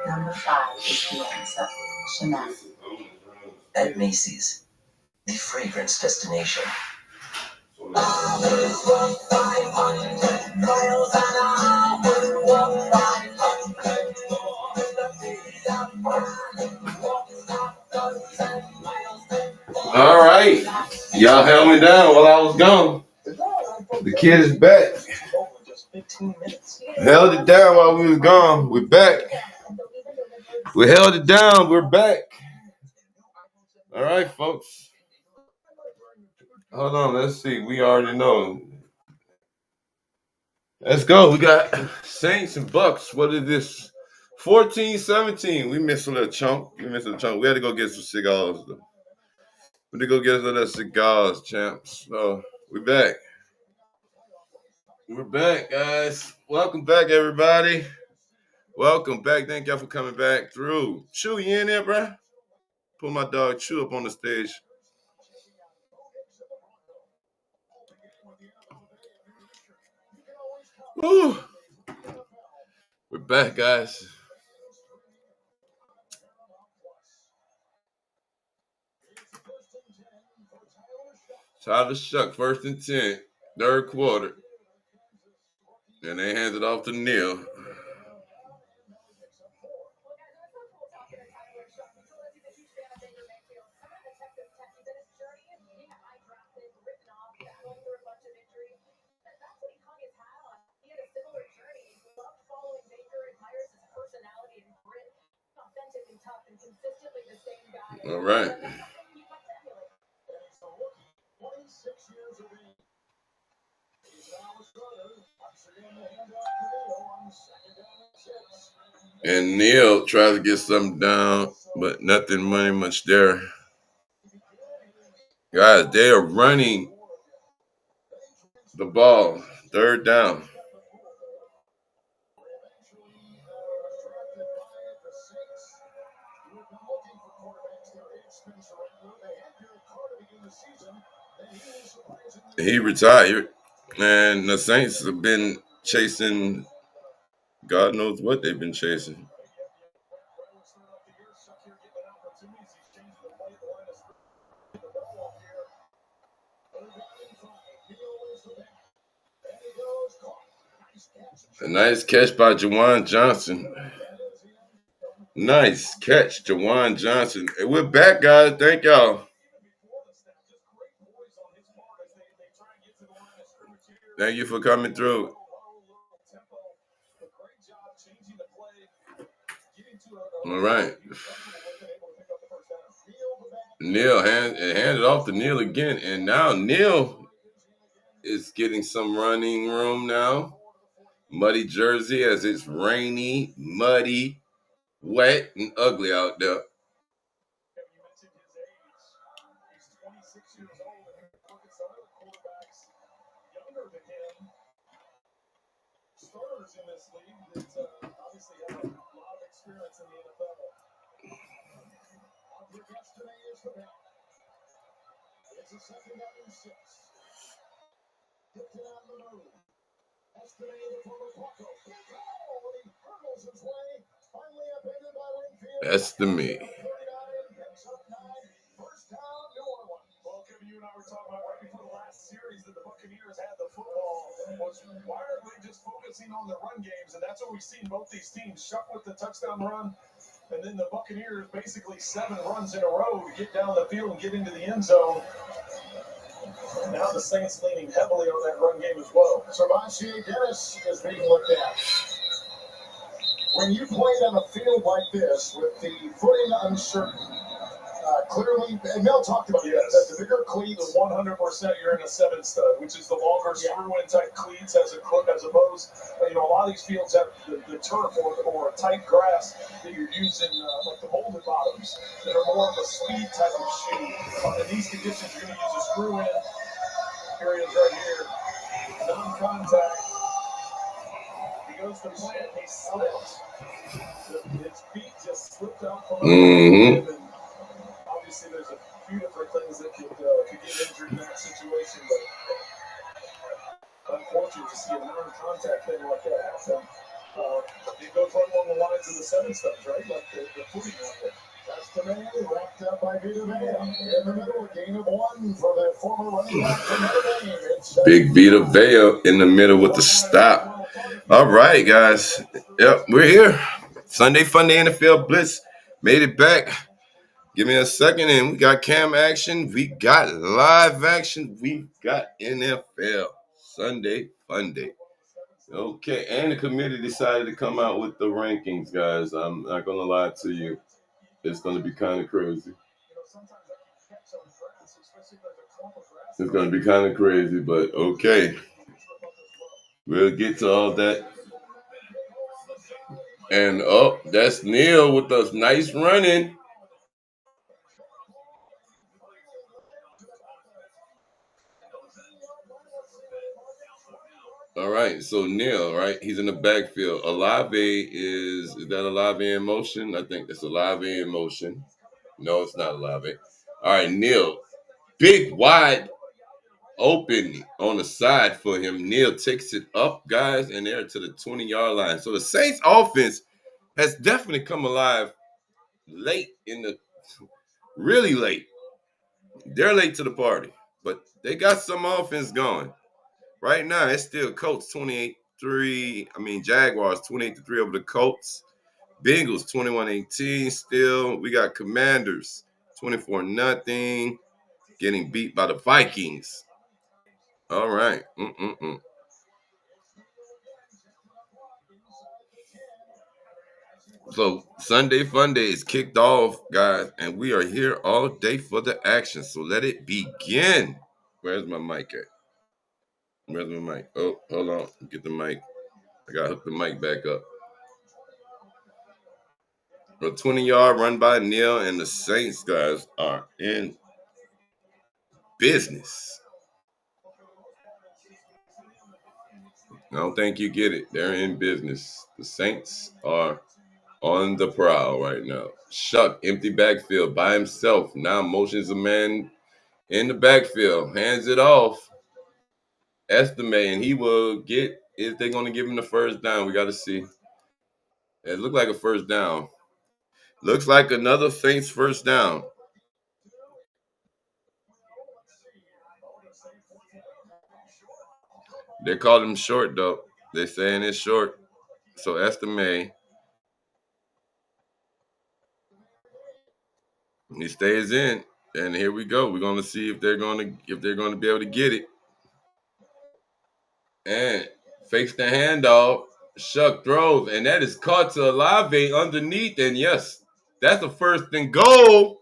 Number 5 is the answer. Chanel. At Macy's, the fragrance destination. All right. Y'all held me down while I was gone. The kid is back. Held it down while we was gone. We're back. We held it down. We're back. All right, folks. Hold on. Let's see. We already know. Let's go. We got Saints and Bucs. What is this? 14-17. We missed a little chunk. We had to go get some cigars, though. We had to go get us a little cigars, champs. So, we back. We're back, guys. Welcome back, everybody. Welcome back. Thank y'all for coming back through. Chew, you in there, bro? Put my dog Chew up on the stage. Woo. We're back, guys. Tyler Shuck, 1st and 10, third quarter. And they hand it off to Neal. All right. And Neal tries to get something down, but nothing much there. Guys, they are running the ball. 3rd down. He retired, and the Saints have been chasing God knows what they've been chasing. A nice catch by Jawan Johnson. Nice catch, Jawan Johnson. Hey, we're back, guys. Thank y'all. Thank you for coming through. All right. Neal handed off to Neal again, and now Neal is getting some running room now. Muddy jersey as it's rainy, muddy, wet, and ugly out there. Starters in this league that obviously have a lot of experience in the NFL. Our guest today is the back. It's a 2nd down and 6. Get down the move. Espinay, the former Paco. Big hole, and he hurdles his way. Finally upended by Winfield. Estimate. Well, Kevin, you and I were talking about right before the last series that the Buccaneers had the football. Was why are they just focusing on the run games? And that's what we've seen both these teams. Shuck with the touchdown run, and then the Buccaneers basically 7 runs in a row to get down the field and get into the end zone. And now the Saints leaning heavily on that run game as well. Servancier Dennis is being looked at. When you played on a field like this with the footing uncertain, clearly, and Mel talked about that the bigger cleats, 100% you're in a 7 stud, which is the longer screw-in type cleats as opposed. A lot of these fields have the turf or tight grass that you're using, like the molded bottoms, that are more of a speed type of shoe. In these conditions, you're going to use a screw-in. Here it is right here, non-contact. He goes to plant, he slips. His feet just slipped out from underneath him. Obviously, there's a few different things that could get injured in that situation, but unfortunate to see a non-contact thing like that happen. It goes right along the lines of the 7 studs, right? Like the footing out there. That's the man wrapped up by Vita Vea. In the middle, a gain of 1 for the former running back from Notre Dame. Big Vita Vea in the middle with the stop. All right, guys. Yep, we're here. Sunday Funday NFL Blitz. Made it back. Give me a second, and we got cam action. We got live action. We got NFL Sunday Funday. Okay, and the committee decided to come out with the rankings, guys. I'm not going to lie to you. It's going to be kind of crazy. It's going to be kind of crazy, but okay. We'll get to all that. And that's Neil with us. Nice running. All right, so Neil, right? He's in the backfield. Olave is that Olave in motion? I think that's Olave in motion. No, it's not Olave. All right, Neil. Big, wide open on the side for him. Neil takes it up, guys, and they're to the 20-yard line. So the Saints offense has definitely come alive late really late. They're late to the party, but they got some offense going. Right now, it's still Colts 28-3. Jaguars 28-3 over the Colts. Bengals 21-18 still. We got Commanders 24-0 getting beat by the Vikings. All right. So Sunday Funday is kicked off, guys, and we are here all day for the action. So let it begin. Where's my mic at? Where's my mic? Oh, hold on. Get the mic. I got to hook the mic back up. A 20-yard run by Neil, and the Saints, guys, are in business. I don't think you get it. They're in business. The Saints are on the prowl right now. Shuck, empty backfield by himself. Now motions a man in the backfield. Hands it off. Estimate, and he will get, if they're going to give him the first down, we got to see. It looked like a first down. Looks like another Saints first down. They called him short, though. They're saying it's short. So estimate. He stays in, and here we go. We're going to see if they're going to be able to get it. And fakes the handoff. Shuck throws, and that is caught to Olave underneath. And yes, that's a first and goal.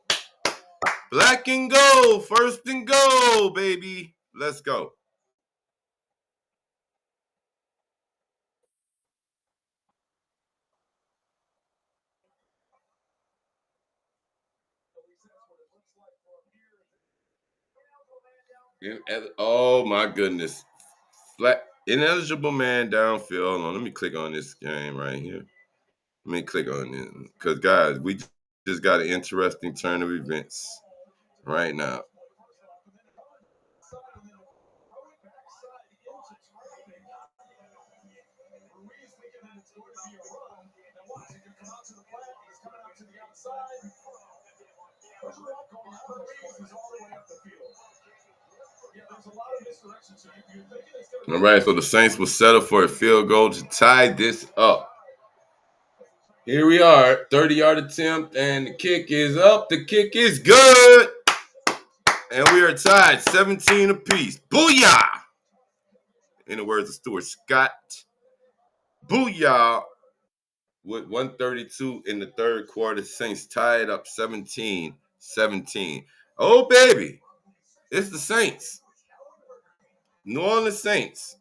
Black and gold, first and goal, baby. Let's go. Oh my goodness. Flat ineligible man downfield. Hold on, let me click on this game right here. Let me click on it. Because guys, we just got an interesting turn of events right now. All right, so the Saints will settle for a field goal to tie this up. Here we are, 30-yard attempt, and the kick is up. The kick is good. And we are tied 17 apiece. Booyah! In the words of Stuart Scott. Booyah! With 132 in the third quarter, Saints tied up 17-17. Oh, baby. It's the Saints. New Orleans Saints.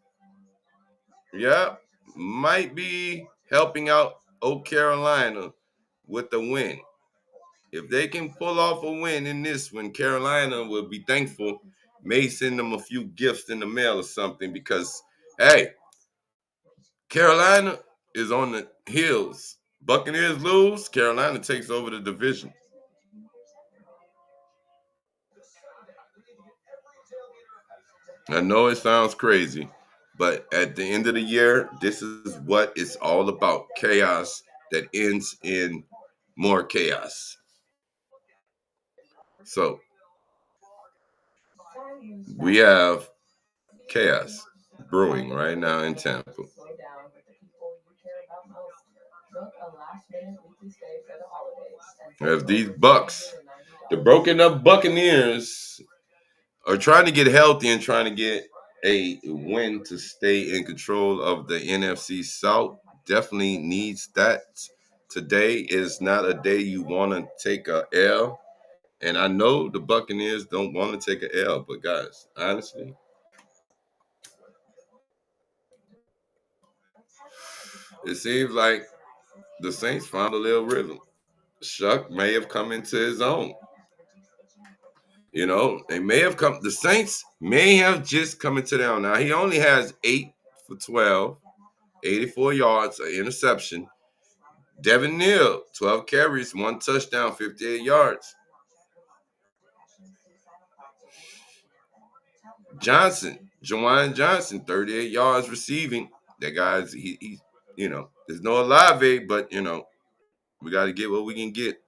Yeah. Might be helping out Old Carolina with the win. If they can pull off a win in this one, Carolina will be thankful. May send them a few gifts in the mail or something because, hey, Carolina is on the hills. Buccaneers lose, Carolina takes over the division. I know it sounds crazy, but at the end of the year, this is what it's all about. Chaos that ends in more chaos. So we have chaos brewing right now in Tampa. As these Bucs, the broken up Buccaneers, are trying to get healthy and trying to get a win to stay in control of the NFC South. Definitely needs that. Today is not a day you want to take a L. And I know the Buccaneers don't want to take an L, but guys, honestly, it seems like the Saints found a little rhythm. Shuck may have come into his own. You know, the Saints may have just come into their own. Now, he only has 8 for 12, 84 yards, an interception. Devin Neal, 12 carries, 1 touchdown, 58 yards. Jawan Johnson, 38 yards receiving. That guy's, he there's no Olave, but, we got to get what we can get.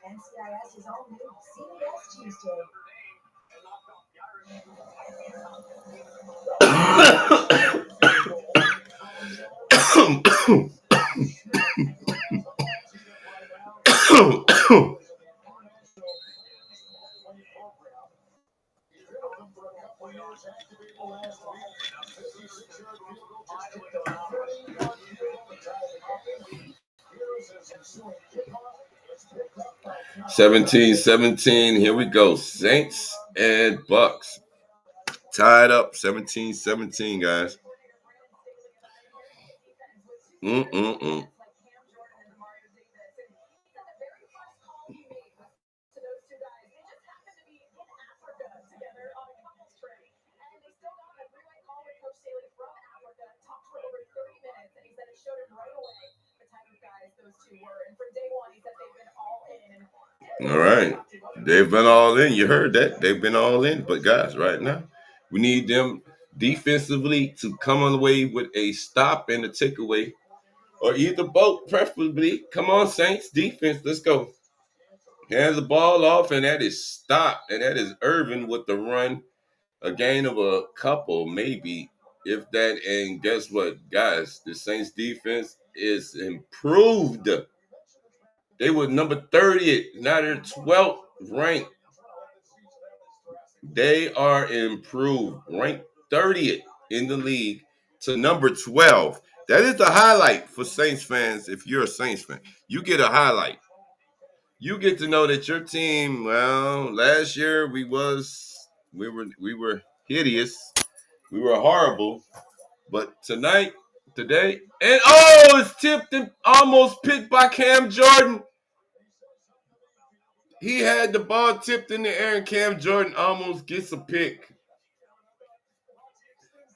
NCIS is all new CBS Tuesday. $17-17. Here we go. Saints and Bucs. Tied up 17-17, guys. All right. They've been all in. You heard that. They've been all in. But, guys, right now, we need them defensively to come on the way with a stop and a takeaway, or either both, preferably. Come on, Saints. Defense. Let's go. Hands the ball off, and that is stopped. And that is Irvin with the run. A gain of a couple, maybe, if that. And guess what, guys? The Saints defense is improved. They were number 30th, now they're 12th ranked. They are improved, ranked 30th in the league to number 12. That is the highlight for Saints fans. If you're a Saints fan, you get a highlight. You get to know that your team, well, last year we were hideous. We were horrible. But today, and it's tipped and almost picked by Cam Jordan. He had the ball tipped in the air, and Cam Jordan almost gets a pick.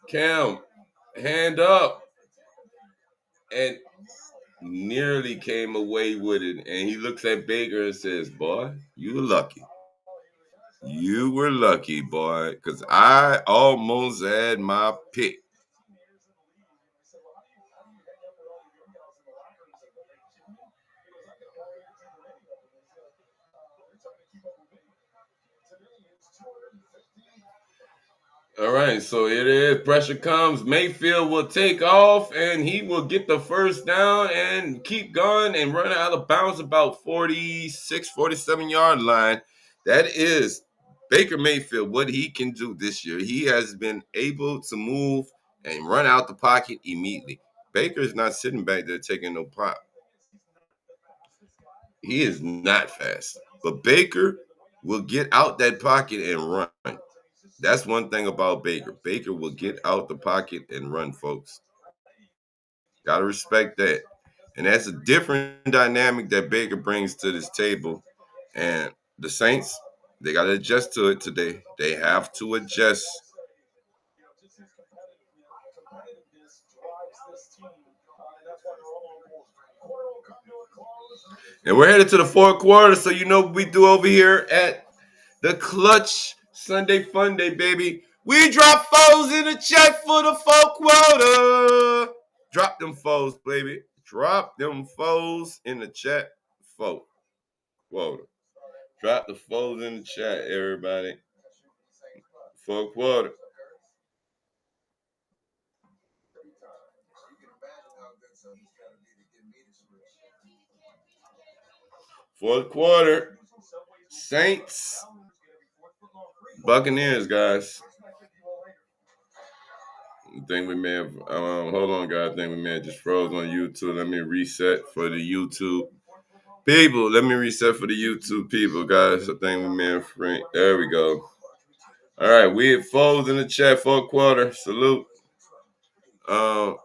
Cam, hand up. and nearly came away with it. And he looks at Baker and says, "Boy, you were lucky. You were lucky, boy, because I almost had my pick." All right, so it is. Pressure comes. Mayfield will take off, and he will get the first down and keep going and run out of bounds about 46, 47-yard line. That is Baker Mayfield, what he can do this year. He has been able to move and run out the pocket immediately. Baker's not sitting back there taking no pop. He is not fast. But Baker will get out that pocket and run. That's one thing about Baker. Baker will get out the pocket and run, folks. Got to respect that. And that's a different dynamic that Baker brings to this table. And the Saints, they got to adjust to it today. They have to adjust. And we're headed to the fourth quarter, so you know what we do over here at the Clutch Sunday Funday, baby. We drop foes in the chat for the fourth quarter. Drop them foes, baby. Drop them foes in the chat. Fourth quarter. Drop the foes in the chat, everybody. Fourth quarter. Fourth quarter. Saints. Buccaneers, guys. I think we may have, hold on, guys. I think we may have just froze on YouTube. Let me reset for the YouTube people. Let me reset for the YouTube people, guys. I think we may have, there we go. All right, we have foes in the chat, fourth quarter. Salute. It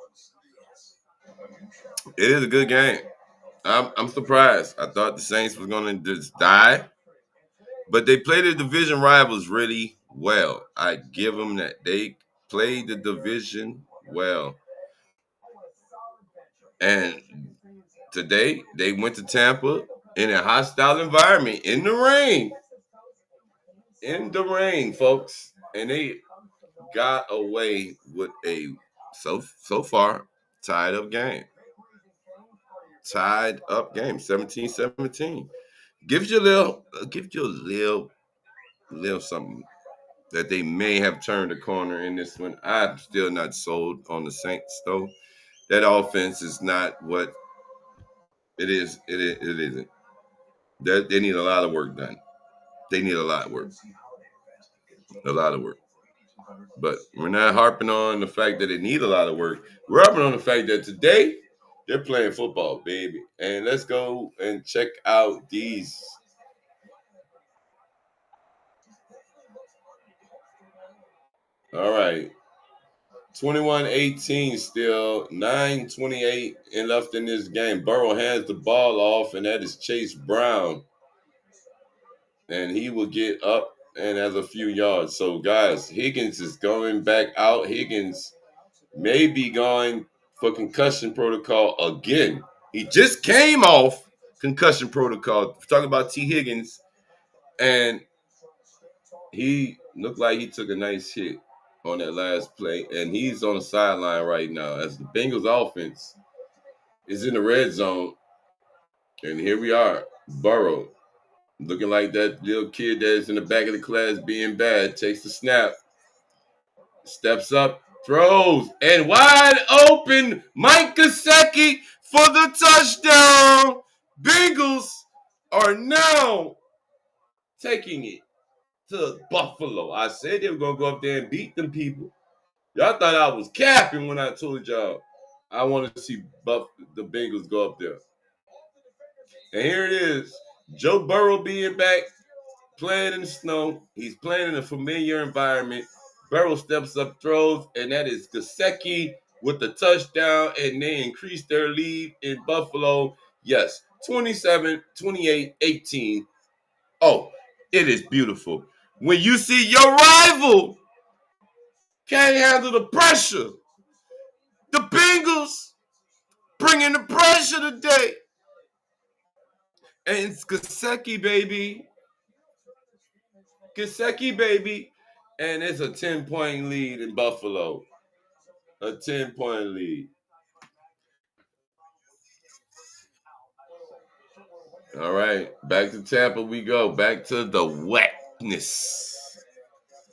is a good game. I'm surprised. I thought the Saints was going to just die. But they played the division rivals really well. I give them that. They played the division well. And today, they went to Tampa in a hostile environment, in the rain. In the rain, folks. And they got away with a, so far, tied up game. Tied up game, 17-17. Gives you a little something that they may have turned a corner in this one. I'm still not sold on the Saints, though. That offense is not what it is. It isn't. They need a lot of work done. They need a lot of work. A lot of work. But we're not harping on the fact that they need a lot of work. We're harping on the fact that today they're playing football, baby. And let's go and check out these. All right. 21-18 still, 9:28 and left in this game. Burrow hands the ball off, and that is Chase Brown. And he will get up and has a few yards. So, guys, Higgins is going back out. Higgins may be going for concussion protocol again. He just came off concussion protocol. We're talking about T. Higgins, and he looked like he took a nice hit on that last play, and he's on the sideline right now as the Bengals offense is in the red zone. And here we are, Burrow, looking like that little kid that's in the back of the class being bad, takes the snap, steps up, throws, and wide open, Mike Gesicki for the touchdown. Bengals are now taking it to Buffalo. I said they were going to go up there and beat them people. Y'all thought I was capping when I told y'all I want to see the Bengals go up there. And here it is. Joe Burrow being back, playing in the snow. He's playing in a familiar environment. Burrow steps up, throws, and that is Gesicki with the touchdown, and they increase their lead in Buffalo. Yes, 27, 28, 18. Oh, it is beautiful. When you see your rival can't handle the pressure, the Bengals bringing the pressure today. And it's Gesicki, baby. Gesicki, baby. And it's a 10-point lead in Buffalo. A 10-point lead. All right, back to Tampa we go. Back to the wetness.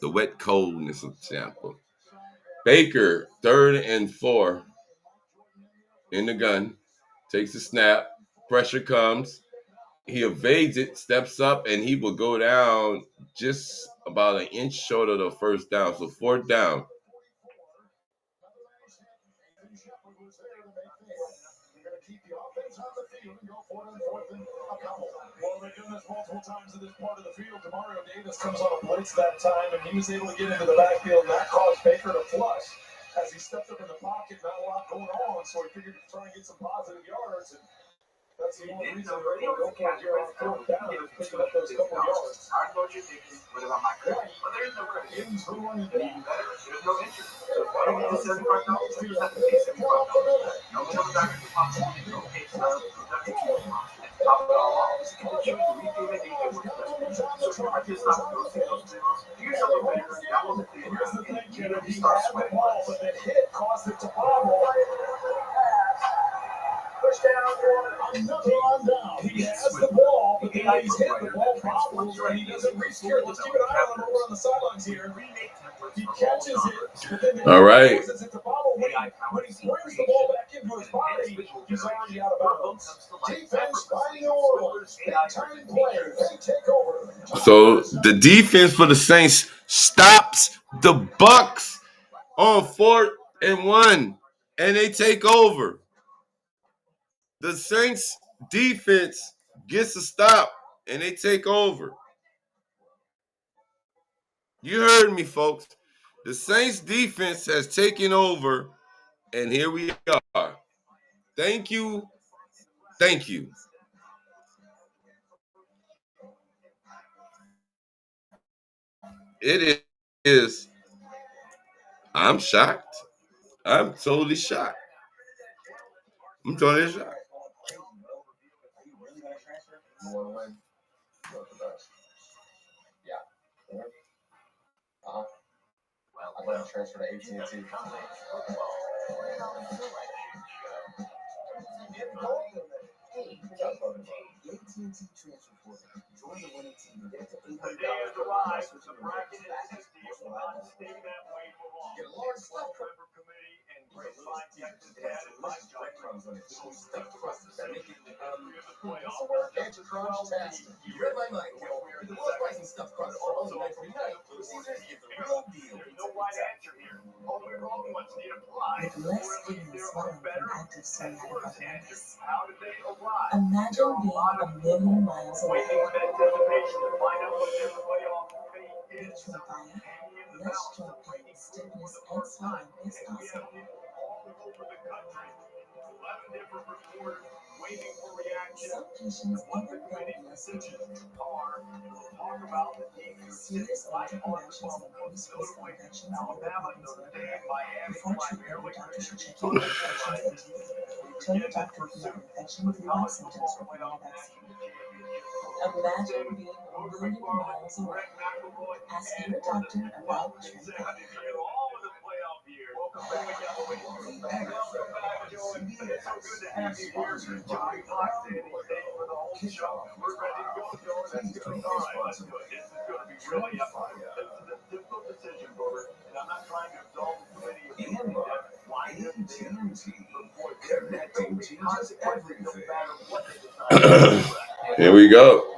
The wet coldness of Tampa. Baker, 3rd and 4. In the gun. Takes the snap. Pressure comes. He evades it, steps up, and he will go down just about an inch short of the first down. So 4th down. Well, they've done this multiple times in this part of the field. Demario Davis comes on a blitz that time, and he was able to get into the backfield, and that caused Baker to flush. As he stepped up in the pocket, not a lot going on, so he figured to try and get some positive yards. And that's the only reason they're able to go for here on 4th down, is picking up those couple yards. I know what you're thinking. What about my credit? But there is no credit. Who won the There's no interest. So if I don't get the $75, you just have to pay $75. No one comes back to pop it. No pay stuff. Top it all off. The choose the repayment date that works best for you. So I just stopped those things. Here's something better. That wasn't the He start sweating. But the hit caused it to bobble. Push down for another on down. He has the ball, but then he's hit the ball bobbles, and he doesn't reach here. Let's keep an eye on him over on the sidelines here. He catches it, but then all right. When he brings the ball back into his body, he's already out of bounds. Defense fighting the Orioles. Turning players. They take over. So the defense for the Saints stops the Bucs on 4th and 1, and they take over. The Saints defense gets a stop, and they take over. You heard me, folks. The Saints defense has taken over, and here we are. Thank you. Thank you. It is. I'm shocked. I'm totally shocked. I'm totally shocked. I plan to transfer to AT&T. AT&T transfer portal. Join the winning team and get to $800. The bracket is 60. It will not stay that way for long. Get a large stuff member committee and great fine Texas dad and my breadcrumbs on it. Stuff crust that make it Extra crunch tastic. You read my mind. The most spicy stuffed crust are only meant for tonight. Caesars is the real deal. There's no right answer here. All the wrong ones need apply. With less skin swelling from active steroid. How did they arrive? Imagine being a million miles away. Waiting with anticipation to find out what their playoff fate is. Less joint pain, stiffness, and swelling is possible. All over the country. 11 different reporters waiting for reaction. Some patients even feel less fatigue. Talk about the Serious allergic reactions and increased risk of infections and other problems with the gut. Before treatment, your doctor should check your infections and tell your doctor if you have infection, flu-like symptoms, or need a vaccine. Imagine being a million miles away. Ask your doctor about treatment. Here we go.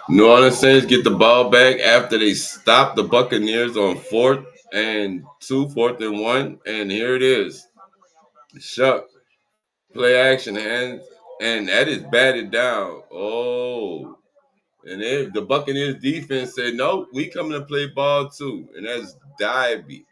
New Orleans Saints get the ball back after they stop the Buccaneers on 4th and 2, 4th and 1, and here it is. Shuck. Play action, and that is batted down. Oh. And the Buccaneers defense said, no, we coming to play ball too. And that's Divey.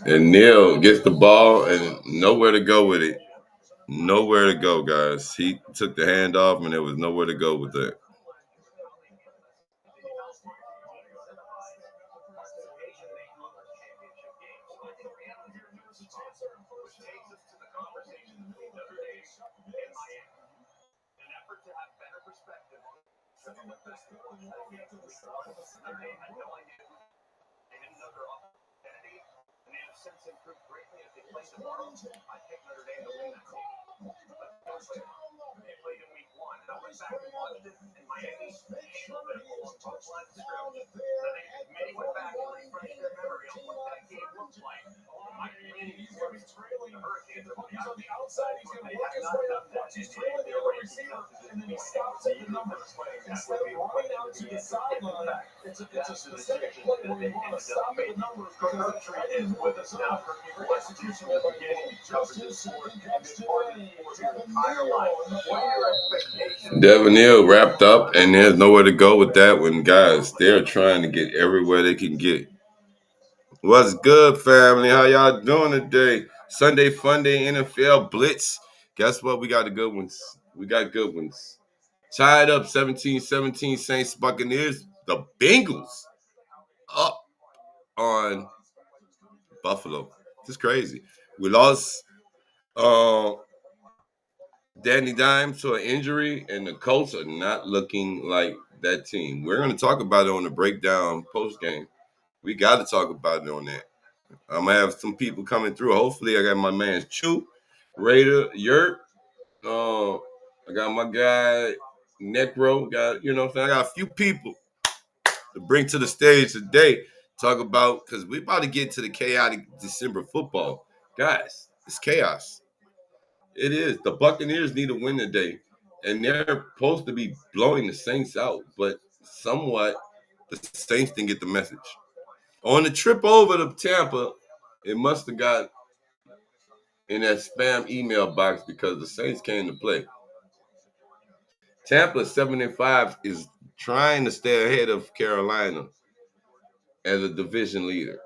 And Neil gets the ball and nowhere to go with it. Nowhere to go, guys. He took the hand off and there was nowhere to go with it. Devin Hill wrapped up, and there's nowhere to go with that one, guys. They're trying to get everywhere they can get. What's good, family? How y'all doing today? Sunday Funday NFL Blitz. Guess what? We got the good ones. We got good ones. Tied up 17-17 Saints Buccaneers. The Bengals up on Buffalo. It's crazy. We lost Danny Dimes to an injury, and the Colts are not looking like that team. We're going to talk about it on the breakdown post game. We got to talk about it on that. I'm going to have some people coming through. Hopefully, I got my man Chew, Raider, Yurt. I got my guy Necro. I got a few people to bring to the stage today. Talk about, because we're about to get to the chaotic December football. Guys, it's chaos. It is. The Buccaneers need a win today, and they're supposed to be blowing the Saints out, but somewhat the Saints didn't get the message. On the trip over to Tampa, it must have got in that spam email box because the Saints came to play. Tampa 7-5 is trying to stay ahead of Carolina as a division leader.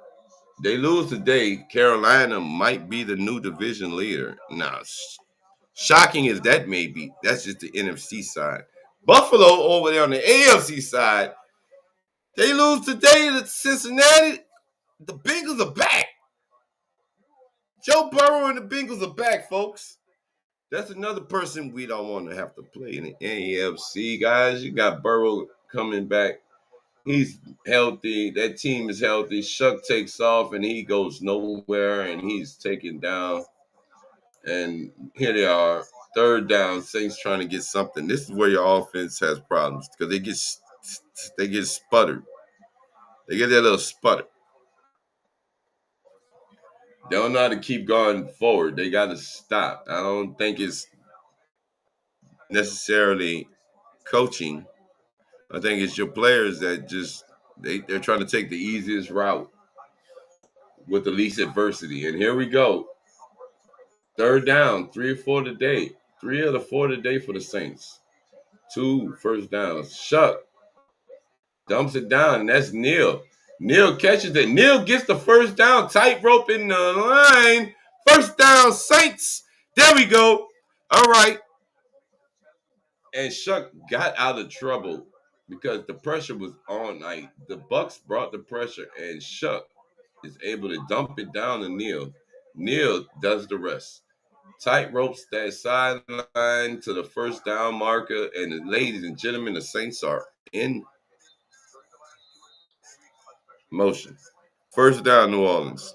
They lose today, Carolina might be the new division leader. Now, shocking as that may be, that's just the NFC side. Buffalo over there on the AFC side, they lose today to Cincinnati. The Bengals are back. Joe Burrow and the Bengals are back, folks. That's another person we don't want to have to play in the AFC, guys. You got Burrow coming back. He's healthy. That team is healthy. Shuck takes off, and he goes nowhere, and he's taken down. And here they are, third down. Saints trying to get something. This is where your offense has problems because they get sputtered. They get that little sputter. They don't know how to keep going forward. They got to stop. I don't think it's necessarily coaching. I think it's your players that just they're trying to take the easiest route with the least adversity. And here we go. Third down, 3 or 4 today. 3 of the 4 today for the Saints. 2 first downs. Shuck dumps it down, and that's Neil. Neil catches it. Neil gets the first down. Tightrope in the line. First down, Saints. There we go. All right. And Shuck got out of trouble because the pressure was on. The Bucs brought the pressure, and Shuck is able to dump it down to Neil. Neil does the rest. Tightropes that sideline to the first down marker, and ladies and gentlemen, the Saints are in motion. First down, New Orleans.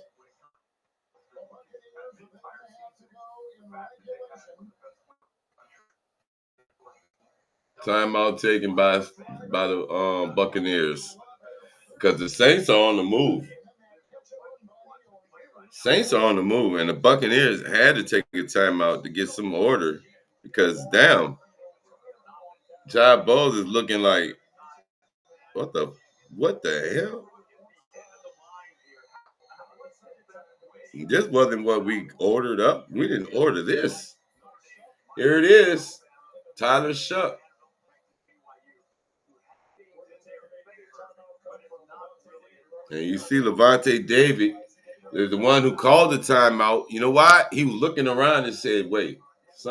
Timeout taken by the Buccaneers because the Saints are on the move. Saints are on the move, and the Buccaneers had to take a timeout to get some order because, damn, Josh Bowles is looking like, what the hell? This wasn't what we ordered up. We didn't order this. Here it is. Tyler Shuck. And you see Levante David, the one who called the timeout. You know why? He was looking around and said, wait, it's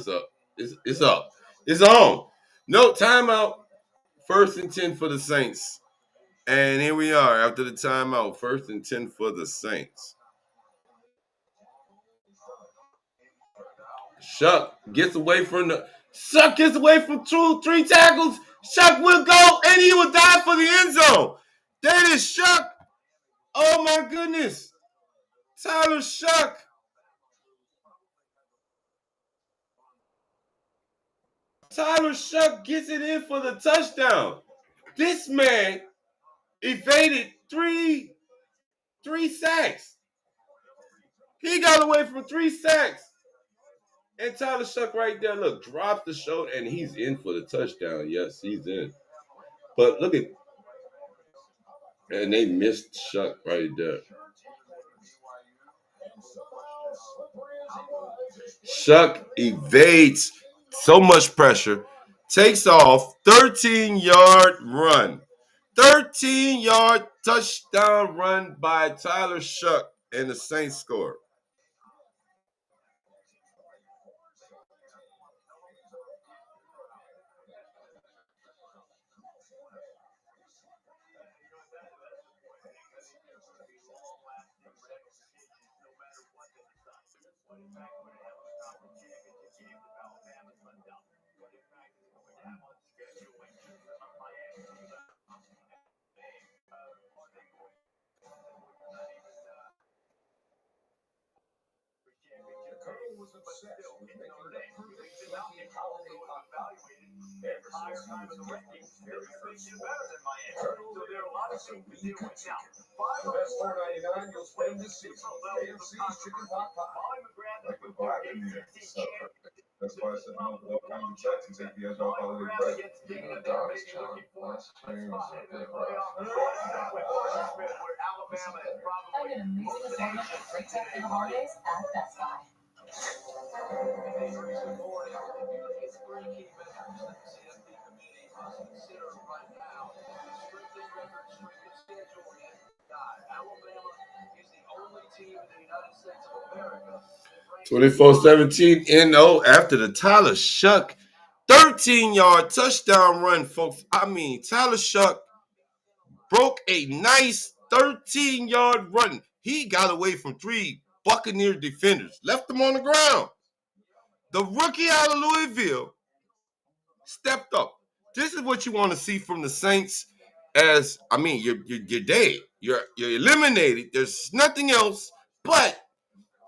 up. It's up. It's on. No, timeout. 1st and 10 for the Saints. And here we are after the timeout. 1st and 10 for the Saints. Shuck gets away from 3 tackles. Shuck will go and he will dive for the end zone. That is Shuck. Oh my goodness. Tyler Shuck. Tyler Shuck gets it in for the touchdown. This man evaded three sacks. He got away from 3 sacks. And Tyler Shuck right there, look, dropped the shoulder, and he's in for the touchdown. Yes, he's in. But look at, and they missed Shuck right there. Shuck evades so much pressure, takes off, 13-yard run. 13-yard touchdown run by Tyler Shuck, and the Saints score. The best $4.99 you'll spend this season. AMC's chicken pot pie. Like the Buccaneers. That's why I said no kinds of checks and take the edge off holiday bread. Don's charm. Last year was a bit rough. Find an amazing assortment of great tech for the holidays at Best Buy. Alabama is the only team in the United States of America. 24-17 after the Tyler Shuck 13-yard touchdown run, folks. I mean, Tyler Shuck broke a nice 13-yard run. He got away from 3 Buccaneer defenders, left them on the ground. The rookie out of Louisville stepped up. This is what you want to see from the Saints. As I mean, you're dead. You're eliminated. There's nothing else but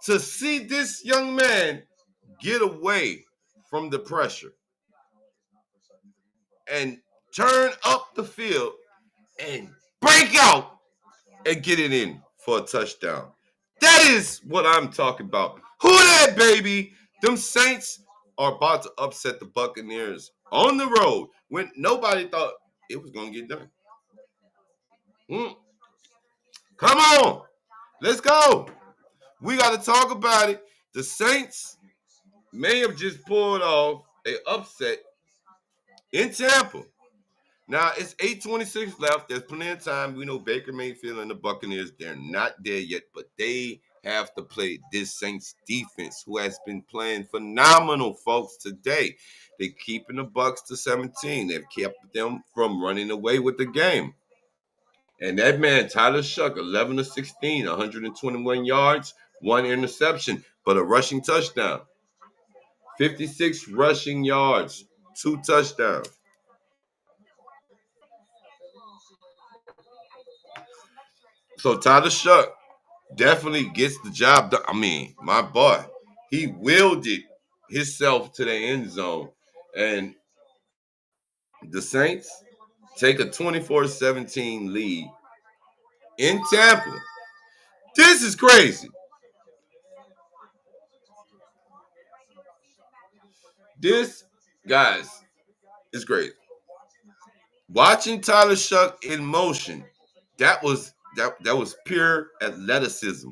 to see this young man get away from the pressure and turn up the field and break out and get it in for a touchdown. That is what I'm talking about. Who that, baby? Them Saints are about to upset the Buccaneers on the road when nobody thought it was going to get done. Come on. Let's go. We got to talk about it. The Saints may have just pulled off an upset in Tampa. Now, it's 8:26 left. There's plenty of time. We know Baker Mayfield and the Buccaneers, they're not there yet, but they have to play this Saints defense, who has been playing phenomenal, folks, today. They're keeping the Bucs to 17. They've kept them from running away with the game. And that man, Tyler Shuck, 11-16, 121 yards, 1 interception, but a rushing touchdown. 56 rushing yards, 2 touchdowns. So Tyler Shuck definitely gets the job done. I mean, my boy, he wielded himself to the end zone. And the Saints take a 24-17 lead in Tampa. This is crazy. This, guys, is great. Watching Tyler Shuck in motion, that was that was pure athleticism.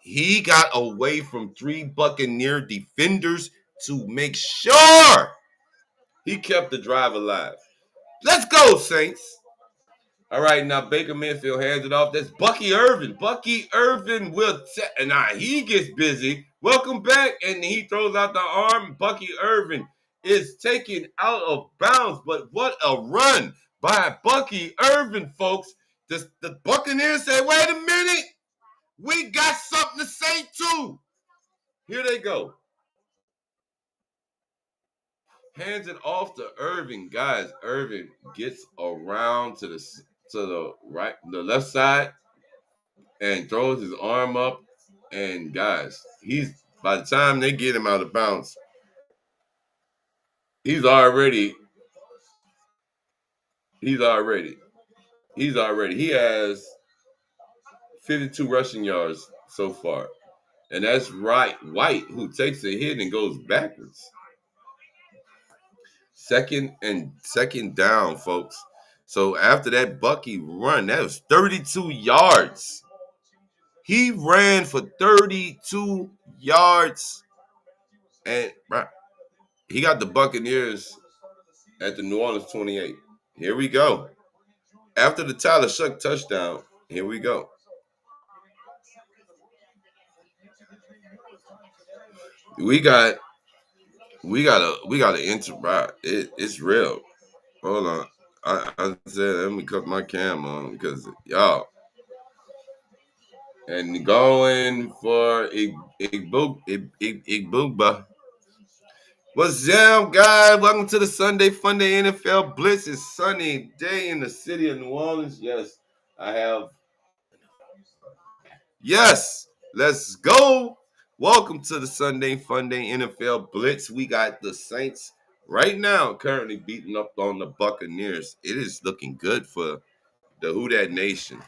He got away from 3 Buccaneer defenders to make sure he kept the drive alive. Let's go, Saints. All right, now Baker Mayfield hands it off. That's Bucky Irvin. Bucky Irvin will and now he gets busy. Welcome back, and he throws out the arm. Bucky Irvin is taken out of bounds, but what a run by Bucky Irvin, folks. The Buccaneers say, wait a minute, we got something to say too. Here they go. Hands it off to Irvin, guys. Irvin gets around to the right, the left side, and throws his arm up. And guys, by the time they get him out of bounds, he's already. He has 52 rushing yards so far, and that's White, who takes a hit and goes backwards. Second down, folks. So after that Bucky run, that was 32 yards. He ran for 32 yards, and he got the Buccaneers at the New Orleans 28. Here we go. After the Tyler Shuck touchdown, here we go. We got to enter. It's real. Hold on. I said let me cut my cam on because y'all. And going for Igbugba. What's up, guys? Welcome to the Sunday Funday NFL Blitz. It's sunny day in the city of New Orleans. Yes, I have. Yes, let's go. Welcome to the Sunday Funday NFL Blitz. We got the Saints right now currently beating up on the Buccaneers. It is looking good for the Who Dat Nation.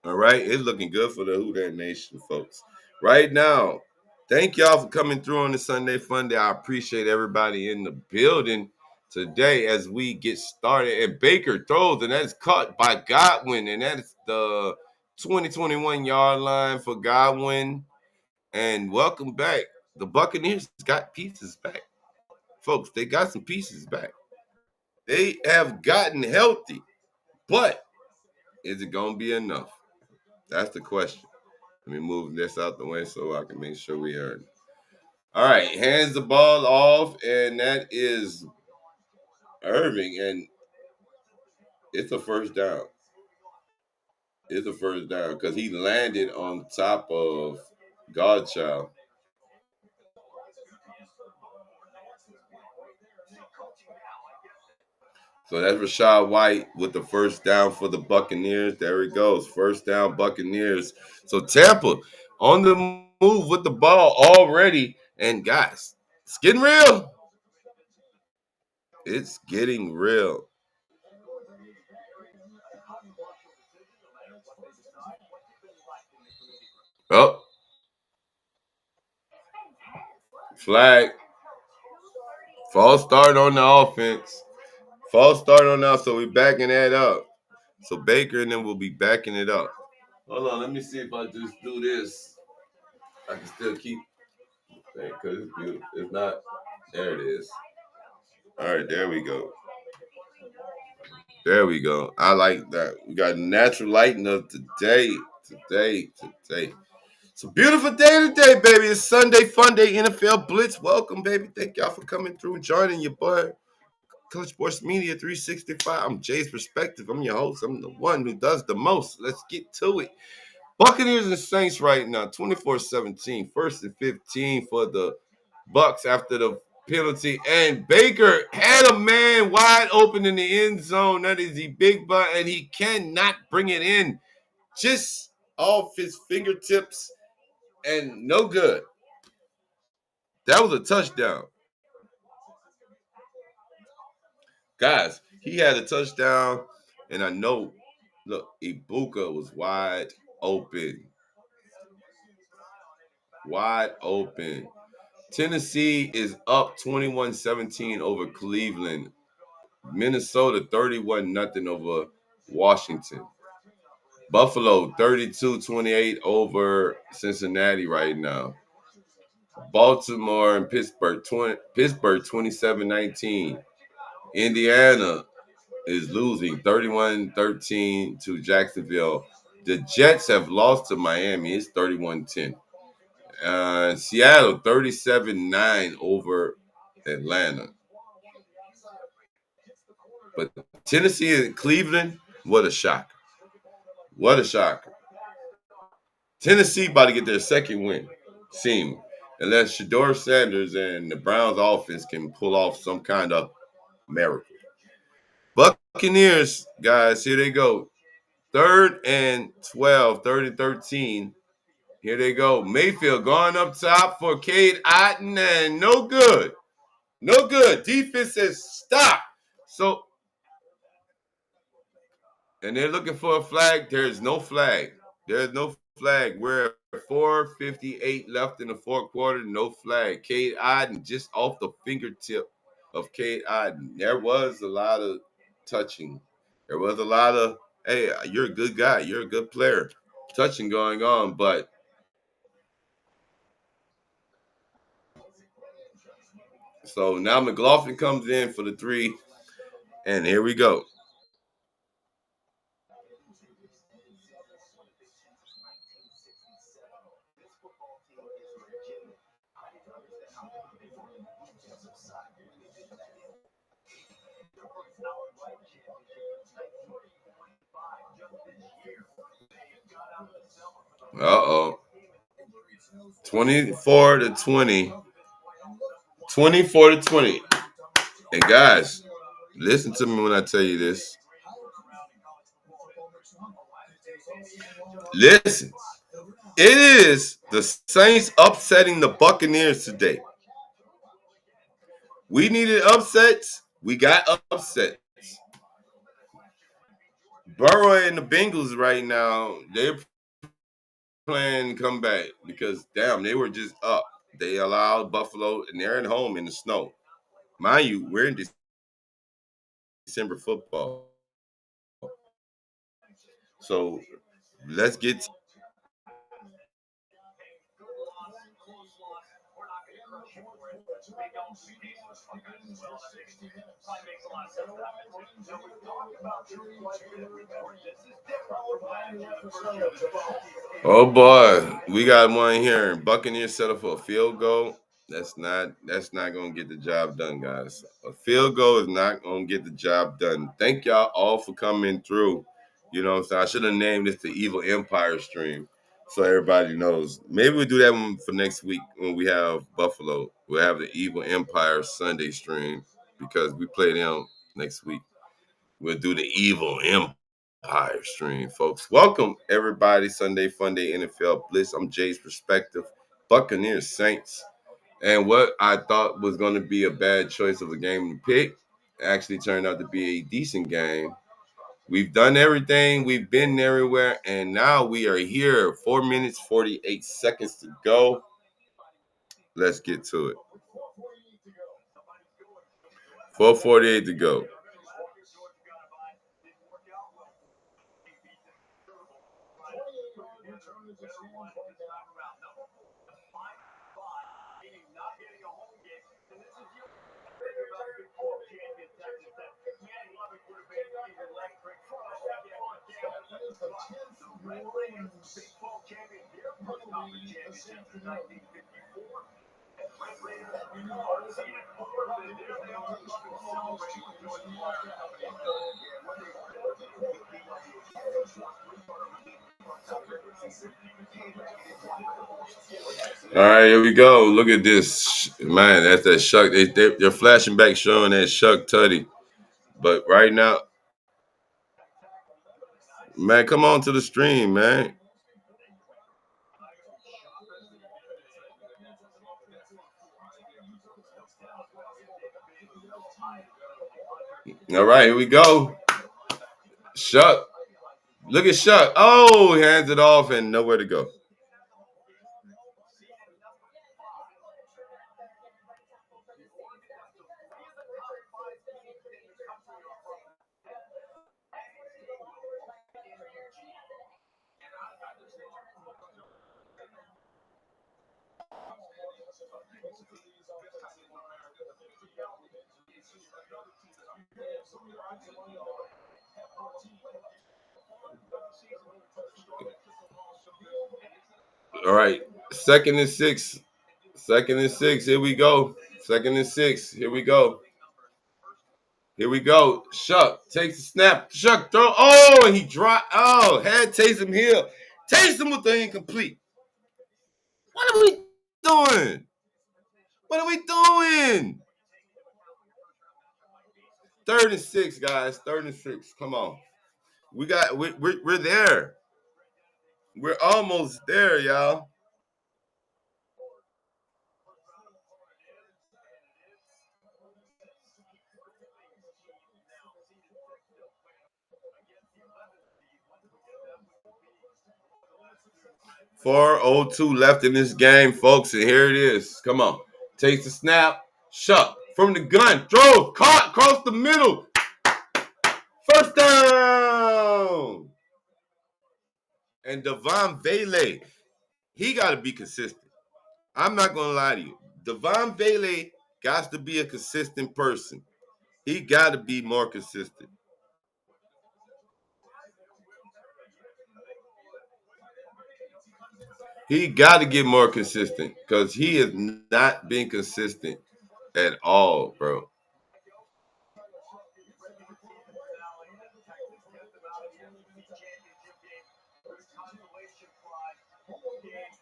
All right, it's looking good for the Who Dat Nation, folks. Right now, thank y'all for coming through on the Sunday Funday. I appreciate everybody in the building today as we get started. And Baker throws, and that's caught by Godwin, and that's the 21 yard line for Godwin. And welcome back. The Buccaneers got pieces back. Folks, they got some pieces back. They have gotten healthy, but is it going to be enough? That's the question. Let me move this out the way so I can make sure we heard it. All right, hands the ball off, and that is Irving, and it's a first down. It's a first down because he landed on top of Godchild. So that's Rachaad White with the first down for the Buccaneers. There he goes. First down, Buccaneers. So Tampa on the move with the ball already. And guys, it's getting real. It's getting real. Oh. Flag. False start on the offense. False start on that, so we're backing that up. So Baker and then we'll be backing it up. Hold on, let me see if I just do this. I can still keep because it's beautiful. If not, there it is. All right, there we go. There we go. I like that. We got natural lighting of today. It's a beautiful day today, baby. It's Sunday Funday NFL Blitz. Welcome, baby. Thank y'all for coming through and joining your boy. Coach Sports Media 365. I'm Jay's Perspective. I'm your host. I'm the one who does the most. Let's get to it. Buccaneers and Saints right now, 24-17. 1st and 15 for the Bucs after the penalty. And Baker had a man wide open in the end zone. That is the big butt, and he cannot bring it in. Just off his fingertips and no good. That was a touchdown. Guys, he had a touchdown, and I know, look, Ibuka was wide open. Wide open. Tennessee is up 21-17 over Cleveland. Minnesota 31-0 over Washington. Buffalo 32-28 over Cincinnati right now. Baltimore and Pittsburgh 27-19. Indiana is losing 31-13 to Jacksonville. The Jets have lost to Miami. It's 31-10. Seattle 37-9 over Atlanta. But Tennessee and Cleveland, what a shocker. What a shocker. Tennessee about to get their second win, seem, unless Shador Sanders and the Browns offense can pull off some kind of miracle. Buccaneers, guys, here they go. 3rd and 12, 3rd and 13. Here they go. Mayfield going up top for Cade Otton, and no good. No good. Defense says stop. So, and they're looking for a flag. There's no flag. There's no flag. We're at 4:58 left in the fourth quarter. No flag. Cade Otton just off the fingertip of Cade Otton. There was a lot of touching. There was a lot of, hey, you're a good guy. You're a good player. Touching going on, but so now McLaughlin comes in for the 3, and here we go. Uh-oh. 24-20. 24-20. And guys, listen to me when I tell you this. Listen. It is the Saints upsetting the Buccaneers today. We needed upsets. We got upsets. Burrow and the Bengals right now, they're playing comeback because, damn, they were just up. They allowed Buffalo, and they're at home in the snow. Mind you, we're in December football. So let's get oh boy, we got one here. Buccaneers set up for a field goal. That's not gonna get the job done, guys. A field goal is not gonna get the job done. Thank y'all all for coming through. You know what I'm saying? I should have named this the Evil Empire stream so everybody knows. Maybe we'll do that one for next week when we have Buffalo. We'll have the Evil Empire Sunday stream because we play them next week. We'll do the Evil Empire stream, folks. Welcome, everybody. Sunday Funday NFL Blitz. I'm Jay's Perspective. Buccaneers Saints. And what I thought was going to be a bad choice of a game to pick actually turned out to be a decent game. We've done everything. We've been everywhere. And now we are here. 4 minutes, 48 seconds to go. Let's get to it. 4:48 to go. All right, here we go. Look at this. Man, that's that Shuck. They're flashing back showing that Shuck Tutty. But right now, man, come on to the stream, man. All right, here we go. Shuck. Look at Shuck. Oh, he hands it off and nowhere to go. All right, 2nd and 6. 2nd and 6. Here we go. 2nd and 6. Here we go. Here we go. Shuck takes the snap. Shuck throw. Oh, and he dropped. Oh, had Taysom Hill. Taysom with the incomplete. What are we doing? What are we doing? 3rd and 6, guys. 3rd and 6. Come on. We're there. We're almost there, y'all. .402 left in this game, folks, and here it is. Come on. Takes the snap. Shuck from the gun. Throws. Caught across the middle. First down. And Devon Bailey, he got to be consistent. I'm not going to lie to you. Devon Bailey got to be a consistent person. He got to be more consistent. He got to get more consistent because he has not been consistent at all, bro.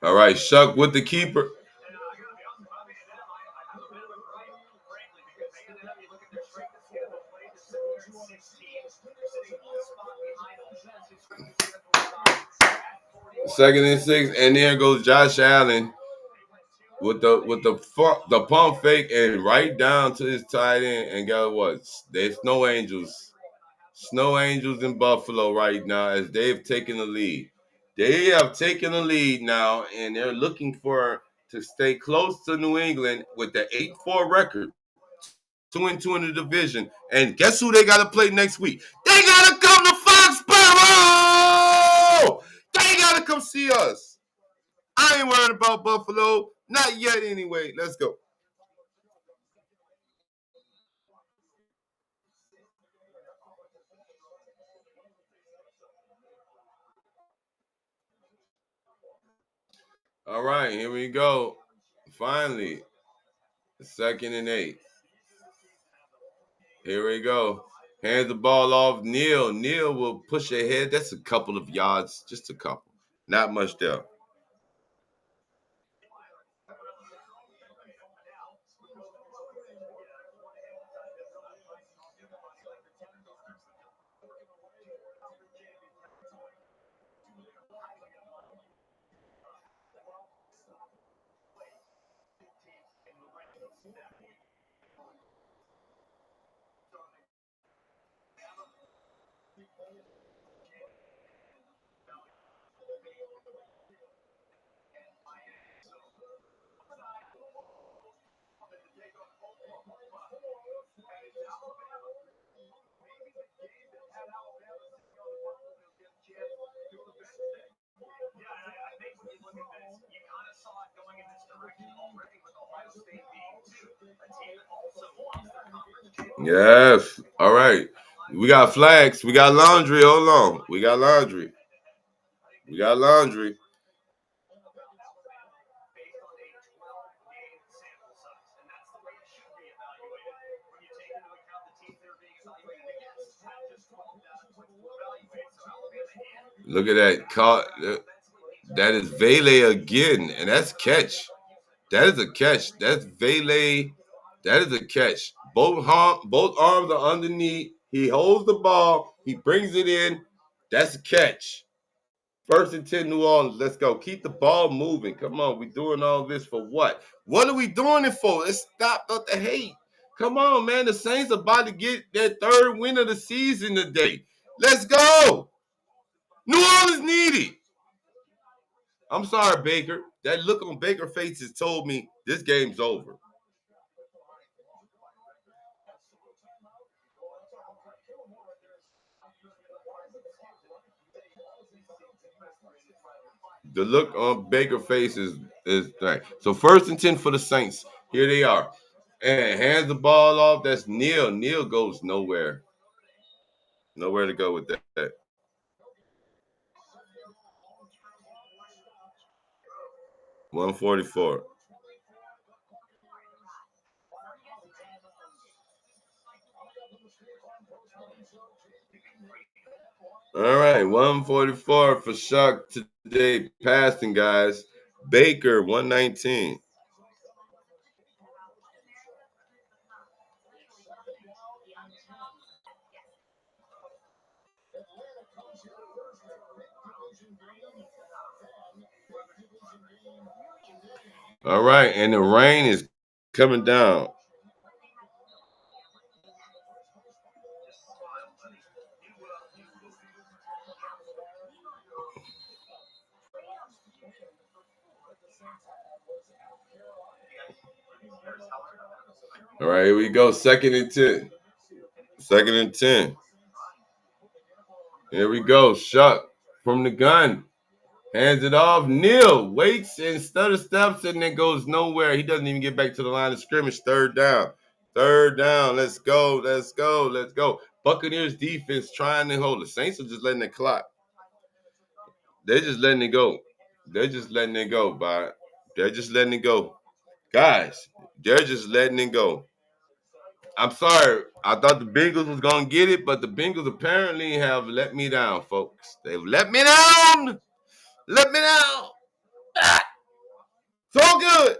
All right, Shuck with the keeper. Second and 6, and there goes Josh Allen with the pump fake and right down to his tight end. And guess what? There's Snow Angels. Snow Angels in Buffalo right now as they've taken the lead. They have taken the lead now, and they're looking to stay close to New England with the 8-4 record, 2-2 in the division. And guess who they got to play next week? They got to come to Foxborough! They got to come see us. I ain't worried about Buffalo. Not yet anyway. Let's go. All right, here we go. Finally, 2nd and 8. Here we go. Hands the ball off. Neal. Neal will push ahead. That's a couple of yards. Just a couple. Not much there. Yes. All right. We got flags. We got laundry. Hold on. We got laundry. We got laundry. Look at that. That is Vele again, and that's catch. That is a catch. That's Vele. That is a catch. Both arms are underneath. He holds the ball. He brings it in. That's a catch. 1st and 10, New Orleans. Let's go. Keep the ball moving. Come on. We're doing all this for what? What are we doing it for? Let's stop the hate. Come on, man. The Saints are about to get their 3rd win of the season today. Let's go. New Orleans need it. I'm sorry, Baker. That look on Baker's face has told me this game's over. The look on Baker's face is right. So 1st and 10 for the Saints. Here they are. And hands the ball off. That's Neal. Neal goes nowhere. Nowhere to go with that. 144. All right, 144 for Shock today. Passing, guys. Baker, 119. All right, and the rain is coming down. All right, here we go. 2nd and 10. 2nd and 10. Here we go. Shuck from the gun. Hands it off. Neal waits and stutter steps and then goes nowhere. He doesn't even get back to the line of scrimmage. 3rd down. 3rd down. Let's go. Let's go. Let's go. Buccaneers defense trying to hold. The Saints are just letting it clock. They're just letting it go. They're just letting it go, Bob. They're just letting it go. Guys, they're just letting it go. I'm sorry. I thought the Bengals was going to get it, but the Bengals apparently have let me down, folks. They've let me down. Let me down. So good.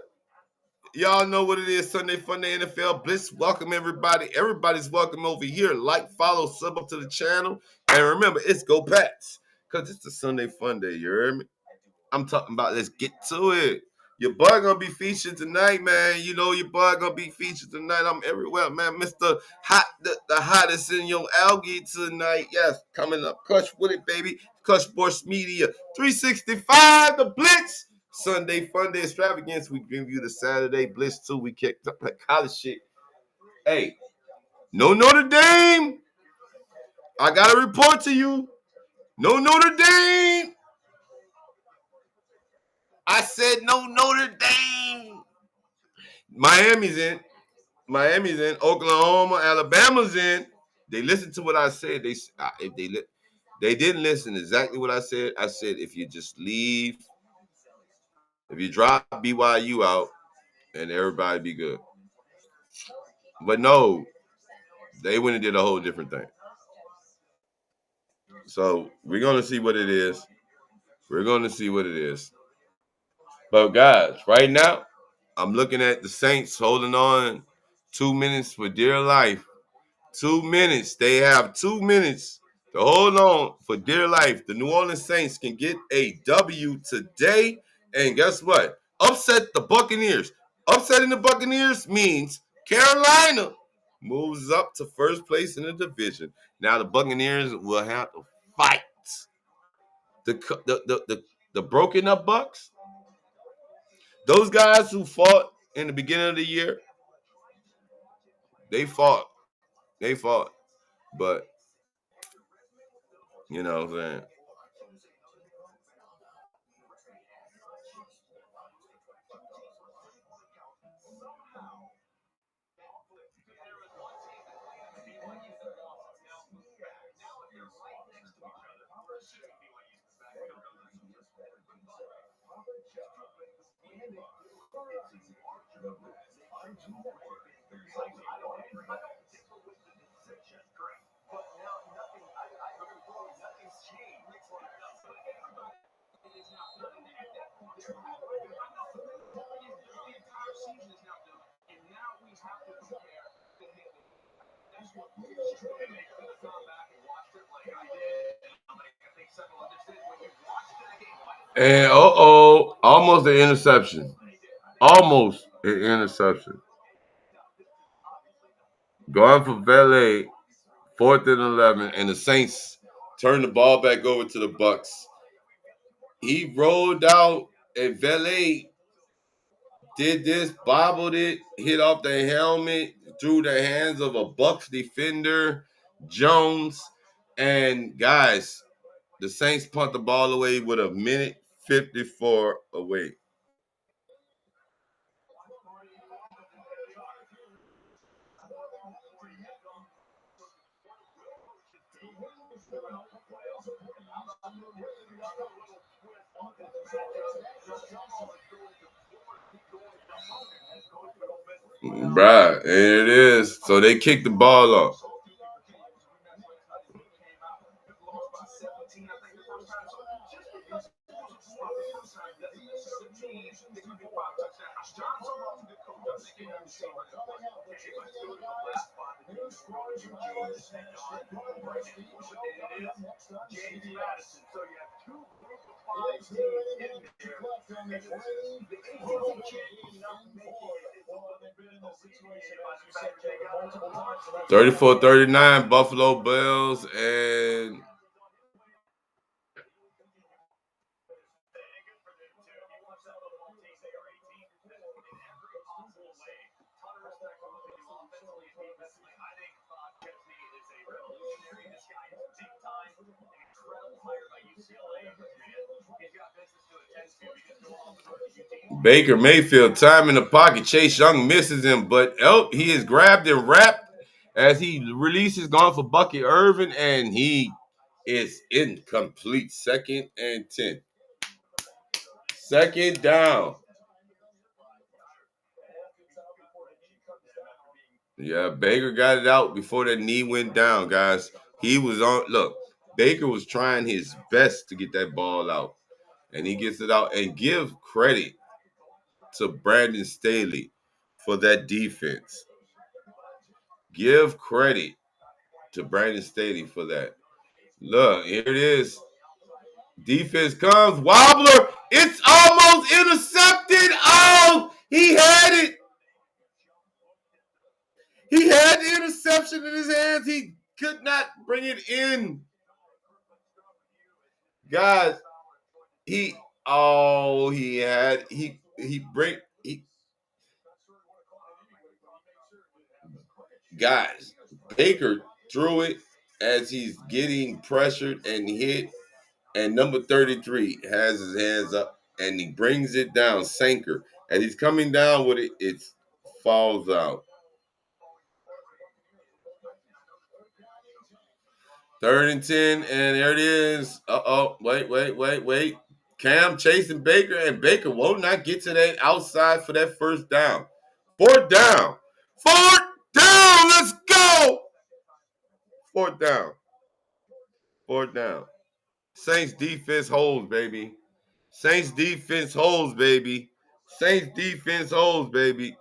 Y'all know what it is. Sunday Funday NFL Blitz. Welcome, everybody. Everybody's welcome over here. Like, follow, sub up to the channel. And remember, it's Go Pats. Because it's the Sunday Funday. You heard me? I'm talking about let's get to it. Your boy gonna be featured tonight, man. You know your boy gonna be featured tonight. I'm everywhere, man. Mr. Hot, the hottest in your algae tonight. Yes, coming up. Clutch with it, baby. Clutch Sports Media 365, the Blitz. Sunday Funday extravagance. We give you the Saturday Blitz too. We kicked up that college shit. Hey, no Notre Dame. I gotta report to you. No Notre Dame. I said no Notre Dame. Miami's in. Oklahoma, Alabama's in. They listened to what I said. They didn't listen exactly what I said. I said if you just leave, if you drop BYU out, and everybody be good. But no, they went and did a whole different thing. So we're gonna see what it is. We're gonna see what it is. But guys, right now, I'm looking at the Saints holding on 2 minutes for dear life. 2 minutes. They have 2 minutes to hold on for dear life. The New Orleans Saints can get a W today. And guess what? Upset the Buccaneers. Upsetting the Buccaneers means Carolina moves up to first place in the division. Now the Buccaneers will have to fight the broken up Bucs. Those guys who fought in the beginning of the year, they fought. They fought. But, you know what I'm saying? And almost an interception. Almost an interception. Going for Valet, 4th and 11, and the Saints turn the ball back over to the Bucs. He rolled out, and Valet did this, bobbled it, hit off the helmet, through the hands of a Bucs defender, Jones. And guys, the Saints punt the ball away with a minute 54 away. Bruh, and it is. So they kicked the ball off. Well, 34-39, Buffalo Bills, and Baker Mayfield time in the pocket. Chase Young misses him, but he is grabbed and wrapped as he releases, gone for Bucky Irvin, and he is incomplete. 2nd and 10. 2nd down. Yeah, Baker got it out before the knee went down, guys. He was on. Look, Baker was trying his best to get that ball out, and he gets it out. And give credit to Brandon Staley for that defense. Give credit to Brandon Staley for that. Look, here it is. Defense comes. Wobbler. It's almost intercepted. Oh, he had it. He had the interception in his hands. He could not bring it in. Guys, guys, Baker threw it as he's getting pressured and hit, and number 33 has his hands up and he brings it down, Sanker. As he's coming down with it, it falls out. 3rd and 10, and there it is. Wait. Cam chasing Baker, and Baker will not get to that outside for that 1st down. 4th down. 4th down. Let's go. 4th down. 4th down. Saints defense holds, baby. Saints defense holds, baby. Saints defense holds, baby.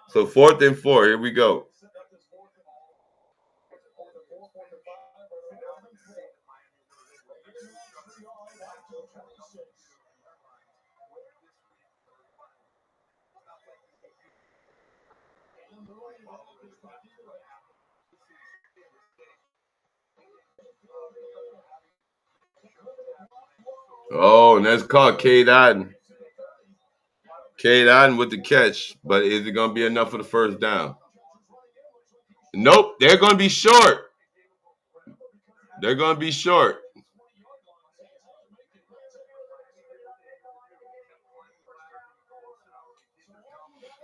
So 4th and 4. Here we go. Oh, and that's called Cade Otton. Cade Otton with the catch, but is it going to be enough for the 1st down? Nope, they're going to be short. They're going to be short.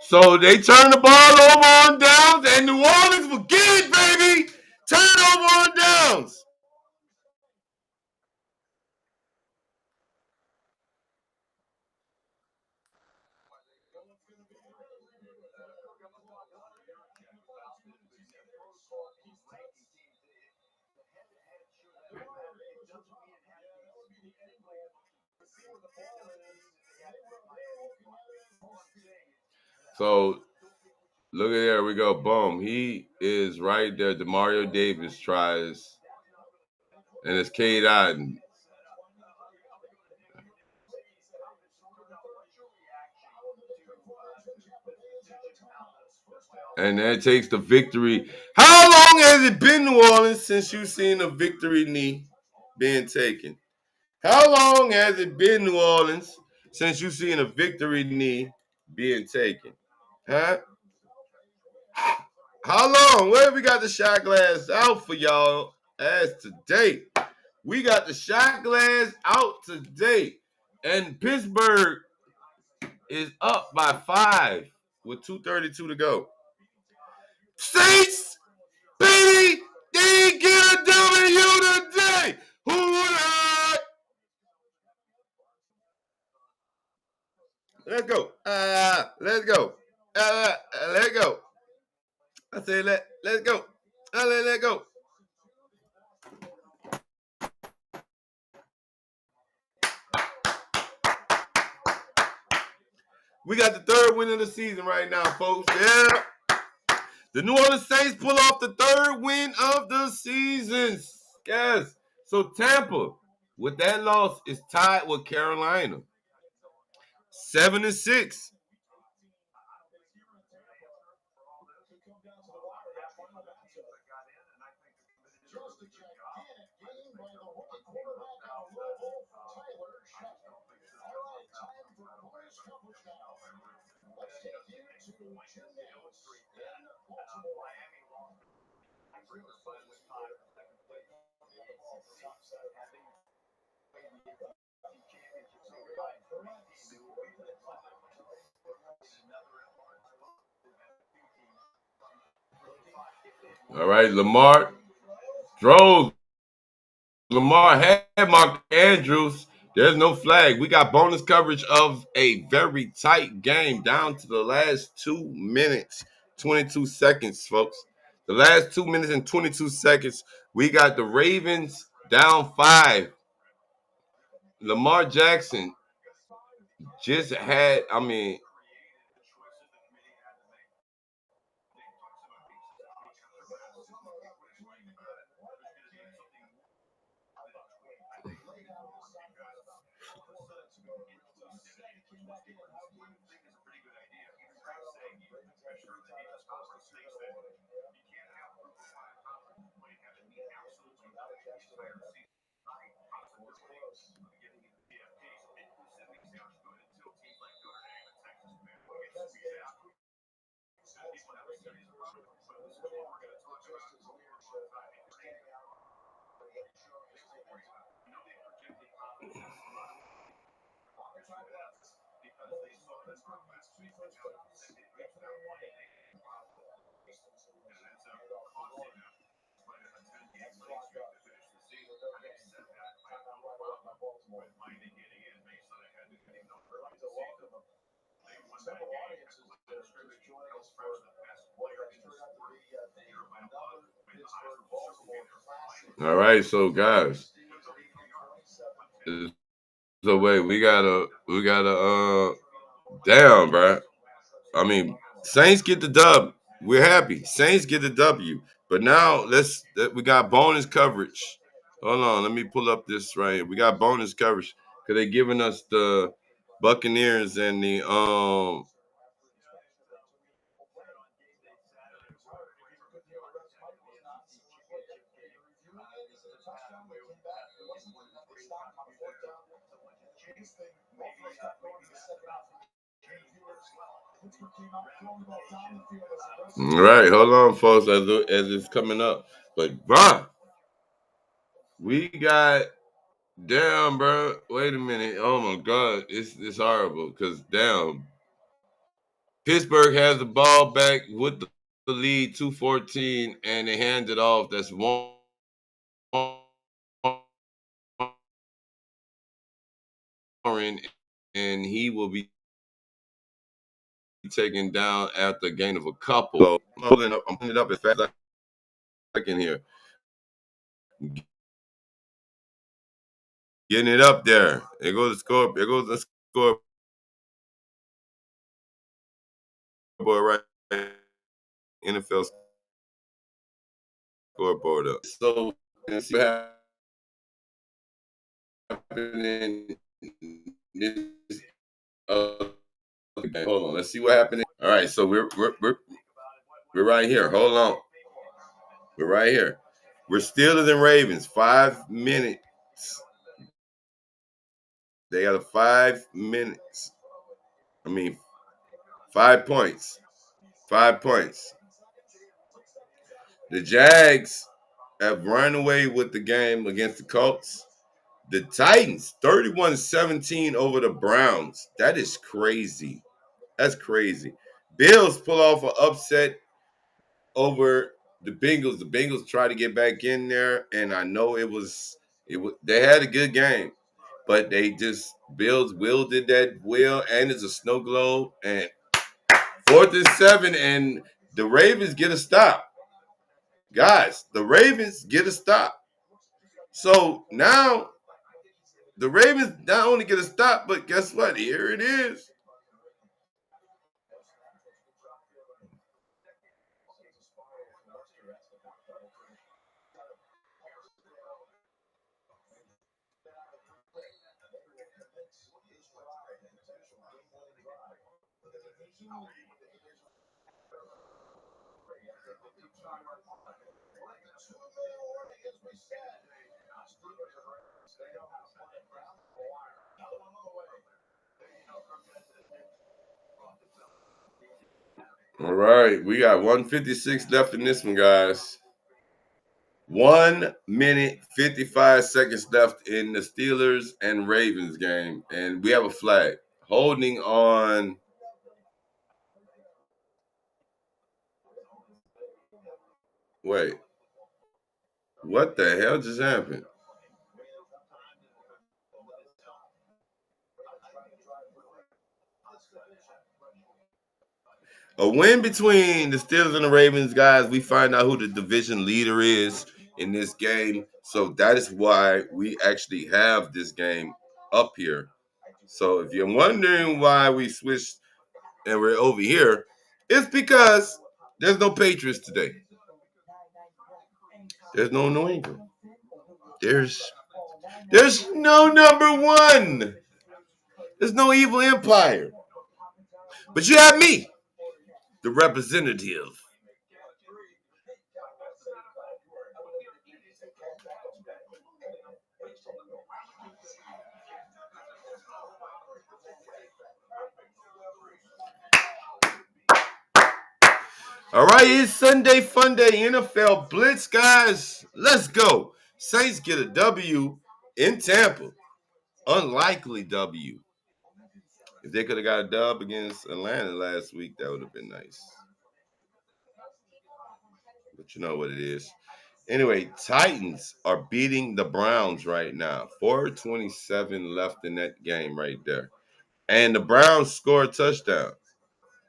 So they turn the ball over on downs, and New Orleans will get it, baby. Turnover on downs. So look at there, we go. Boom. He is right there. DeMario Davis tries, and it's Cade Otton. And that takes the victory. How long has it been, New Orleans, since you've seen a victory knee being taken? How long has it been, New Orleans, since you've seen a victory knee being taken? Huh? How long? Well, we got the shot glass out for y'all as today. We got the shot glass out today. And Pittsburgh is up by 5 with 2:32 to go. Saints I say let's go. Let go. We got the third win of the season right now, folks. Yeah. The New Orleans Saints pull off the third win of the season. Yes. So Tampa, with that loss, is tied with Carolina. 7-6. Just a gigantic game by the rookie quarterback out of Louisville, Tyler Shetland. All right, time for bonus coverage now. Let's take you to Jim Nance in Baltimore. All right, Lamar drove. Lamar had Mark Andrews. There's no flag. We got bonus coverage of a very tight game down to the last 2 minutes, 22 seconds, folks. The last 2 minutes and 22 seconds, we got the Ravens down 5. Lamar Jackson just had, all right, so guys. So wait, we gotta damn, bro. Saints get the dub. We're happy. Saints get the W. But now we got bonus coverage. Hold on, let me pull up this right here. We got bonus coverage because they're giving us the Buccaneers and the All right, hold on, folks, as it's coming up. But Brian, we got damn, bro. Wait a minute. Oh my God, it's horrible because damn, Pittsburgh has the ball back with the lead 2-14, and they hand it off. That's one. And he will be taken down after a gain of a couple. So I'm pulling it up as fast as I can here. Getting it up there. There goes the score. There goes the scoreboard right. NFL scoreboard up. So let's see what happened in this. Hold on. Let's see what happened. All right. So we're right here. Hold on. We're right here. We're Steelers and Ravens. 5 minutes. They got 5 minutes. 5 points. 5 points. The Jags have run away with the game against the Colts. The Titans, 31-17 over the Browns. That is crazy. That's crazy. Bills pull off an upset over the Bengals. The Bengals try to get back in there, and I know it was they had a good game, but they just Bills wielded that wheel, and it's a snow globe, and 4th and 7, and the Ravens get a stop. Guys, the Ravens get a stop. So now the Ravens not only get a stop, but guess what? Here it is. All right, we got 156 left in this one, guys. 1 minute 55 seconds left in the Steelers and Ravens game, and we have a flag holding on. Wait, what the hell just happened? A win between the Steelers and the Ravens, guys. We find out who the division leader is in this game. So that is why we actually have this game up here. So if you're wondering why we switched and we're over here, it's because there's no Patriots today. There's no New England. There's no number one. There's no evil empire. But you have me, the representative. All right, it's Sunday Funday NFL Blitz, guys. Let's go. Saints get a W in Tampa. Unlikely W. If they could have got a dub against Atlanta last week, that would have been nice. But you know what it is. Anyway, Titans are beating the Browns right now. 4:27 left in that game right there. And the Browns score a touchdown.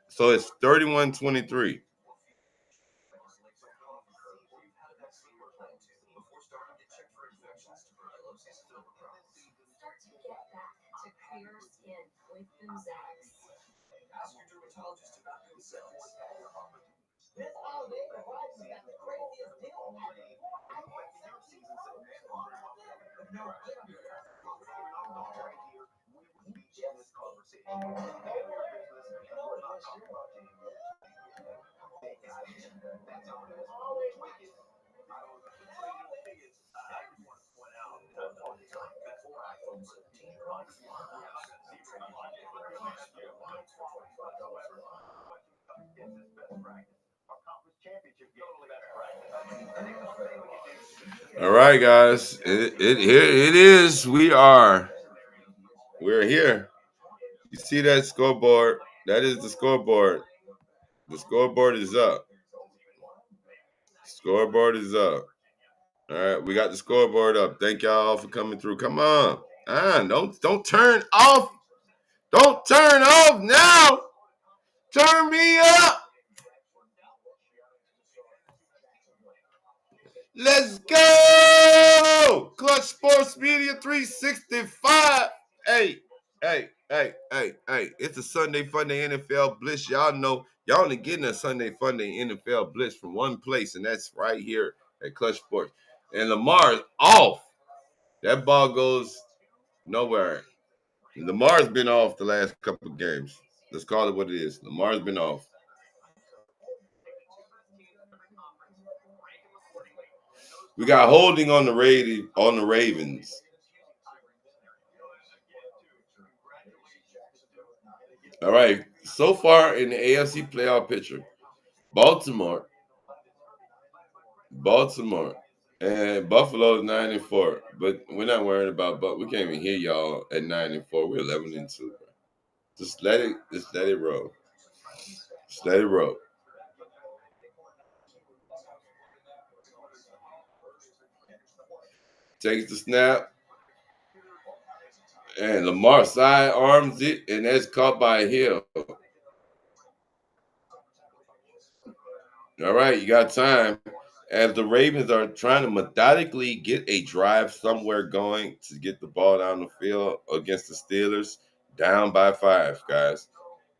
So it's 31-23. All right, guys. Here it is. We're here. You see that scoreboard? That is the scoreboard. The scoreboard is up. Scoreboard is up. All right, we got the scoreboard up. Thank y'all for coming through. Come on. Don't turn off. Don't turn off now. Turn me up. Let's go! Clutch Sports Media 365. Hey. It's a Sunday Funday NFL Blitz. Y'all know, y'all only getting a Sunday Funday NFL Blitz from one place, and that's right here at Clutch Sports. And Lamar is off. That ball goes nowhere. Lamar's been off the last couple of games. Let's call it what it is. Lamar's been off. We got holding on the Ravens. All right. So far in the AFC playoff picture, Baltimore, and Buffalo is 9-4. But we're not worried about we can't even hear y'all at 9-4. We're 11-2. Just let it roll. Just let it roll. Takes the snap. And Lamar side arms it, and that's caught by Hill. All right, you got time. As the Ravens are trying to methodically get a drive somewhere going to get the ball down the field against the Steelers, down by 5, guys.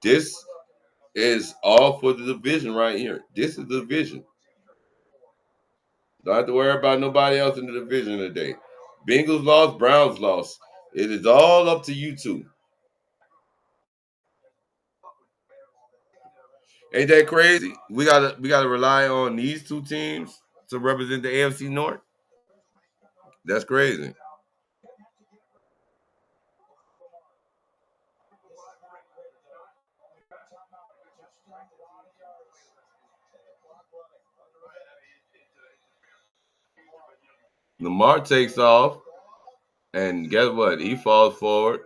This is all for the division right here. This is the division. Don't have to worry about nobody else in the division today. Bengals lost, Browns lost. It is all up to you two. Ain't that crazy? We gotta rely on these two teams to represent the AFC North. That's crazy. Lamar takes off, and guess what? He falls forward.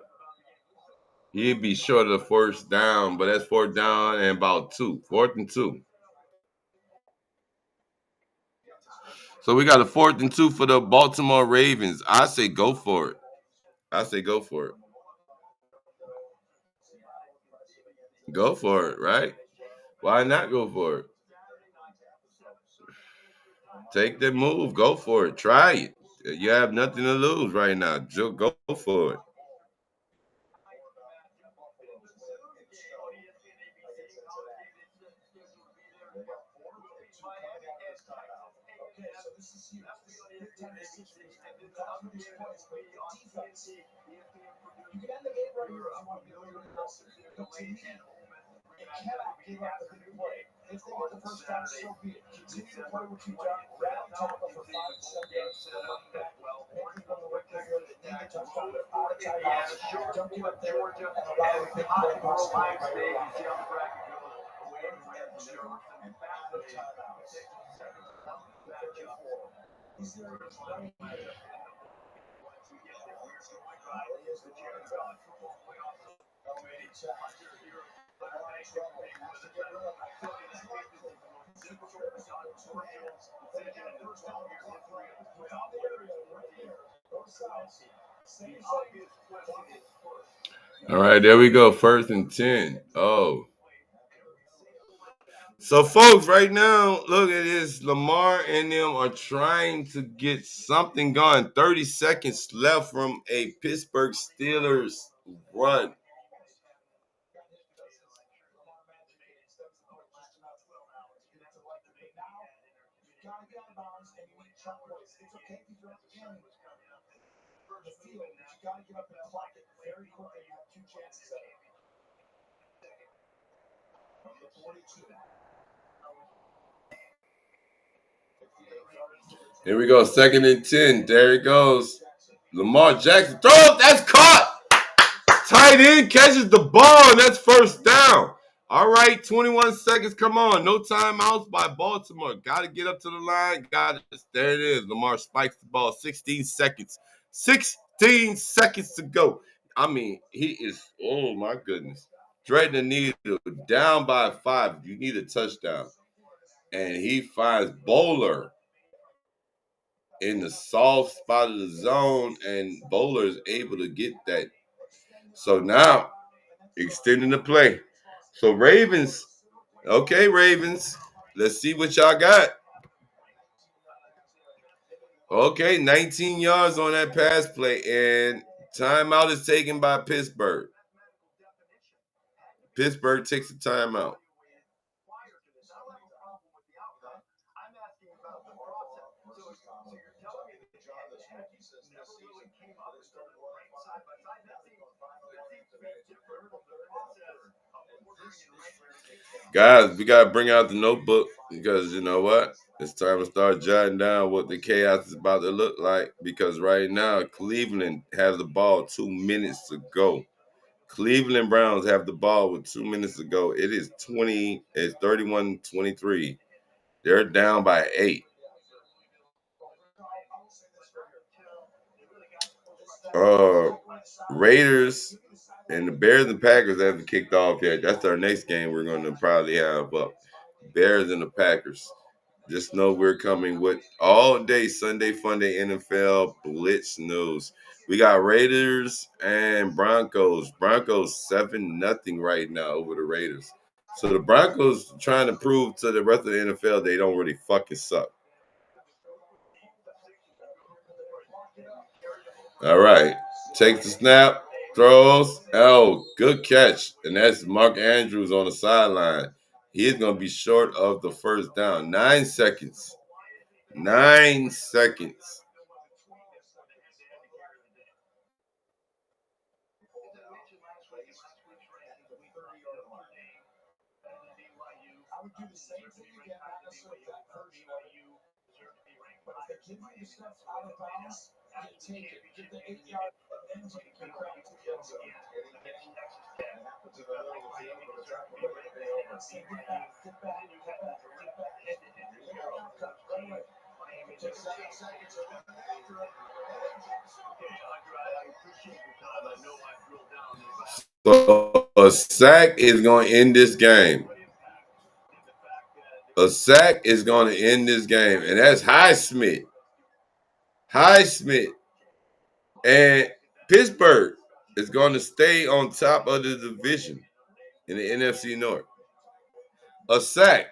He'd be short of the first down, but that's fourth down and about 2. 4th and 2. So we got a 4th and 2 for the Baltimore Ravens. I say go for it. I say go for it. Go for it, right? Why not go for it? Take the move. Go for it. Try it. You have nothing to lose right now. Just go for it. You can end the game right here if you want to be a little bit aggressive. But to me, you cannot give up the big play. If they get the first down, so be it. Continue to play what you've done. Rally tackle for 5 to 7 yards to the running back. Make people look good. Need the touchdown. Out of timeouts. Don't give up there and allow the big play possibility right away. All right, there we go. 1st and 10. Oh. So, folks, right now, look at this. Lamar and them are trying to get something going. 30 seconds left from a Pittsburgh Steelers run. Here we go. 2nd and 10. There it goes. Lamar Jackson throws. That's caught. Tight end catches the ball, and that's 1st down. All right, 21 seconds. Come on. No timeouts by Baltimore. Got to get up to the line. There it is. Lamar spikes the ball. 16 seconds. 16 seconds to go. I mean, he is, oh, my goodness. Threading the needle. Down by 5. You need a touchdown. And he finds Bowler in the soft spot of the zone, and Bowler is able to get that. So now, extending the play. So Ravens, okay, Ravens, let's see what y'all got. Okay, 19 yards on that pass play, and timeout is taken by Pittsburgh. Pittsburgh takes a timeout. Guys, we got to bring out the notebook because you know what? It's time to start jotting down what the chaos is about to look like because right now Cleveland has the ball 2 minutes to go. Cleveland Browns have the ball with 2 minutes to go. It's 31-23. They're down by 8. Raiders and the Bears and Packers haven't kicked off yet. That's our next game we're going to probably have up. Bears and the Packers. Just know we're coming with all day Sunday Funday NFL Blitz news. We got Raiders and Broncos. Broncos 7-0 right now over the Raiders. So the Broncos trying to prove to the rest of the NFL they don't really fucking suck. All right. Takes the snap, throws. Oh, good catch. And that's Mark Andrews on the sideline. He is going to be short of the first down. 9 seconds. 9 seconds. I would do the same thing again, not necessarily that version of it. But if they give you the stuff out of bounds, you take it. Get the 8 yard and then take your crap to the end zone. It happens in the middle of the field, but it's not going to be over. Say, get back, get back, get back, get back. Cut, run away. Take 7 seconds to run after it. So a sack is going to end this game. A sack is going to end this game. And that's Highsmith. Highsmith. And Pittsburgh is going to stay on top of the division in the NFC North. A sack.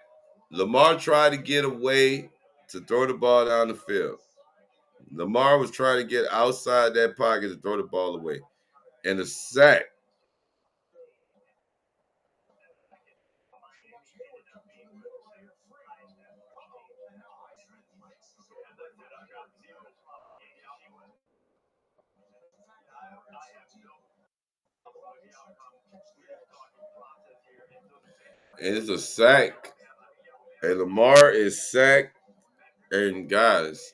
Lamar tried to get away to throw the ball down the field. Lamar was trying to get outside that pocket to throw the ball away. And a sack. And it's a sack. And Lamar is sacked. And guys,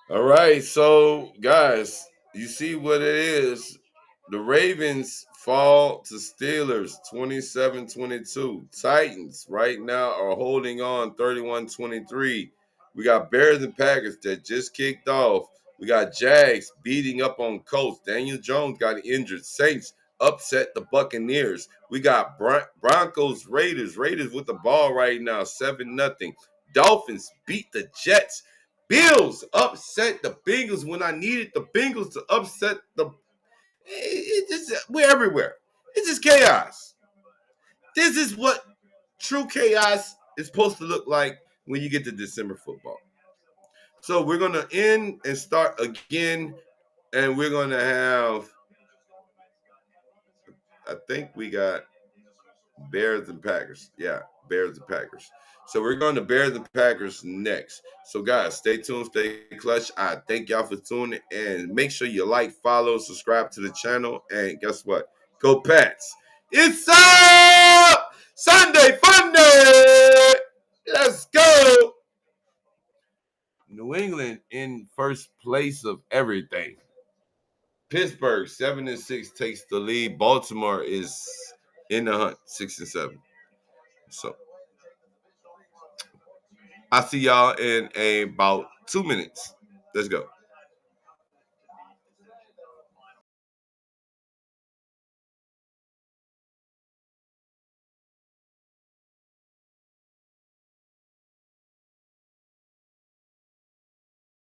all right, so guys, you see what it is. The Ravens fall to Steelers 27-22. Titans right now are holding on 31-23. We got Bears and Packers that just kicked off. We got Jags beating up on Colts. Daniel Jones got injured. Saints upset the Buccaneers. We got Broncos, Raiders. Raiders with the ball right now, 7-0. Dolphins beat the Jets. Bills upset the Bengals when I needed the Bengals to upset the. We're everywhere. It's just chaos. This is what true chaos is supposed to look like when you get to December football. So we're going to end and start again, and we're going to have, I think we got Bears and Packers. Yeah, Bears and Packers. So we're going to Bears and Packers next. So guys, stay tuned, stay clutch. I thank y'all for tuning in. And make sure you like, follow, subscribe to the channel. And guess what? Go Pats. It's up! Sunday Funday! Let's go! New England in first place of everything. Pittsburgh 7-6 takes the lead. Baltimore is in the hunt 6-7. So I'll see y'all in about 2 minutes. Let's go.